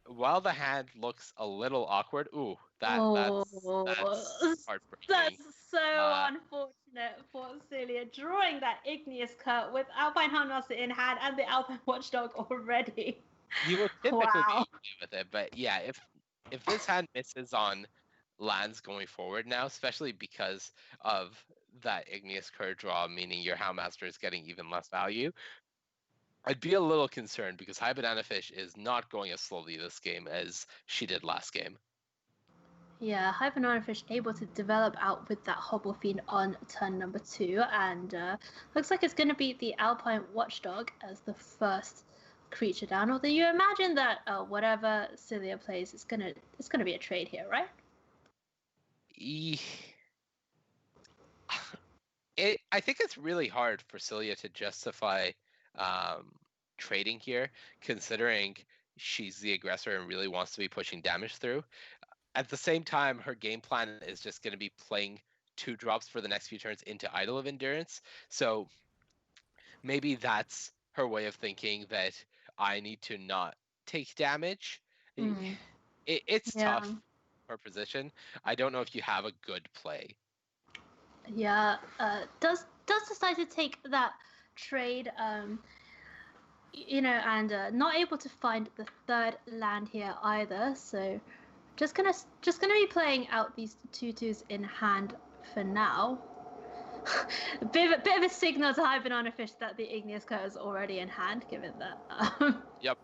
while the hand looks a little awkward, that's heartbreaking. That's so unfortunate for Cilia, drawing that Igneous Curt with Alpine Houndmaster in hand and the Alpine Watchdog already. You will typically be okay with it, but yeah, if this hand misses on lands going forward now, especially because of that Igneous Curt draw, meaning your Houndmaster is getting even less value, I'd be a little concerned because High Banana Fish is not going as slowly this game as she did last game. Yeah, High Banana Fish able to develop out with that Hobble Fiend on turn number 2, and looks like it's going to be the Alpine Watchdog as the first creature down. Although you imagine that whatever Cilia plays, it's gonna be a trade here, right? I think it's really hard for Cilia to justify trading here, considering she's the aggressor and really wants to be pushing damage through. At the same time, her game plan is just going to be playing 2 drops for the next few turns into Idol of Endurance. So maybe that's her way of thinking, that I need to not take damage. It's tough. Her position. I don't know if you have a good play. Yeah, does decide to take that trade, and not able to find the 3rd land here either. So just gonna be playing out these 2/2s in hand for now. a bit of a signal to High Banana Fish that the Igneous Curt is already in hand, given that. Yep.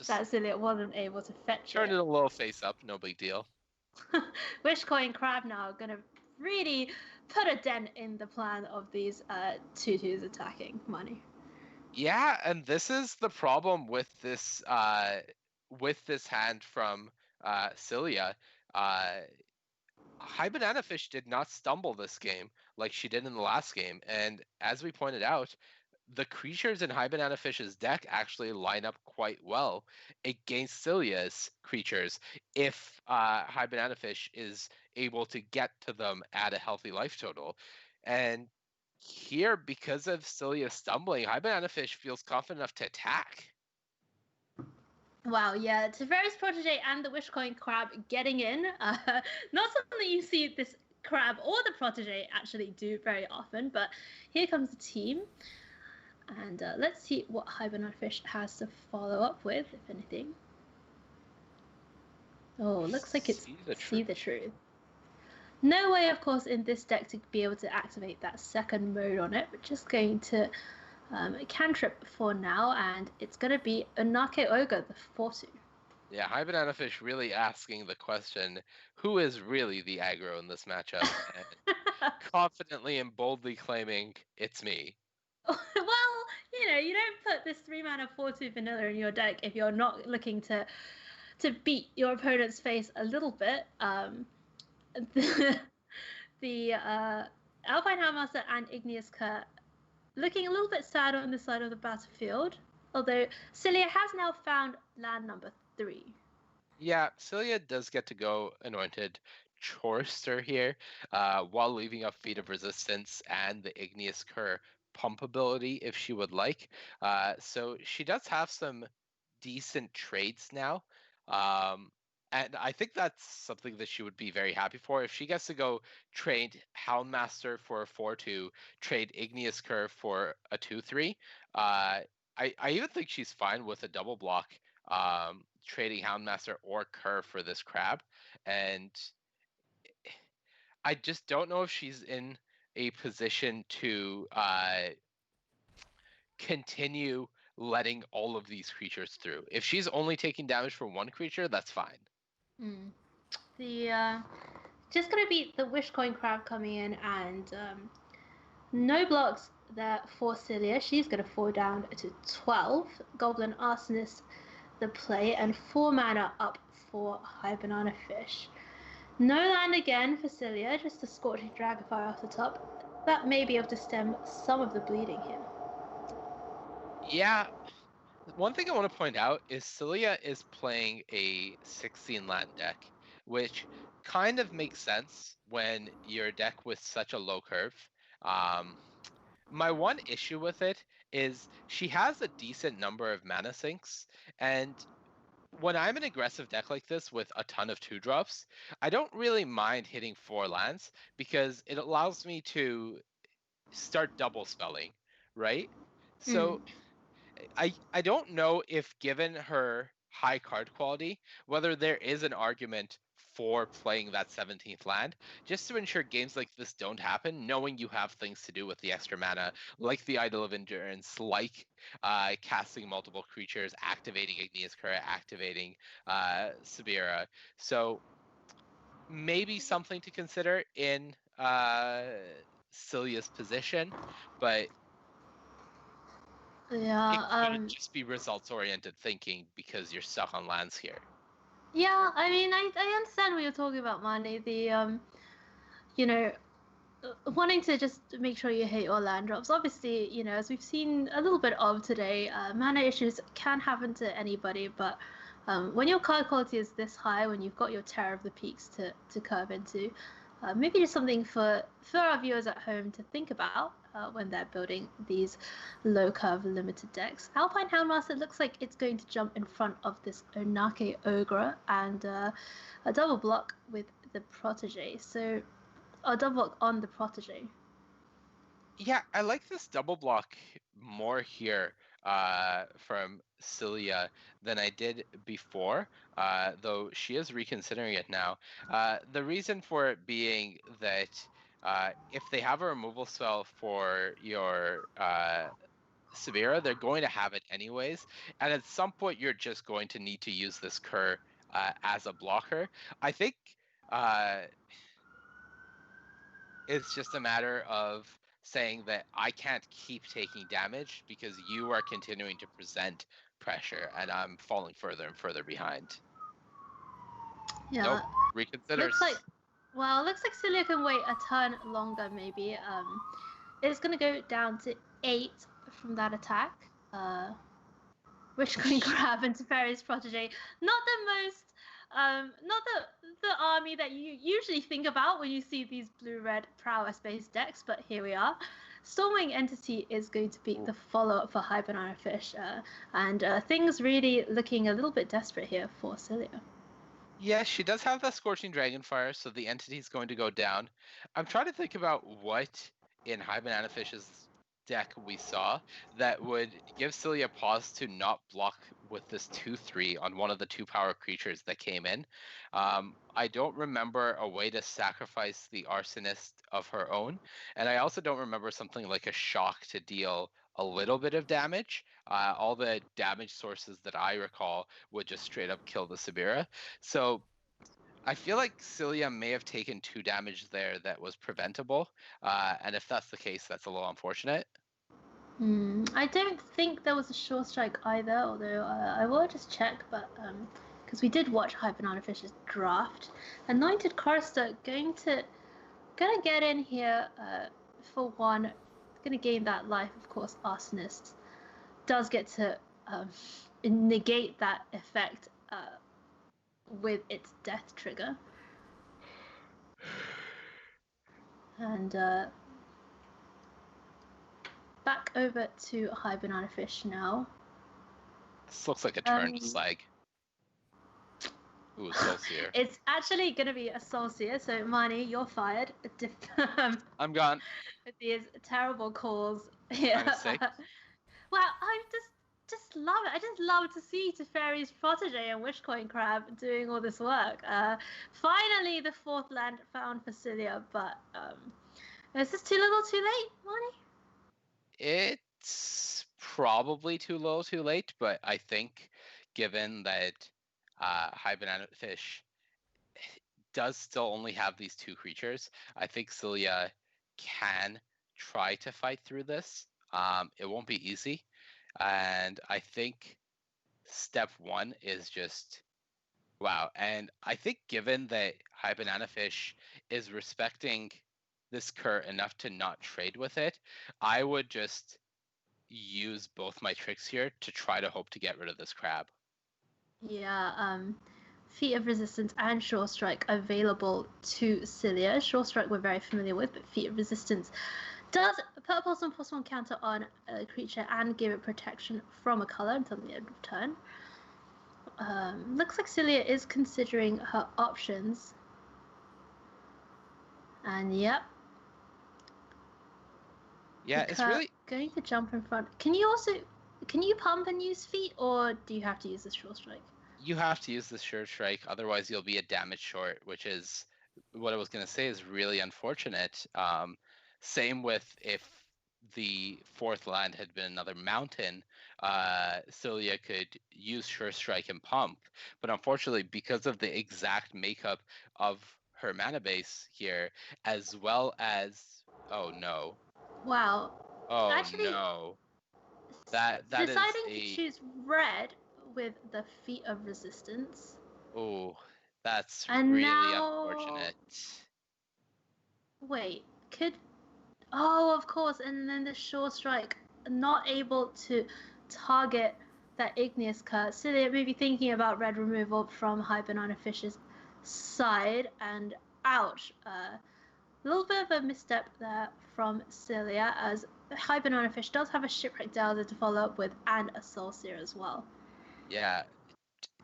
That Cilia wasn't able to fetch Turn it a little face up, no big deal. Wish Coin Crab now are going to really put a dent in the plan of these tutus attacking money. Yeah, and this is the problem with this hand from Cilia. High Banana Fish did not stumble this game like she did in the last game, and as we pointed out, the creatures in High Banana Fish's deck actually line up quite well against Cilia's creatures if High Banana Fish is able to get to them at a healthy life total. And here, because of Cilia stumbling, High Banana Fish feels confident enough to attack. Wow, yeah, Teferi's Protege and the Wishcoin Crab getting in. Not something you see this crab or the Protege actually do very often, but here comes the team. And let's see what High Banana Fish has to follow up with, if anything. Oh, looks like it's See the Truth. No way, of course, in this deck to be able to activate that second mode on it. We're just going to cantrip for now, and it's going to be Onake Ogre, the 4-2. Yeah, High Banana Fish really asking the question, who is really the aggro in this matchup? And confidently and boldly claiming, it's me. Well, you don't put this 3-mana 4-2 vanilla in your deck if you're not looking to beat your opponent's face a little bit. The Alpine Houndmaster and Igneous Cur looking a little bit sad on this side of the battlefield, although Cilia has now found land number 3. Yeah, Cilia does get to go Anointed Chorister here, while leaving up Feet of Resistance and the Igneous Cur pump ability if she would like. So she does have some decent trades now. And I think that's something that she would be very happy for. If she gets to go trade Houndmaster for a 4-2, trade Igneous Cur for a 2-3, I even think she's fine with a double block, trading Houndmaster or Cur for this crab. And I just don't know if she's in a position to continue letting all of these creatures through. If she's only taking damage from one creature, that's fine. The just gonna be the Wishcoin Crab coming in, and no blocks there for Cilia. She's gonna fall down to 12. Goblin Arsonist the play, and 4 mana up for High Banana Fish. No land again for Cilia, just a Scorching Dragonfire off the top. That may be able to stem some of the bleeding here. Yeah. One thing I want to point out is Cilia is playing a 16 land deck, which kind of makes sense when you're a deck with such a low curve. My one issue with it is she has a decent number of mana sinks, and when I'm an aggressive deck like this with a ton of 2-drops, I don't really mind hitting 4 lands because it allows me to start double spelling, right? So I don't know if, given her high card quality, whether there is an argument for playing that 17th land, just to ensure games like this don't happen, knowing you have things to do with the extra mana, like the Idol of Endurance, like casting multiple creatures, activating Igneous Cur, activating Sabira. So maybe something to consider in Cilia's position, but yeah, it couldn't just be results-oriented thinking because you're stuck on lands here. Yeah, I mean, I understand what you're talking about, Manny. The wanting to just make sure you hit your land drops. Obviously, as we've seen a little bit of today, mana issues can happen to anybody, but when your card quality is this high, when you've got your Terror of the Peaks to curve into, maybe just something for our viewers at home to think about when they're building these low curve limited decks. Alpine Houndmaster looks like it's going to jump in front of this Onake Ogre and a double block with the Protege. So a double block on the Protege. Yeah, I like this double block more here from Cilia than I did before, though she is reconsidering it now. The reason for it being that if they have a removal spell for your Sabira, they're going to have it anyways, and at some point you're just going to need to use this Cur as a blocker. I think It's just a matter of saying that I can't keep taking damage because you are continuing to present pressure and I'm falling further and further behind. Yeah. Nope. Reconsiders. Looks like Celia can wait a turn longer maybe. It's gonna go down to 8 from that attack. Wishcoin Crab and Teferi's Protege. Not the army that you usually think about when you see these blue-red prowess-based decks, but here we are. Stormwing Entity is going to be the follow-up for High Banana Fish, and things really looking a little bit desperate here for Celia. Yeah, she does have the Scorching Dragonfire, so the entity is going to go down. I'm trying to think about what in High Banana Fish's deck we saw that would give Celia pause to not block with this 2/3 on one of the 2-power creatures that came in. I don't remember a way to sacrifice the Arsonist of her own, and I also don't remember something like a shock to deal a little bit of damage. All the damage sources that I recall would just straight up kill the Sabira. So I feel like Celia may have taken 2 damage there that was preventable. And if that's the case, that's a little unfortunate. I don't think there was a Sure Strike either, although I will just check, but because we did watch High Banana Fish's draft. Anointed Chorister gonna get in here for one. Gonna gain that life, of course. Arsonist does get to negate that effect with its death trigger. And back over to High Banana Fish now. This looks like a turn to Slag. Ooh, Soulseer. It's actually going to be a Soulseer, so Mani, you're fired. I'm gone. With these terrible calls. Yeah. Well, I just love it. I just love to see Teferi's Protege and Wishcoin Crab doing all this work. Finally, the 4th land found for Celia, but is this too little too late, Mani? It's probably too little too late, but I think given that High Banana Fish does still only have these 2 creatures, I think Celia can try to fight through this. It won't be easy. And I think step 1 is just wow. And I think given that High Banana Fish is respecting this cur enough to not trade with it, I would just use both my tricks here to try to hope to get rid of this crab. Yeah, Feat of Resistance and Sure Strike available to Celia. Sure Strike we're very familiar with, but Feat of Resistance does put a +1/+1 counter on a creature and give it protection from a color until the end of turn. Looks like Celia is considering her options. And yep. Yeah, it's really going to jump in front. Can you pump and use feet, or do you have to use the Sure Strike? You have to use the Sure Strike, otherwise you'll be a damage short, which is what I was going to say is really unfortunate. Same with if the 4th land had been another mountain, Celia could use Sure Strike and pump. But unfortunately, because of the exact makeup of her mana base here, as well as oh no. Wow. Oh actually, no. That deciding to choose red with the Feat of Resistance. Oh, that's really unfortunate. Wait, oh, of course, and then the Sure Strike, not able to target that Igneous Curse. So they may be thinking about red removal from High Banana Fish's side, and ouch. A little bit of a misstep there from Celia, as High Banana Fish does have a Shipwreck Delver to follow up with, and a Soulseer as well. Yeah,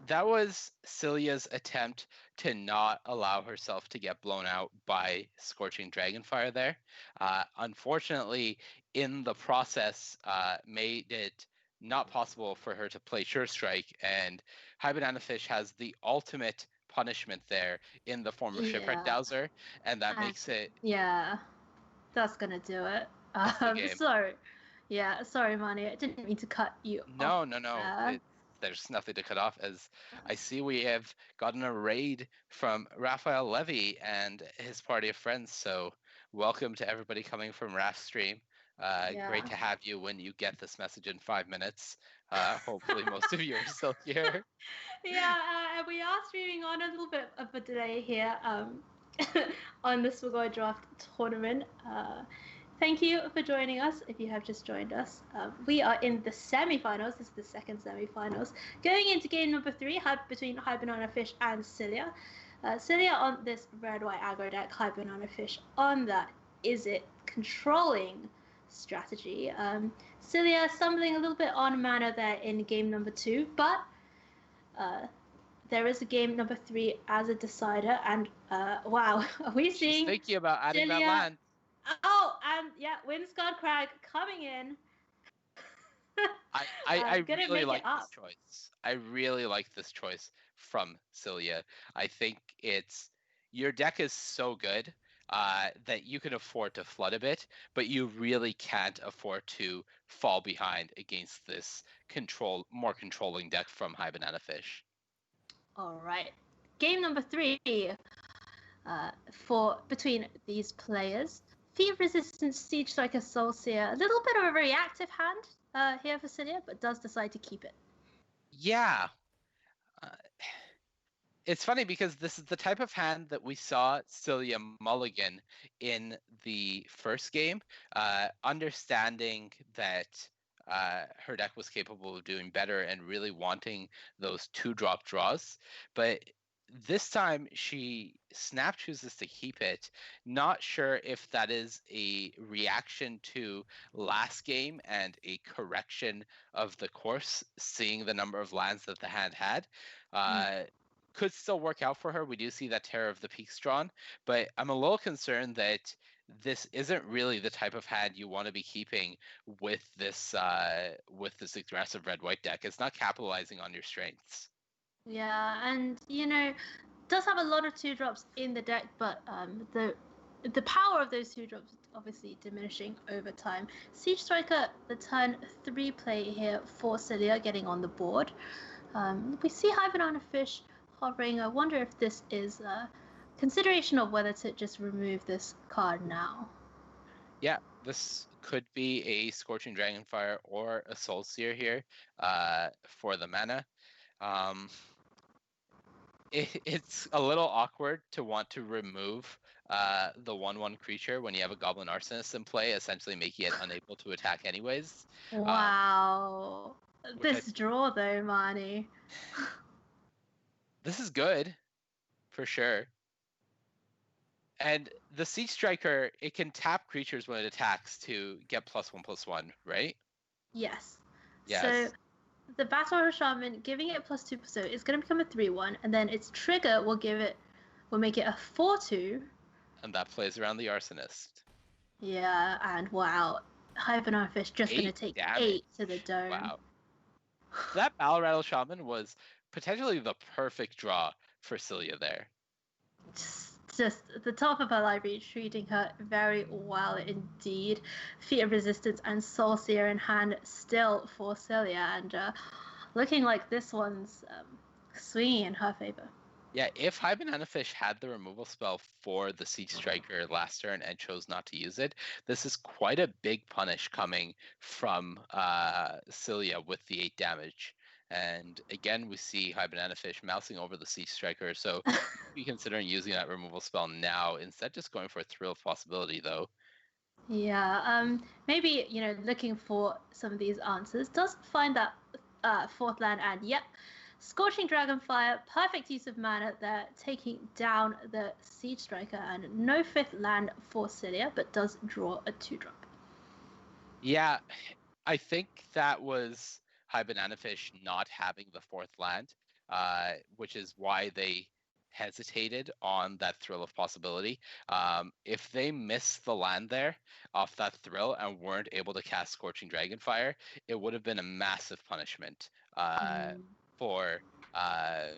that was Celia's attempt to not allow herself to get blown out by Scorching Dragonfire there. Unfortunately, in the process, made it not possible for her to play Sure Strike, and High Banana Fish has the ultimate punishment there in the form of Shipwreck Dowser, and that makes it... Yeah, that's gonna do it. Sorry. Yeah, sorry, Mani. I didn't mean to cut you off. No. there's nothing to cut off, as I see we have gotten a raid from Raphael Levy and his party of friends. So welcome to everybody coming from Raph's stream. Great to have you when you get this message in 5 minutes. Hopefully most of you are still here. Yeah, we are streaming on a little bit of a delay here on the Swagoi Draft Tournament. Thank you for joining us if you have just joined us. We are in the semi-finals. This is the second semi-finals. Going into game number 3 between High Banana Fish and Cilia. Cilia on this red-white aggro deck, High Banana Fish on that Is It controlling strategy. Cilia stumbling a little bit on mana there in game number 2, but there is a game number 3 as a decider, and wow, are we seeing? She's thinking about adding that land. Oh, and yeah, Windscarred Crag coming in. I really like this choice. I really like this choice from Cilia. I think your deck is so good that you can afford to flood a bit, but you really can't afford to fall behind against this more controlling deck from High Banana Fish. All right, game number 3 between these players. Fear Resistance Siege Striker Soulseer, a little bit of a reactive hand here for Cilia, but does decide to keep it. Yeah. It's funny because this is the type of hand that we saw Cilia mulligan in the first game, understanding that her deck was capable of doing better and really wanting those 2-drop draws. But this time she snap chooses to keep it. Not sure if that is a reaction to last game and a correction of the course, seeing the number of lands that the hand had. Could still work out for her. We do see that Terror of the Peaks drawn, but I'm a little concerned that this isn't really the type of hand you want to be keeping with this aggressive red-white deck. It's not capitalizing on your strengths. Yeah, and does have a lot of 2-drops in the deck, but the power of those 2-drops is obviously diminishing over time. Siege Striker, the turn 3 play here for Cilia, getting on the board. We see High Banana Fish hovering. I wonder if this is a consideration of whether to just remove this card now. Yeah, this could be a Scorching Dragonfire or a Soulseer here for the mana. It's a little awkward to want to remove the 1/1 creature when you have a Goblin Arsonist in play, essentially making it unable to attack anyways. Wow. This draw though, Marnie. This is good, for sure. And the Siege Striker, it can tap creatures when it attacks to get +1/+1, right? Yes. Yes. So the Battle Royal Shaman, giving it +2%, so it's going to become a 3/1, and then its trigger will make it a 4/2. And that plays around the Arsonist. Yeah, and wow, High Banana Fish just going to take damage. 8 to the dome. Wow. That Battle Rattle Shaman was potentially the perfect draw for Cilia there. Just the top of her library, treating her very well indeed. Feat of Resistance and Soulseer in hand still for Cilia, and looking like this one's swinging in her favor. Yeah, if High Banana Fish had the removal spell for the Siege Striker last turn and chose not to use it, this is quite a big punish coming from Cilia with the 8 damage. And again, we see High Banana Fish mousing over the Siege Striker, so be considering using that removal spell now instead just going for a Thrill of Possibility, though. Yeah, maybe, looking for some of these answers. Does find that 4th land, and yep, Scorching Dragonfire, perfect use of mana there, taking down the Siege Striker, and no 5th land for Cilia, but does draw a 2-drop. Yeah, I think that was High Banana Fish not having the 4th land, which is why they hesitated on that Thrill of Possibility. If they missed the land there off that Thrill and weren't able to cast Scorching Dragonfire, it would have been a massive punishment for High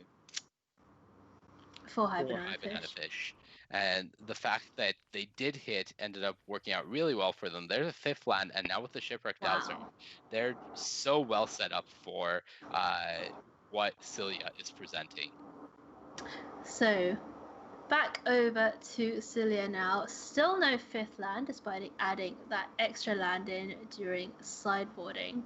Banana Fish. And the fact that they did hit ended up working out really well for them. They're the 5th land, and now with the Shipwreck Dowser, they're so well set up for what Cilia is presenting. So, back over to Cilia now. Still no 5th land, despite adding that extra land in during sideboarding.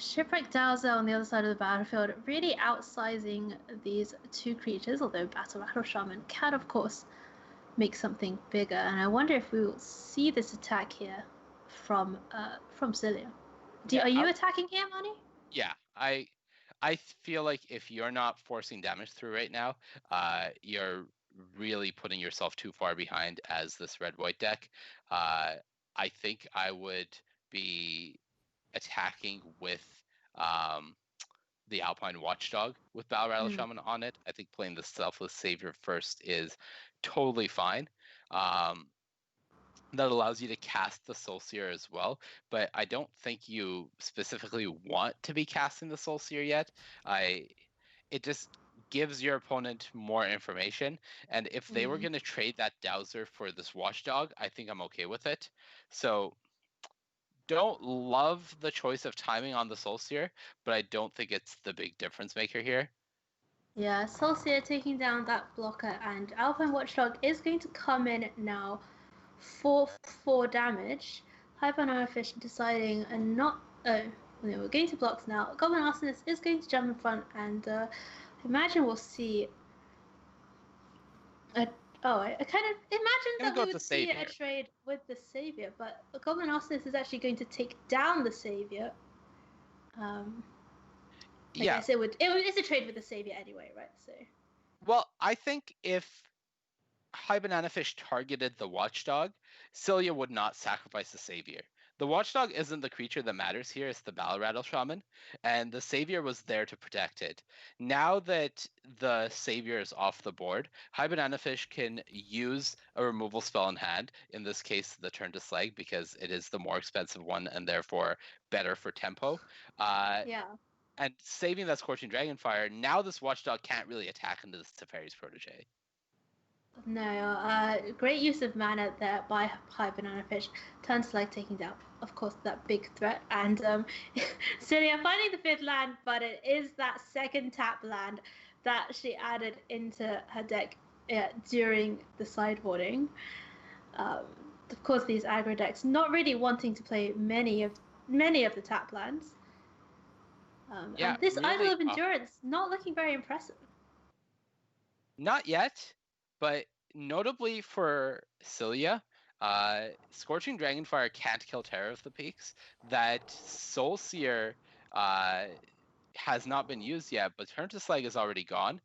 Shipwreck Dowser on the other side of the battlefield, really outsizing these two creatures, although Battle Rattle Shaman can, of course, make something bigger. And I wonder if we will see this attack here from Cilia. Are you attacking here, Manny? Yeah, I feel like if you're not forcing damage through right now, you're really putting yourself too far behind as this red-white deck. I think I would be attacking with the Alpine Watchdog with Battle Rattle Shaman on it. I think playing the Selfless Savior first is totally fine. That allows you to cast the Soul Seer as well, but I don't think you specifically want to be casting the Soul Seer yet. It just gives your opponent more information, and if they were going to trade that Dowser for this Watchdog, I think I'm okay with it. So don't love the choice of timing on the Soul Seer, but I don't think it's the big difference maker here. Yeah, Soul Seer taking down that blocker, and Alpine Watchdog is going to come in now for 4 damage. Hypernofish deciding not. We're going to blocks now. Goblin Arsonist is going to jump in front, and I imagine we'll see. I kind of imagine that we would see a trade with the Savior, but the Goblin Arsonist is actually going to take down the Savior. I guess it's a trade with the Savior anyway, right? So. Well, I think if High Banana Fish targeted the Watchdog, Cilia would not sacrifice the Savior. The Watchdog isn't the creature that matters here, it's the Battle Rattle Shaman, and the Savior was there to protect it. Now that the Savior is off the board, High Banana Fish can use a removal spell in hand, in this case the Turn to Slag, because it is the more expensive one and therefore better for tempo. And saving that Scorching Dragonfire, now this Watchdog can't really attack into the Teferi's Protege. No, great use of mana there by High Banana Fish. Turn to Slag taking down, of course, that big threat. And Cilia finding the 5th land, but it is that 2nd tap land that she added into her deck during the sideboarding. Of course, these aggro decks not really wanting to play many of the tap lands. And this really, Idol of Endurance not looking very impressive. Not yet, but notably for Cilia, Scorching Dragonfire can't kill Terror of the Peaks. That Soul Seer has not been used yet, but Turn to Slag is already gone.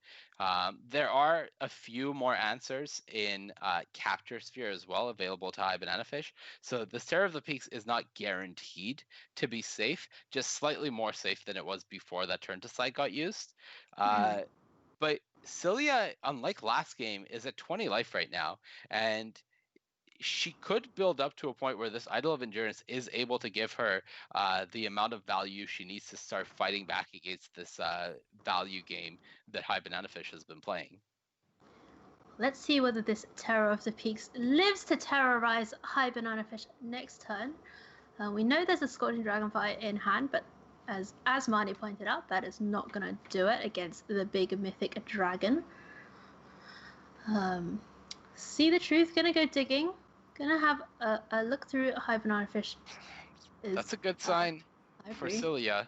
There are a few more answers in Capture Sphere as well available to High Banana Fish. So the Terror of the Peaks is not guaranteed to be safe, just slightly more safe than it was before that Turn to Slag got used. But Cilia, unlike last game, is at 20 life right now, and she could build up to a point where this Idol of Endurance is able to give her the amount of value she needs to start fighting back against this value game that High Banana Fish has been playing. Let's see whether this Terror of the Peaks lives to terrorize High Banana Fish next turn. We know there's a Scorching Dragonfire in hand, but as Marnie pointed out, that is not going to do it against the big mythic dragon. See the Truth, going to go digging. Going to have a look through High Banana Fish. That's a good sign for Cilia.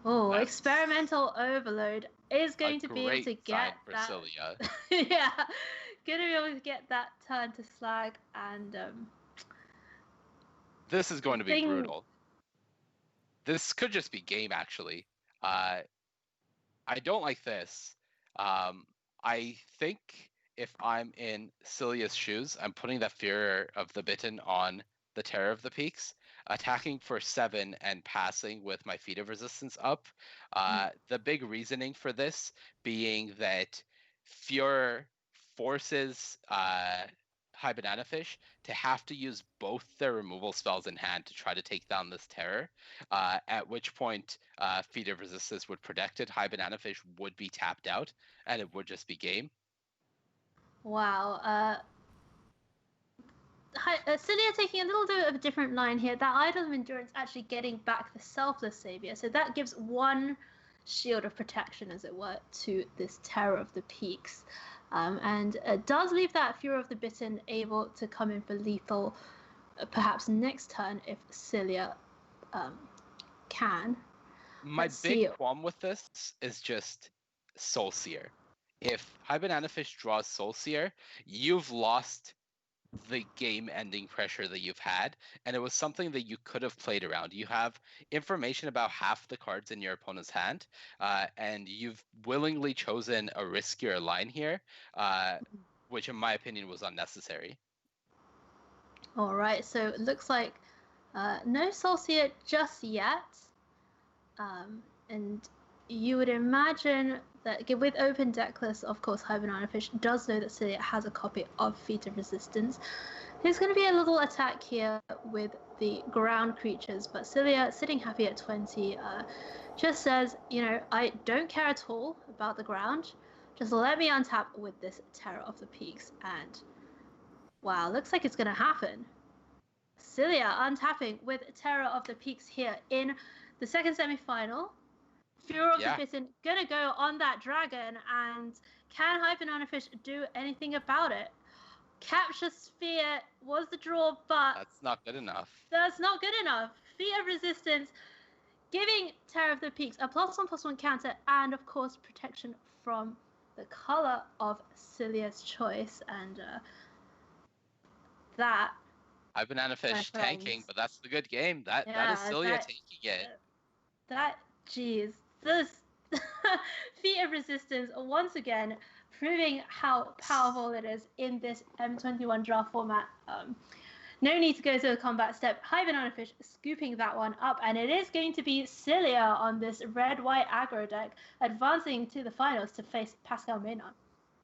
Oh, Experimental Overload is going to be able to get that. Cilia. Yeah, going to be able to get that Turn to Slag, and this is going to be brutal. This could just be game, actually. I don't like this. I think if I'm in Cilia's shoes, I'm putting that Fear of the Bitten on the Terror of the Peaks, attacking for 7 and passing with my Feat of Resistance up. The big reasoning for this being that Fear forces High Banana Fish to have to use both their removal spells in hand to try to take down this Terror, at which point Feat of Resistance would protect it, High Banana Fish would be tapped out, and it would just be game. Wow. Cilia taking a little bit of a different line here. That Idol of Endurance actually getting back the Selfless Savior. So that gives one shield of protection, as it were, to this Terror of the Peaks. And does leave that Fury of the Bitten able to come in for lethal perhaps next turn if Cilia can. My big qualm with this is just Soul Seer. If High Banana Fish draws Soul Seer, you've lost the game-ending pressure that you've had, and it was something that you could have played around. You have information about half the cards in your opponent's hand, and you've willingly chosen a riskier line here, which in my opinion was unnecessary. All right, so it looks like no Soul Seer just yet. And you would imagine that with open deck lists, of course, High Banana Fish does know that Cilia has a copy of Feat of Resistance. There's going to be a little attack here with the ground creatures, but Cilia, sitting happy at 20, just says, you know, I don't care at all about the ground. Just let me untap with this Terror of the Peaks. And wow, looks like it's going to happen. Cilia untapping with Terror of the Peaks here in the second semi-final. Fury of the Bitten gonna go on that dragon, and can High Banana Fish do anything about it? Capture Sphere was the draw, but that's not good enough. That's not good enough. Feat of Resistance, giving Terror of the Peaks a +1/+1 counter, and of course protection from the color of Cilia's choice, and that. High Banana Fish tanking, but that's the good game. That is Cilia taking it. Geez, this Feat of Resistance once again proving how powerful it is in this M21 draft format. No need to go to the combat step. High Banana Fish scooping that one up, and it is going to be Cilia on this red-white aggro deck, advancing to the finals to face Pascal Maynard.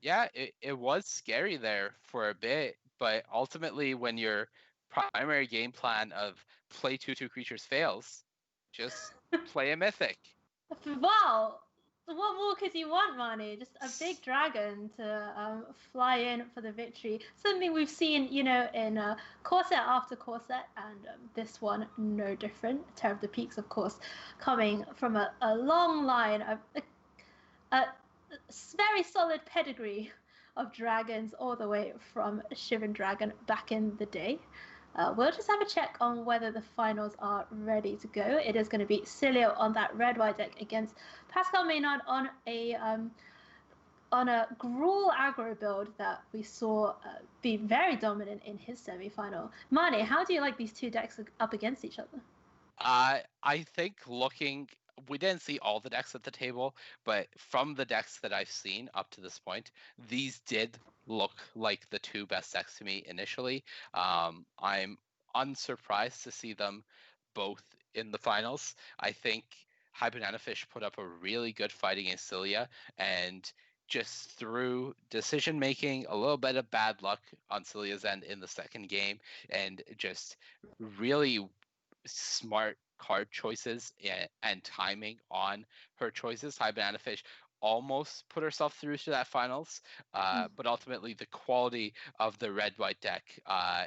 Yeah, it was scary there for a bit, but ultimately when your primary game plan of play 2/2 creatures fails, just play a mythic. Wow, what more could you want, Marnie? Just a big dragon to fly in for the victory. Something we've seen, you know, in core set after core set, and this one no different. Terror of the Peaks, of course, coming from a long line of a very solid pedigree of dragons all the way from Shivan Dragon back in the day. We'll just have a check on whether the finals are ready to go. It is going to be Cilia on that red-white deck against Pascal Maynard on a Gruul aggro build that we saw be very dominant in his semi-final. Marnie, how do you like these two decks up against each other? I think we didn't see all the decks at the table, but from the decks that I've seen up to this point, these did look like the two best decks to me initially. I'm unsurprised to see them both in the finals. I think High Banana Fish put up a really good fight against Cilia, and just through decision making, a little bit of bad luck on Cilia's end in the second game, and just really smart card choices and timing on her choices, High Banana Fish almost put herself through to that finals, but ultimately the quality of the red-white deck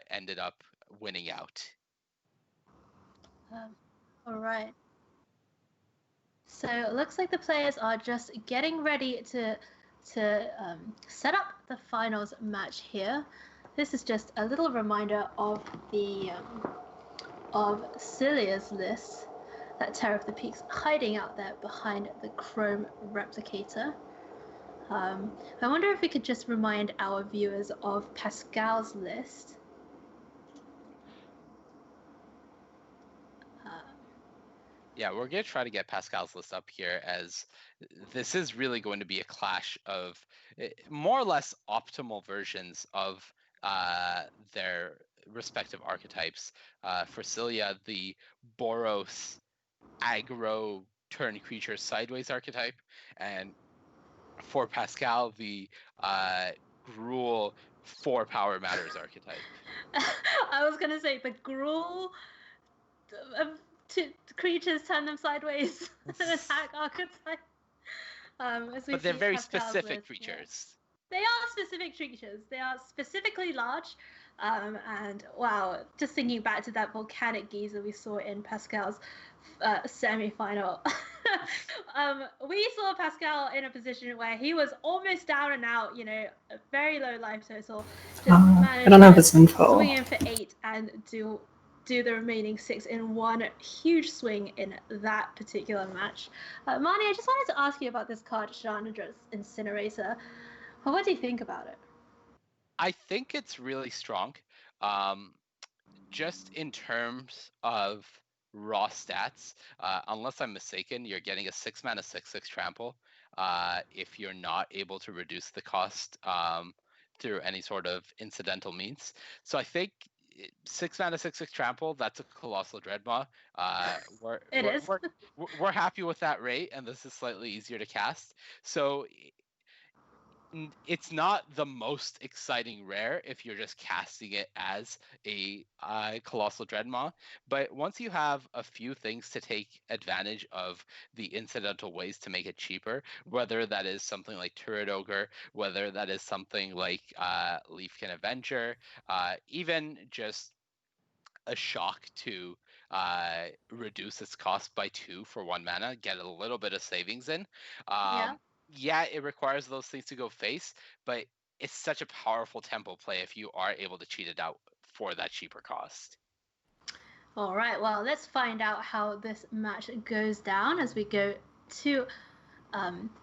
ended up winning out. All right. So it looks like the players are just getting ready to set up the finals match here. This is just a little reminder of the of Cilia's list, that Terror of the Peaks hiding out there behind the Chrome replicator. I wonder if we could just remind our viewers of Pascal's list. Yeah, we're going to try to get Pascal's list up here, as this is really going to be a clash of more or less optimal versions of their respective archetypes. For Cilia, the Boros aggro turn creature sideways archetype, and for Pascal, the Gruul 4 power matters archetype. I was going to say the Gruul creatures turn them sideways and attack archetype. But they're very specific creatures. They are specific creatures. They are specifically large. And wow, just thinking back to that volcanic geyser we saw in Pascal's semi-final. We saw Pascal in a position where he was almost down and out, a very low life total. Just I don't have his info. Swing in for 8 and do the remaining 6 in one huge swing in that particular match. Marnie, I just wanted to ask you about this card, Chandra's Incinerator. What do you think about it? I think it's really strong. Just in terms of raw stats, unless I'm mistaken, you're getting a 6-mana 6/6 trample if you're not able to reduce the cost through any sort of incidental means. So I think 6-mana 6/6 trample, that's a colossal dreadmaw. We're happy with that rate, and this is slightly easier to cast. So it's not the most exciting rare if you're just casting it as a Colossal Dreadmaw, but once you have a few things to take advantage of the incidental ways to make it cheaper, whether that is something like Turret Ogre, whether that is something like Leafkin Avenger, even just a shock to reduce its cost by 2 for 1 mana, get a little bit of savings in. Yeah, it requires those things to go face, but it's such a powerful tempo play if you are able to cheat it out for that cheaper cost. All right, well, let's find out how this match goes down as we go to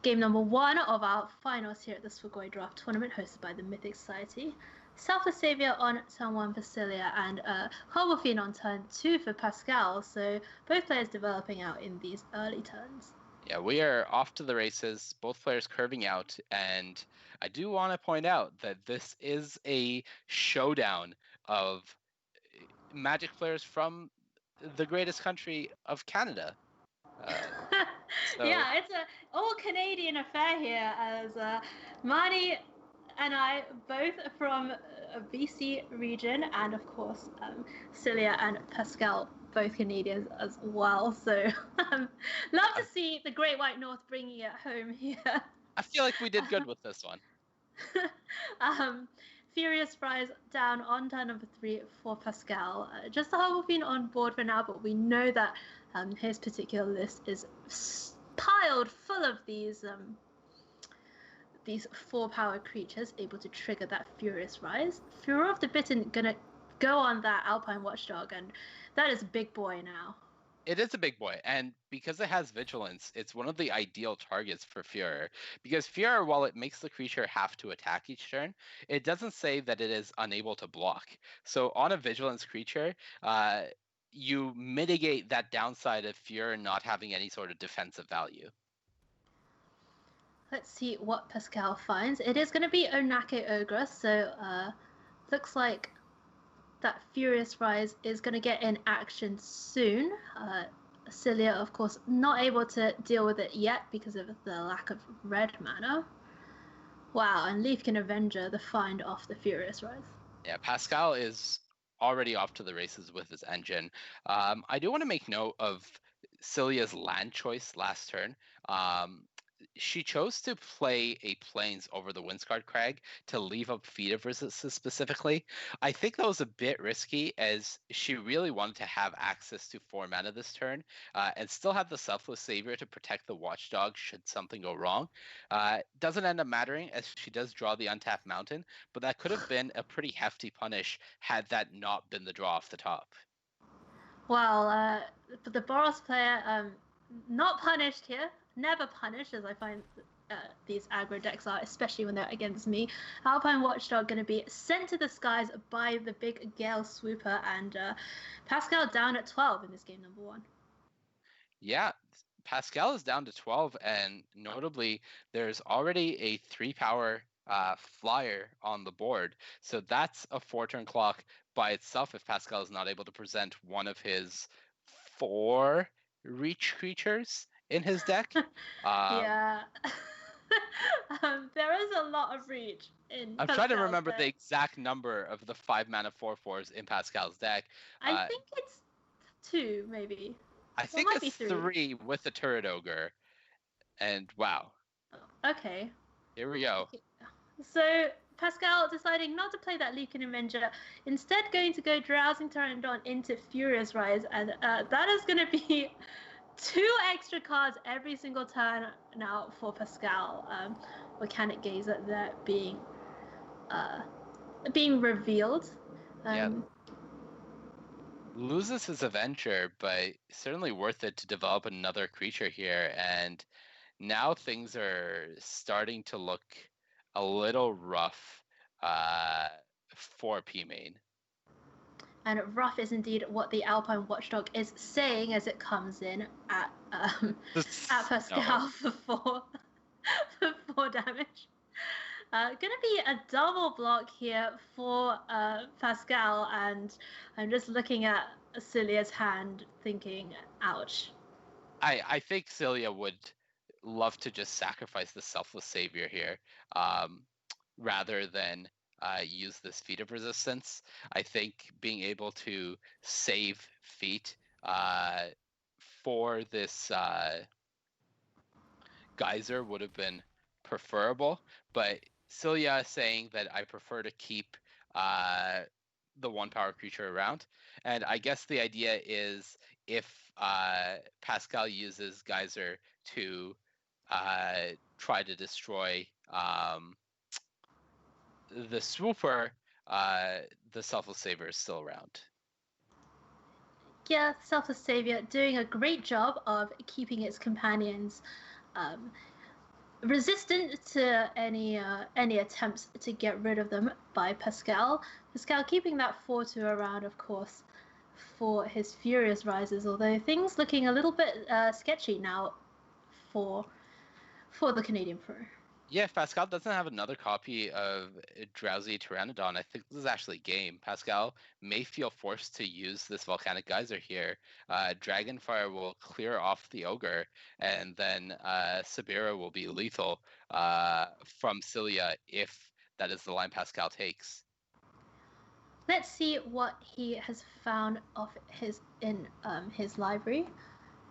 game number 1 of our finals here at the Swagoi Draft Tournament hosted by the Mythic Society. Selfless Savior on turn 1 for Celia and Horrible Fiend on turn 2 for Pascal, so both players developing out in these early turns. Yeah, we are off to the races, both players curving out, and I do want to point out that this is a showdown of Magic players from the greatest country of Canada. Yeah, it's an all-Canadian affair here, as Marnie and I both from a BC region, and of course Celia and Pascal both Canadians as well, so love to see the Great White North bringing it home here. I feel like we did good with this one. Furious Rise down on turn number 3 for Pascal. Just the Horrible Fiend on board for now, but we know that his particular list is piled full of these 4-power creatures able to trigger that Furious Rise. Furor of the Bitten gonna go on that Alpine Watchdog, and that is a big boy now. It is a big boy, and because it has Vigilance, it's one of the ideal targets for Furor. Because Furor, while it makes the creature have to attack each turn, it doesn't say that it is unable to block. So on a Vigilance creature, you mitigate that downside of Furor not having any sort of defensive value. Let's see what Pascal finds. It is going to be Onake Ogre, so looks like that Furious Rise is going to get in action soon. Celia, of course, not able to deal with it yet because of the lack of red mana. Wow, and Leafkin Avenger, the find off the Furious Rise. Yeah, Pascal is already off to the races with his engine. I do want to make note of Celia's land choice last turn. She chose to play a Plains over the Windscarred Crag to leave up Feet of Resistance specifically. I think that was a bit risky, as she really wanted to have access to 4 mana this turn and still have the Selfless Savior to protect the Watchdog should something go wrong. Doesn't end up mattering, as she does draw the Untapped Mountain, but that could have been a pretty hefty punish had that not been the draw off the top. Well, the Boros player not punished here. Never punished, as I find these aggro decks are, especially when they're against me. Alpine Watchdog going to be sent to the skies by the big Gale Swooper, and Pascal down at 12 in this game number 1. Yeah, Pascal is down to 12, and notably, there's already a 3-power flyer on the board. So that's a 4-turn clock by itself if Pascal is not able to present one of his 4 reach creatures in his deck. Yeah. There is a lot of reach in I'm trying to remember the exact number of the 5-mana 4/4s in Pascal's deck. I think it's 2, maybe. I think it's 3 with the Turret Ogre. And wow. Okay. Here we go. So Pascal deciding not to play that Lucan Avenger, instead going to go Drowsing Pteranodon into Furious Rise, and that is going to be 2 extra cards every single turn now for Pascal. Volcanic Gazer there being revealed. Loses his Avenger, but certainly worth it to develop another creature here, and now things are starting to look a little rough for P-Main. And rough is indeed what the Alpine Watchdog is saying as it comes in at Pascal for 4 damage. Gonna be a double block here for Pascal, and I'm just looking at Celia's hand thinking, ouch. I think Celia would love to just sacrifice the Selfless Savior here rather than use this Feat of Resistance. I think being able to save feat for this Geyser would have been preferable, but Celia is saying that I prefer to keep the 1 power creature around, and I guess the idea is if Pascal uses Geyser to try to destroy the Swooper, the Selfless Savior is still around. Yeah, Selfless Savior doing a great job of keeping its companions resistant to any attempts to get rid of them by Pascal. Pascal keeping that 4-2 around, of course, for his Furious Rises, although things looking a little bit sketchy now for the Canadian Pro. Yeah, if Pascal doesn't have another copy of Drowsy Pteranodon, I think this is actually game. Pascal may feel forced to use this Volcanic Geyser here. Dragonfire will clear off the Ogre, and then Sabira will be lethal from Celia if that is the line Pascal takes. Let's see what he has found in his library.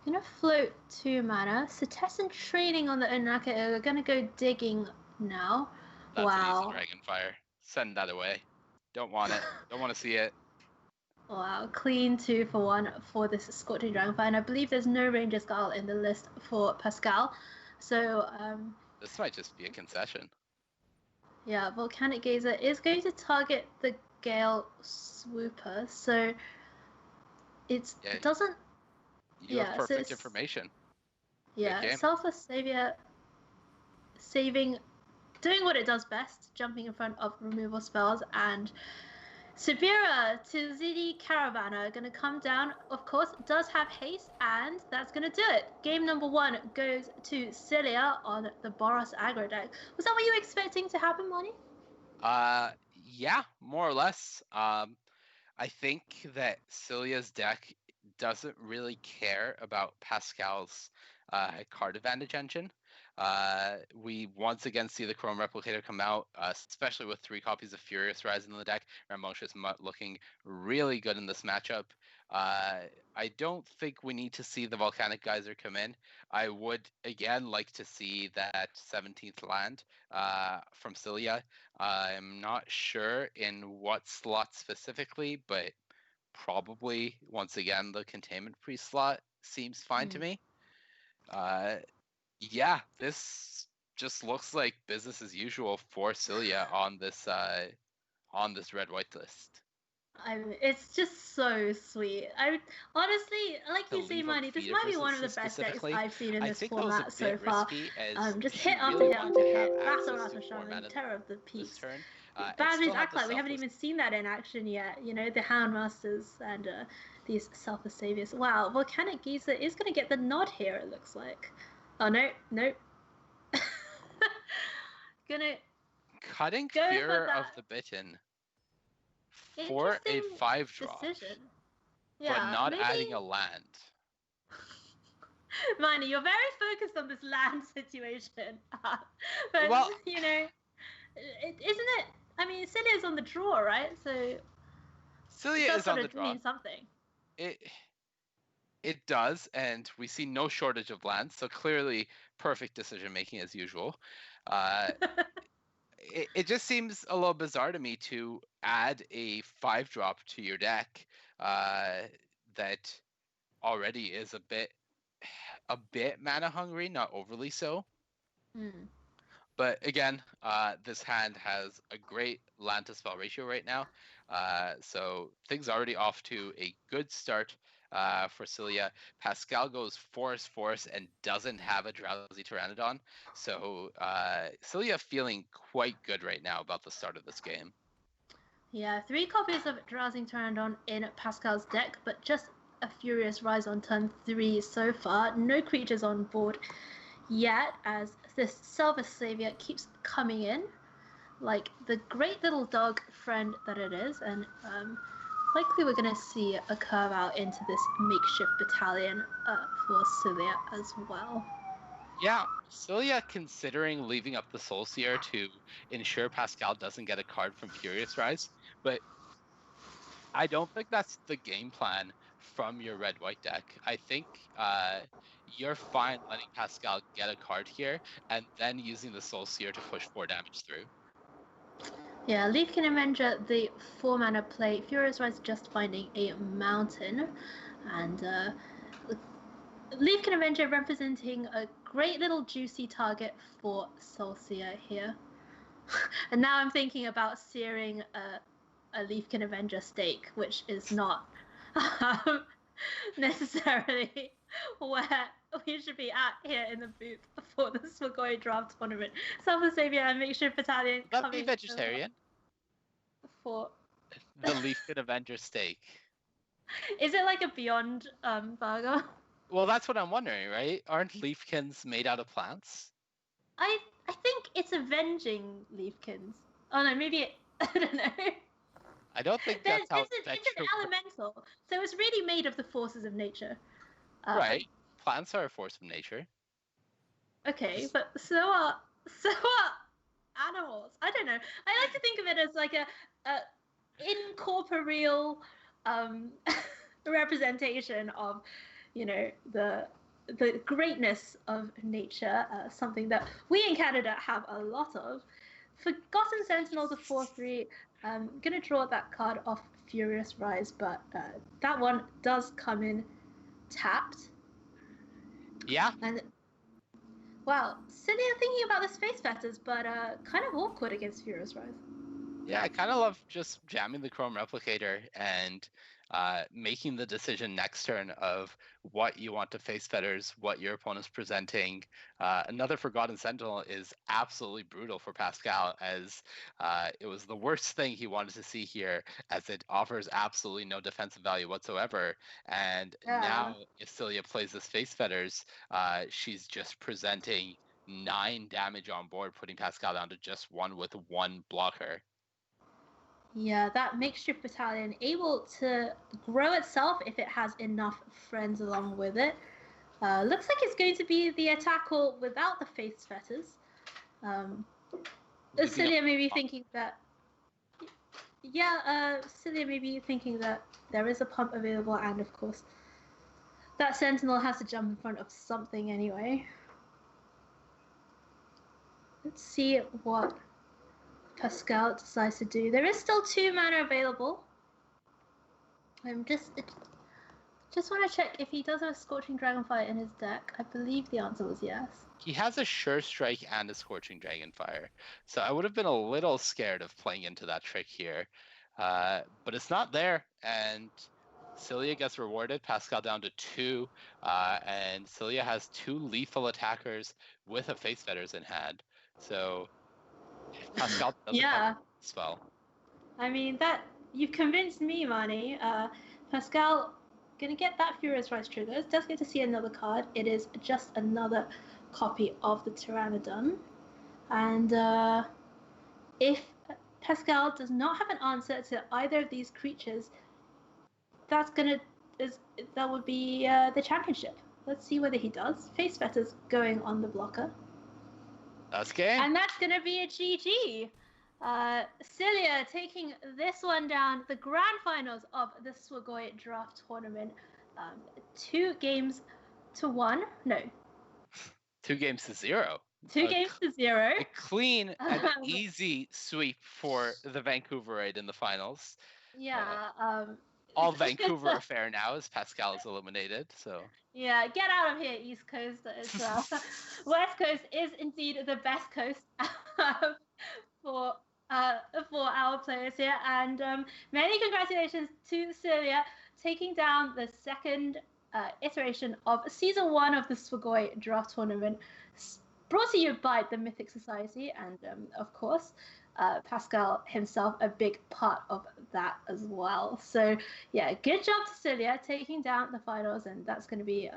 Gonna float 2 mana. Setessan Training on the Onaka Ogre. Gonna go digging now. That's wow. An easy Dragonfire. Send that away. Don't want it. Don't want to see it. Wow, clean 2 for 1 for this Scorching Dragonfire. And I believe there's no Ranger Skull in the list for Pascal. So this might just be a concession. Yeah, Volcanic Gazer is going to target the Gale Swooper, so it doesn't. You have perfect information. Yeah, Selfless Savior doing what it does best, jumping in front of removal spells, and Sabira to Zidi Caravana going to come down. Of course, does have haste, and that's going to do it. Game number 1 goes to Celia on the Boros aggro deck. Was that what you were expecting to happen, Monty? Yeah, more or less. I think that Celia's deck doesn't really care about Pascal's card advantage engine. We once again see the Chrome Replicator come out, especially with 3 copies of Furious Rise in the deck. Ramosha's Mutt looking really good in this matchup. I don't think we need to see the Volcanic Geyser come in. I would, again, like to see that 17th land from Celia. I'm not sure in what slot specifically, but probably, once again, the Containment Priest slot seems fine to me. Yeah, this just looks like business as usual for Celia on this red-white list. It's just so sweet. I honestly, like you say, Marnie, this might be one of the best decks I've seen in this format so far. Just hit after hit after hit, battle after shaman, Terror of the Peaks. Badlands Acolyte, we haven't even seen that in action yet. You know, the Houndmasters and these Selfless Saviors. Wow, Volcanic Geyser is going to get the nod here, it looks like. Oh, no. Gonna Cutting Fear of the Bitten for a 5-drop, yeah, but not adding a land. Miney, you're very focused on this land situation. But, well, you know, isn't it? I mean, Celia's on the draw, right? So Celia is on the draw. Mean something. It does, and we see no shortage of lands, so clearly perfect decision making as usual. it just seems a little bizarre to me to add a 5-drop to your deck that already is a bit mana hungry, not overly so. But again, this hand has a great land to spell ratio right now. So things already off to a good start for Cilia. Pascal goes Force, and doesn't have a Drowsy Pteranodon. So Cilia feeling quite good right now about the start of this game. Yeah, 3 copies of Drowsy Pteranodon in Pascal's deck, but just a Furious Rise on turn 3 so far. No creatures on board yet, as this Silver Savior keeps coming in like the great little dog friend that it is, and likely we're going to see a curve out into this makeshift battalion for Cilia as well. Yeah, Cilia considering leaving up the Soul Seer to ensure Pascal doesn't get a card from Furious Rise, but I don't think that's the game plan from your red-white deck. I think you're fine letting Pascal get a card here and then using the Soul Seer to push 4 damage through. Yeah, Leafkin Avenger, the 4-mana play. Furious Rise just finding a mountain. And Leafkin Avenger representing a great little juicy target for Soulseer here. And now I'm thinking about searing a Leafkin Avenger steak, which is not necessarily where we should be at here in the booth for the Swagoi draft tournament. Silver Savior and Makeshift Battalion Would that coming be vegetarian? For the Leafkin Avenger steak. Is it like a Beyond burger? Well, that's what I'm wondering, right? Aren't Leafkins made out of plants? I think it's avenging Leafkins. Oh no, maybe it, I don't know. I don't think that's how it's an elemental, so it's really made of the forces of nature. Right. Plants are a force of nature. Okay, but so are animals. I don't know. I like to think of it as like a incorporeal representation of, you know, the greatness of nature, something that we in Canada have a lot of. Forgotten Sentinel, the 4/3. I'm gonna draw that card off Furious Rise, but that one does come in tapped. Yeah. And wow, Cilia thinking about the Space Fetters, but kind of awkward against Furious Rise. Yeah, I kind of love just jamming the Chrome Replicator and making the decision next turn of what you want to face fetters, what your opponent's presenting. Another Forgotten Sentinel is absolutely brutal for Pascal, as it was the worst thing he wanted to see here, as it offers absolutely no defensive value whatsoever. And now, if Cilia plays this face fetters, she's just presenting 9 damage on board, putting Pascal down to just 1 with 1 blocker. Yeah, that Makeshift Battalion able to grow itself if it has enough friends along with it. Looks like it's going to be the attacker without the face fetters. Cilia may be thinking that. Yeah, Cilia may be thinking that there is a pump available, and of course, that Sentinel has to jump in front of something anyway. Let's see what Pascal decides to do. There is still 2 mana available. I'm just want to check if he does have a Scorching Dragonfire in his deck. I believe the answer was yes. He has a Sure Strike and a Scorching Dragonfire, so I would have been a little scared of playing into that trick here. But it's not there, and Cilia gets rewarded. Pascal down to 2, and Cilia has 2 lethal attackers with a Face Fetters in hand. So if Pascal doesn't have a spell. I mean, that you've convinced me, Marnie. Pascal gonna get that Furious Rise triggers. Does get to see another card. It is just another copy of the Pteranodon, and if Pascal does not have an answer to either of these creatures, that would be the championship. Let's see whether he does. Face Fetters going on the blocker. That's game. And that's going to be a GG. Cilia taking this one down, the grand finals of the Swagoi draft tournament. 2 games to 1. No. 2 games to 0. 2 games to 0. A clean and easy sweep for the Vancouverite in the finals. Yeah. All Vancouver affair now as Pascal is eliminated. So yeah, get out of here, East Coast. West Coast is indeed the best coast for our players here, and many congratulations to Celia taking down the second iteration of season 1 of the Swagoi Draft Tournament, brought to you by the Mythic Society, and of course Pascal himself a big part of that as well. So yeah, good job to Celia taking down the finals, and that's going to be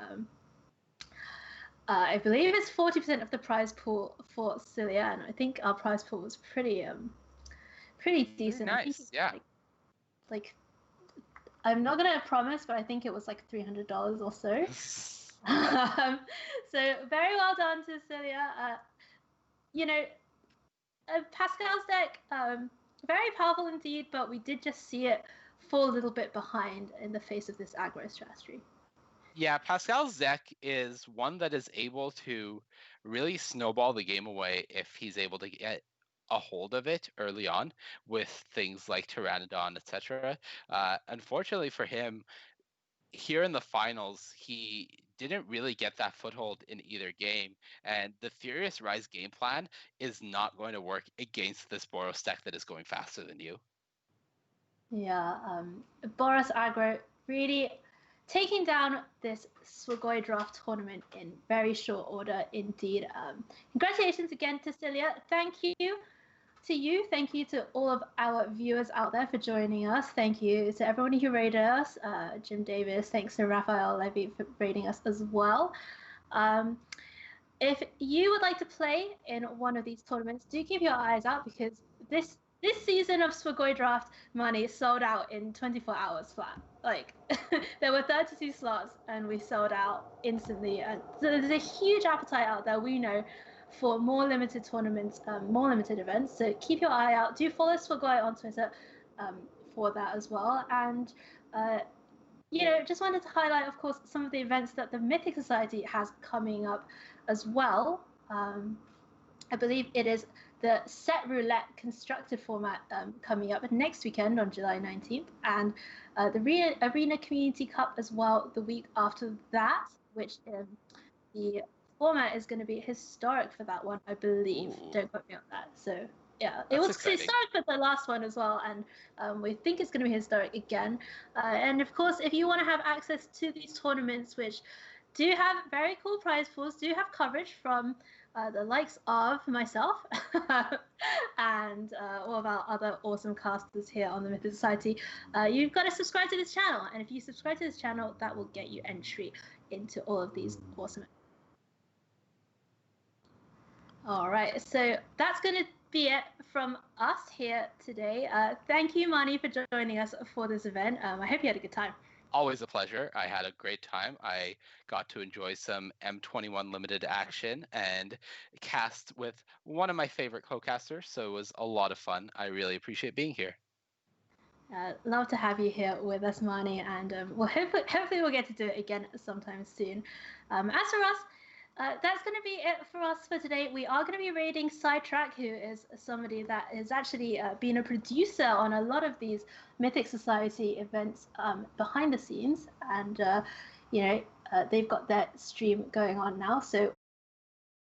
I believe it's 40% of the prize pool for Celia, and I think our prize pool was pretty decent. Nice. I think yeah. Like I'm not gonna promise, but I think it was like $300 or so. So very well done to Celia. Pascal's deck, very powerful indeed, but we did just see it fall a little bit behind in the face of this aggro strategy. Yeah, Pascal's deck is one that is able to really snowball the game away if he's able to get a hold of it early on with things like Pteranodon, etc. Unfortunately for him, here in the finals, he didn't really get that foothold in either game, and the Furious Rise game plan is not going to work against this Boros deck that is going faster than you. Yeah, Boros aggro really taking down this Swagoi Draft Tournament in very short order indeed. Congratulations again to Celia. Thank you to you. Thank you to all of our viewers out there for joining us. Thank you to everyone who rated us. Jim Davis, thanks to Raphael Levy for rating us as well. If you would like to play in one of these tournaments, do keep your eyes out, because this season of Swagoi Draft money sold out in 24 hours flat. Like, there were 32 slots and we sold out instantly. So there's a huge appetite out there, we know, for more limited tournaments, more limited events. So keep your eye out. Do follow Swagoi on Twitter for that as well. And just wanted to highlight, of course, some of the events that the Mythic Society has coming up as well. I believe it is the Set Roulette constructed format coming up next weekend on July 19th, and the Arena Community Cup as well the week after that, which the format is going to be historic for that one, I believe. Ooh. Don't quote me on that. So yeah, it was exciting. Historic for the last one as well, and we think it's going to be historic again. And of course, if you want to have access to these tournaments, which do have very cool prize pools, do have coverage from the likes of myself and all of our other awesome casters here on the Mythic Society, you've got to subscribe to this channel. And if you subscribe to this channel, that will get you entry into all of these awesome. All right, so that's going to be it from us here today. Thank you, Mani, for joining us for this event. I hope you had a good time. Always a pleasure. I had a great time. I got to enjoy some M21 limited action and cast with one of my favorite co-casters, so it was a lot of fun. I really appreciate being here. Love to have you here with us, Mani, and hopefully we'll get to do it again sometime soon. As for us, that's going to be it for us for today. We are going to be raiding Sidetrack, who is somebody that has actually been a producer on a lot of these Mythic Society events behind the scenes, and they've got their stream going on now. So